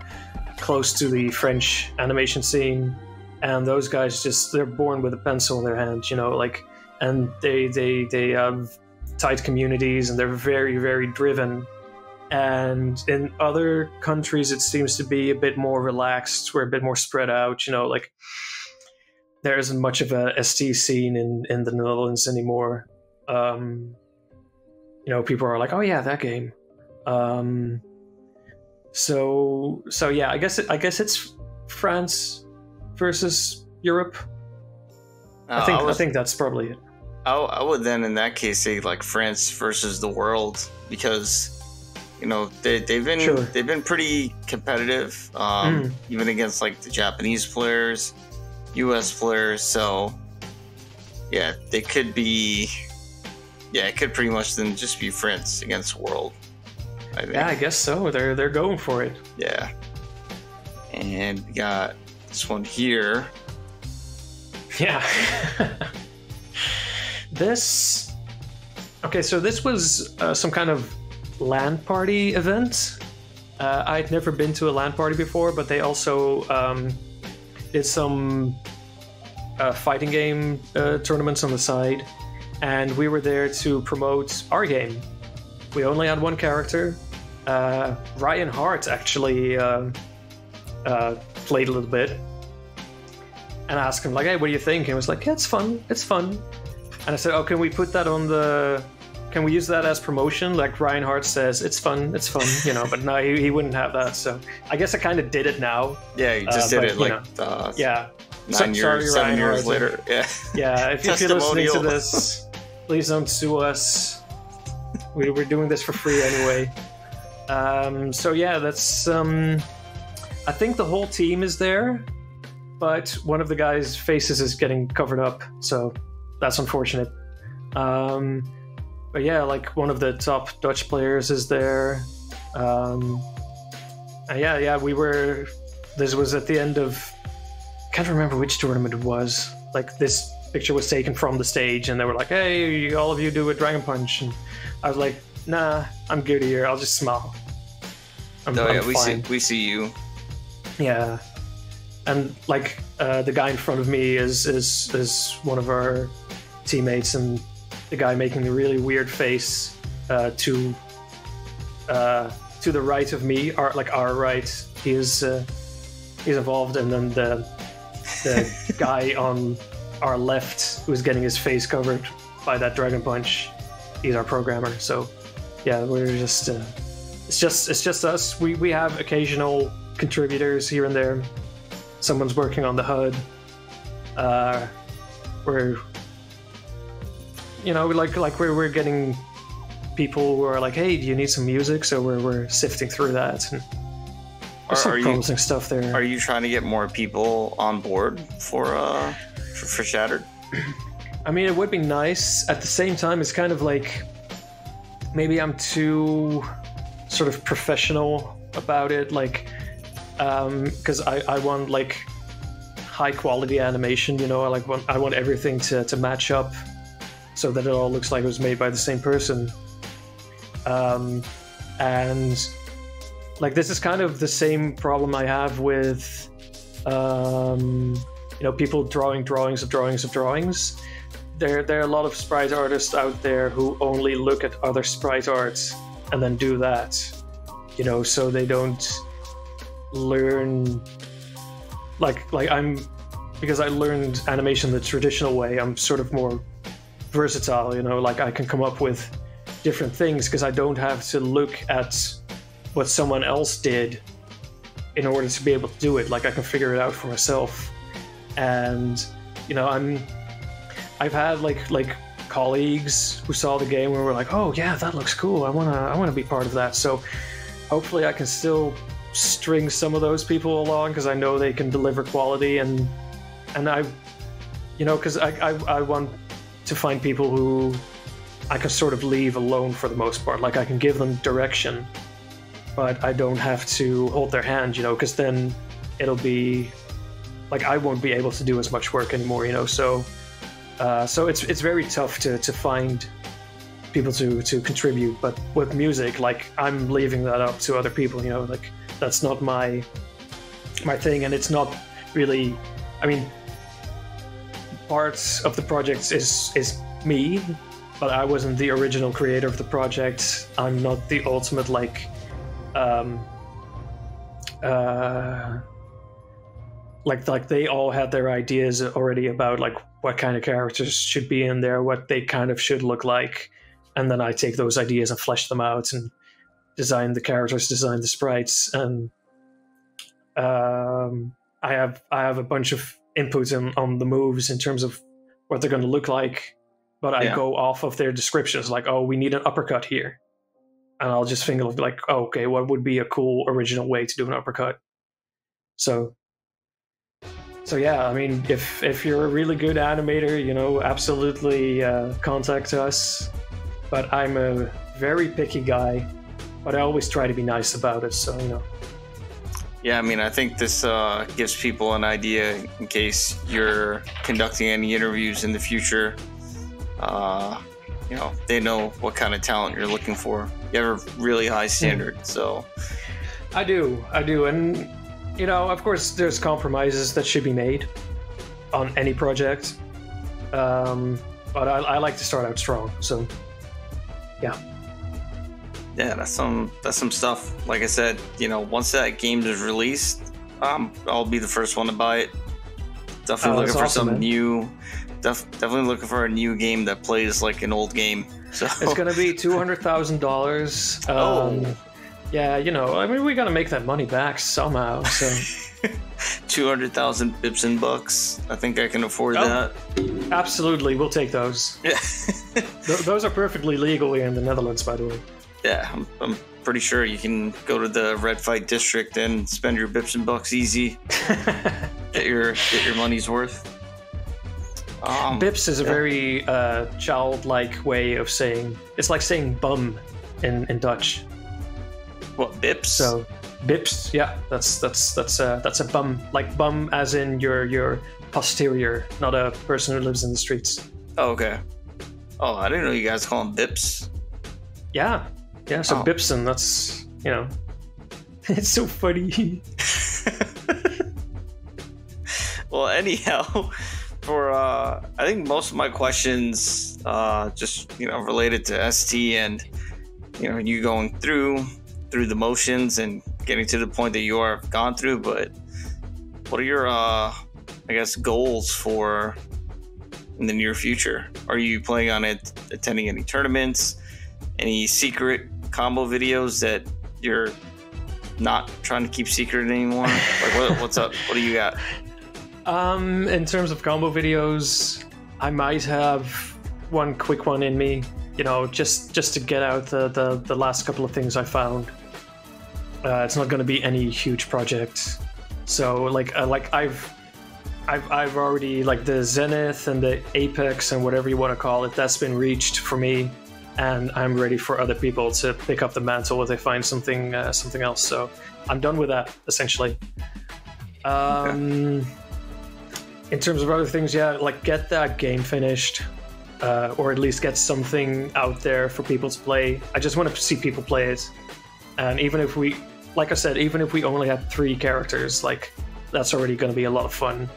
Speaker 3: close to the French animation scene, and those guys they're born with a pencil in their hand, and they have tight communities and they're very, very driven. And in other countries, it seems to be a bit more relaxed. We're a bit more spread out, like there isn't much of a ST scene in the Netherlands anymore. People are like, oh yeah, that game. So yeah, I guess it's France versus Europe. I think that's probably it.
Speaker 2: I would then, in that case, say like France versus the world, because they've been pretty competitive, even against like the Japanese players, US players. So yeah, they could be. Yeah, it could pretty much then just be France against the world, I think.
Speaker 3: Yeah, I guess so. They're going for it.
Speaker 2: Yeah. And we got this one here.
Speaker 3: Yeah. This was some kind of LAN party event. I'd never been to a LAN party before, but they also did some fighting game tournaments on the side. And we were there to promote our game. We only had one character. Ryan Hart actually played a little bit. And I asked him, like, hey, what do you think? And he was like, yeah, it's fun. And I said, oh, can we put that can we use that as promotion? Like Ryan Hart says, it's fun, but no, he wouldn't have that. So I guess I kind of did it now.
Speaker 2: Yeah, you just did it
Speaker 3: yeah.
Speaker 2: 7 years later. Yeah.
Speaker 3: Yeah, if you're listening to this, please don't sue us. We're doing this for free anyway. So yeah, that's. I think the whole team is there, but one of the guys' faces is getting covered up, so that's unfortunate. But yeah, like one of the top Dutch players is there. Yeah, we were. This was at the end of. Can't remember which tournament it was. Like this picture was taken from the stage, and they were like, "Hey, all of you do a Dragon Punch," and I was like, "Nah, I'm good here. I'll just smile." I'm fine.
Speaker 2: We see you.
Speaker 3: Yeah, and like the guy in front of me is one of our teammates, and the guy making a really weird face to the right of me, our right. He's involved, and then the guy on our left who's getting his face covered by that Dragon Punch, he's our programmer. So yeah, we're just it's just us. We have occasional contributors here and there. Someone's working on the HUD. We're we're getting people who are like, hey, do you need some music? So we're sifting through that, and there's some promising stuff there.
Speaker 2: Are you trying to get more people on board for Shattered?
Speaker 3: I mean, it would be nice. At the same time, it's kind of like maybe I'm too sort of professional about it, like because I want like high quality animation. You know, I want everything to match up so that it all looks like it was made by the same person. And like this is kind of the same problem I have with you know, people drawing drawings of drawings of drawings. There are a lot of sprite artists out there who only look at other sprite arts and then do that, you know, so they don't learn because I learned animation the traditional way. I'm sort of more versatile, you know, like I can come up with different things because I don't have to look at what someone else did in order to be able to do it. Like I can figure it out for myself. And you know, I've had like colleagues who saw the game and were like, oh yeah, that looks cool, I wanna be part of that. So hopefully I can still string some of those people along because I know they can deliver quality, and I, you know, because I want to find people who I can sort of leave alone for the most part. Like I can give them direction, but I don't have to hold their hand, you know, because then it'll be like I won't be able to do as much work anymore, you know. So it's very tough to find people to contribute. But with music, like I'm leaving that up to other people, you know. Like that's not my thing, and it's not really. I mean, parts of the project is me, but I wasn't the original creator of the project. I'm not the ultimate like. Like they all had their ideas already about like what kind of characters should be in there, what they kind of should look like, and then I take those ideas and flesh them out and design the characters, design the sprites, and I have a bunch of input on the moves in terms of what they're going to look like, but I go off of their descriptions, like, oh, we need an uppercut here, and I'll just think of like, oh, okay, what would be a cool original way to do an uppercut? So yeah, I mean, if you're a really good animator, you know, absolutely contact us. But I'm a very picky guy, but I always try to be nice about it, so, you know.
Speaker 2: Yeah, I mean, I think this gives people an idea in case you're conducting any interviews in the future. You know, they know what kind of talent you're looking for. You have a really high standard, so...
Speaker 3: I do, and... You know, of course, there's compromises that should be made on any project, but I like to start out strong. So, yeah.
Speaker 2: Yeah, that's some stuff. Like I said, you know, once that game is released, I'll be the first one to buy it. Definitely looking for some new. Definitely looking for a new game that plays like an old game. So
Speaker 3: it's gonna be $200,000. Oh. Yeah, you know, I mean, we gotta make that money back somehow. So
Speaker 2: 200,000 M.Bipson bucks. I think I can afford that.
Speaker 3: Absolutely, we'll take those. Yeah, those are perfectly legal here in the Netherlands, by the way.
Speaker 2: Yeah, I'm pretty sure you can go to the Red Fight District and spend your M.Bipson bucks easy. get your money's worth.
Speaker 3: Bips is a very childlike way of saying. It's like saying bum in Dutch.
Speaker 2: What, bips?
Speaker 3: So, bips, yeah, that's a bum, like bum as in your posterior, not a person who lives in the streets.
Speaker 2: Oh, okay. Oh, I didn't know you guys call them bips.
Speaker 3: Yeah. So M.Bipson, that's, you know, it's so funny.
Speaker 2: Well, anyhow, for I think most of my questions, just, you know, related to ST and, you know, you going through the motions and getting to the point that you are gone through. But what are your I guess goals for in the near future? Are you planning on attending any tournaments, any secret combo videos that you're not trying to keep secret anymore? Like what's up? What do you got?
Speaker 3: In terms of combo videos, I might have one quick one in me, you know, just to get out the last couple of things I found. It's not going to be any huge project. So like I've already, like, the zenith and the apex and whatever you want to call it, that's been reached for me, and I'm ready for other people to pick up the mantle if they find something else. So I'm done with that, essentially. in terms of other things, yeah, like get that game finished, or at least get something out there for people to play. I just want to see people play it, and even if we, like I said, even if we only had 3 characters, like that's already going to be a lot of fun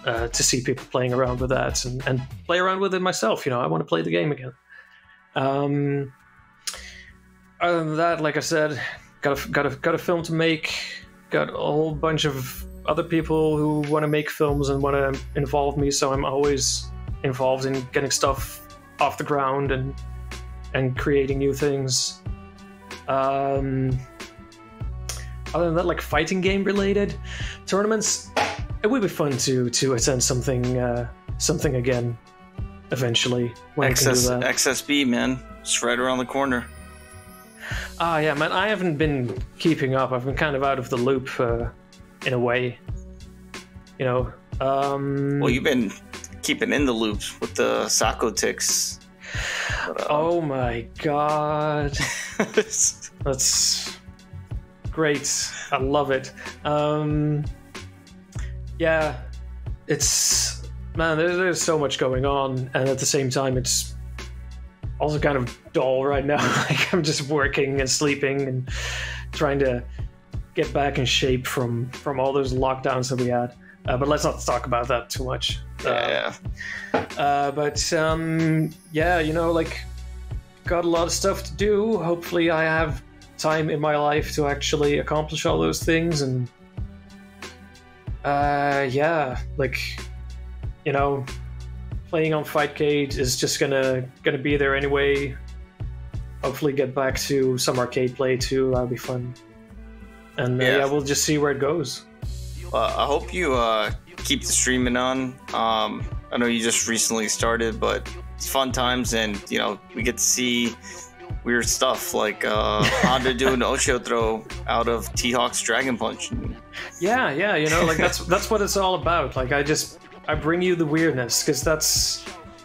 Speaker 3: to see people playing around with that and play around with it myself. You know, I want to play the game again. Other than that, like I said, got a film to make. Got a whole bunch of other people who want to make films and want to involve me, so I'm always involved in getting stuff off the ground and creating new things. Other than that, like fighting game related tournaments, it would be fun to attend something again eventually when I can do that.
Speaker 2: XSB, man, it's right around the corner.
Speaker 3: Ah, yeah, man, I haven't been keeping up. I've been kind of out of the loop in a way, you know.
Speaker 2: Well, you've been keeping in the loops with the Sako ticks. But,
Speaker 3: oh my god. That's great. I love it. Yeah, it's, man, there's so much going on, and at the same time it's also kind of dull right now. Like I'm just working and sleeping and trying to get back in shape from all those lockdowns that we had. But let's not talk about that too much.
Speaker 2: Yeah.
Speaker 3: Yeah, you know, like, got a lot of stuff to do. Hopefully I have time in my life to actually accomplish all those things. And yeah, like, you know, playing on Fightcade is just gonna be there anyway. Hopefully get back to some arcade play too. That'll be fun. And yeah, we'll just see where it goes.
Speaker 2: I hope you keep the streaming on. I know you just recently started, but it's fun times, and you know we get to see weird stuff like Honda doing Osho throw out of T-Hawk's Dragon Punch.
Speaker 3: Yeah, you know, like that's what it's all about. Like I bring you the weirdness because that's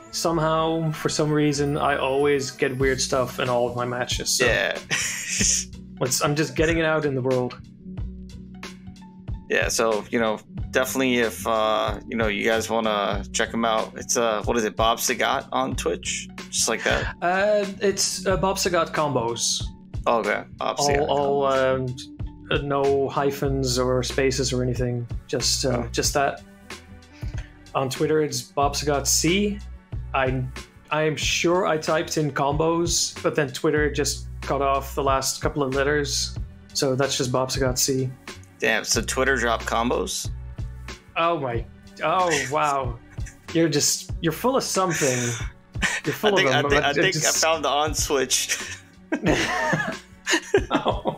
Speaker 3: somehow, for some reason, I always get weird stuff in all of my matches. So
Speaker 2: yeah.
Speaker 3: I'm just getting it out in the world.
Speaker 2: Yeah, so, you know, definitely if, you know, you guys want to check him out, it's, what is it, Bob Sagat on Twitch? Just like that?
Speaker 3: It's Bob Sagat combos.
Speaker 2: Okay, Bob Sagat.
Speaker 3: All no hyphens or spaces or anything, just that. On Twitter, it's Bob Sagat C. I'm sure I typed in combos, but then Twitter just cut off the last couple of letters, so that's just Bob Sagat C.
Speaker 2: Damn, so Twitter dropped combos?
Speaker 3: Oh wow. You're full of something. You're full of them.
Speaker 2: I think I found the on switch.
Speaker 3: Oh.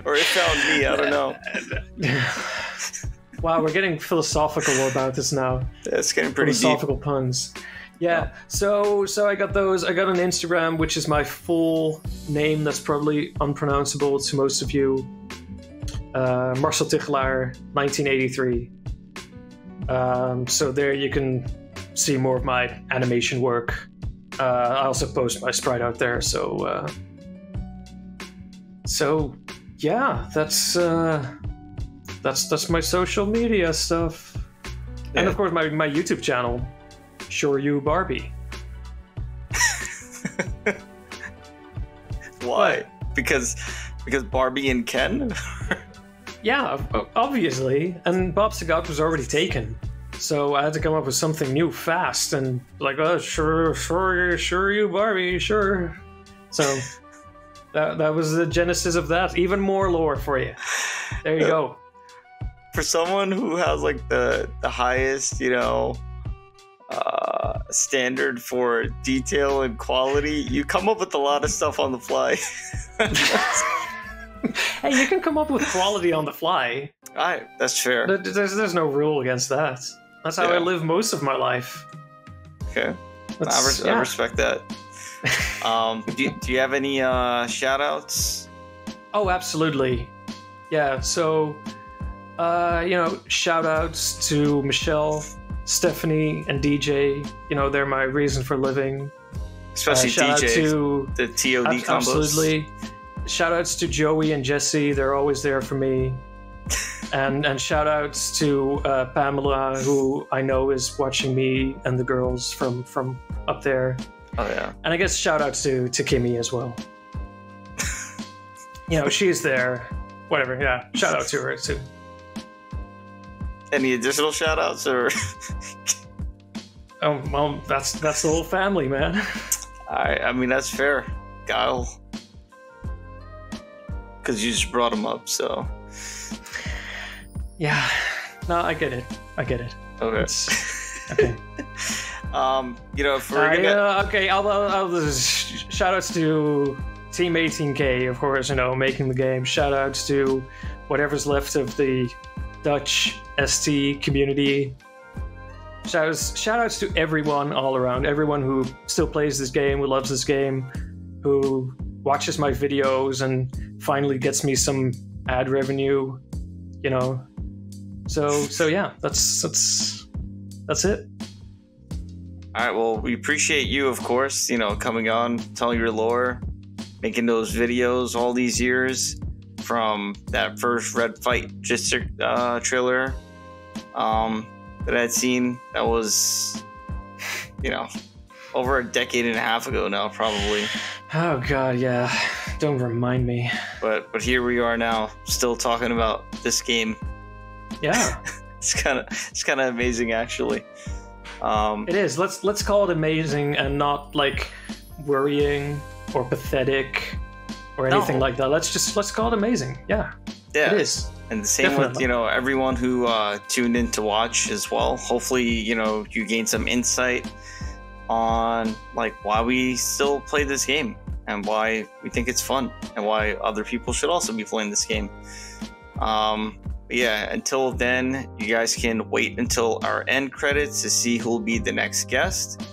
Speaker 2: Or it found me, I don't know.
Speaker 3: Wow, we're getting philosophical about this now.
Speaker 2: It's getting pretty
Speaker 3: philosophical
Speaker 2: deep.
Speaker 3: Puns. Yeah, so I got those. I got an Instagram, which is my full name that's probably unpronounceable to most of you. Marcel Tichelaar, 1983. So there you can see more of my animation work. I also post my sprite out there. So yeah, that's my social media stuff. Yeah. And of course my YouTube channel, Sure You Barbie.
Speaker 2: Why? Because Barbie and Ken?
Speaker 3: Yeah, obviously. And Bob Sagat was already taken, so I had to come up with something new fast and like, oh, sure you Barbie, sure. So that was the genesis of that. Even more lore for you. There you go.
Speaker 2: For someone who has like the highest, you know, standard for detail and quality, you come up with a lot of stuff on the fly.
Speaker 3: Hey, you can come up with quality on the fly.
Speaker 2: That's fair.
Speaker 3: There's no rule against that. That's how I live most of my life.
Speaker 2: Okay, I respect that. Do you have any shout outs? Oh,
Speaker 3: absolutely. Yeah, so you know, shout outs to Michelle, Stephanie, and DJ. You know, they're my reason for living.
Speaker 2: Especially
Speaker 3: shout
Speaker 2: DJ,
Speaker 3: out to
Speaker 2: the TOD combos.
Speaker 3: Absolutely. Shout outs to Joey and Jesse. They're always there for me. And shout outs to Pamela, who I know is watching me and the girls from up there.
Speaker 2: Oh yeah.
Speaker 3: And I guess shout outs to Kimmy as well. She's there. Whatever, yeah. Shout out to her too.
Speaker 2: Any additional shout outs or
Speaker 3: Oh well, that's the whole family, man.
Speaker 2: I mean that's fair. Guile. Because you just brought him up, so
Speaker 3: yeah. No, I get it. Okay. Okay.
Speaker 2: If we're gonna...
Speaker 3: okay, I'll shout outs to Team 18K, of course, making the game. Shout outs to whatever's left of the Dutch ST community. Shout outs to everyone all around, everyone who still plays this game, who loves this game, who watches my videos and finally gets me some ad revenue, So yeah, that's it.
Speaker 2: All right, well, we appreciate you, of course, coming on, telling your lore, making those videos all these years from that first Red Fight District trailer that I'd seen. That was, over a decade and a half ago now, probably.
Speaker 3: Oh God, yeah. Don't remind me.
Speaker 2: But here we are now, still talking about this game.
Speaker 3: Yeah.
Speaker 2: It's kind of amazing, actually.
Speaker 3: It is. Let's call it amazing and not like worrying or pathetic or anything like that. Let's call it amazing. Yeah.
Speaker 2: Yeah.
Speaker 3: It is.
Speaker 2: And the same Definitely. With everyone who tuned in to watch as well. Hopefully you gain some insight on like why we still play this game and why we think it's fun and why other people should also be playing this game. Yeah, until then, you guys can wait until our end credits to see who will be the next guest.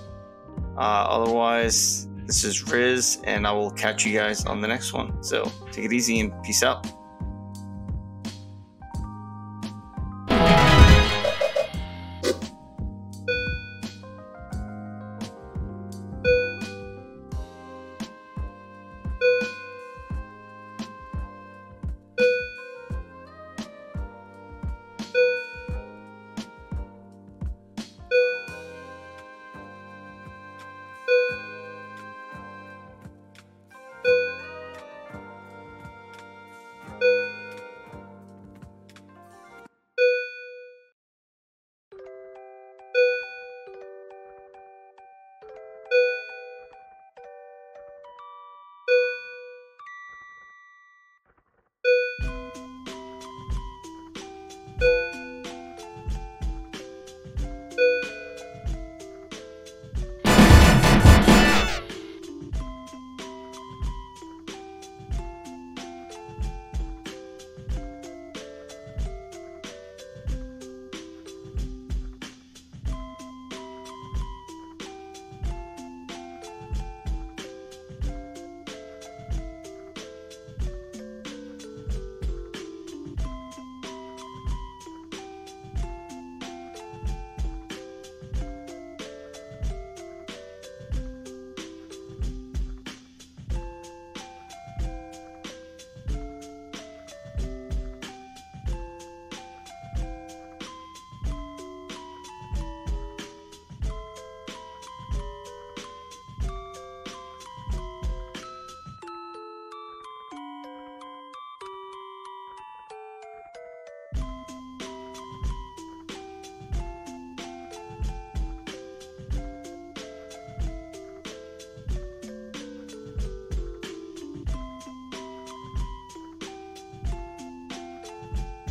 Speaker 2: Otherwise, this is Riz, and I will catch you guys on the next one. So take it easy and peace out.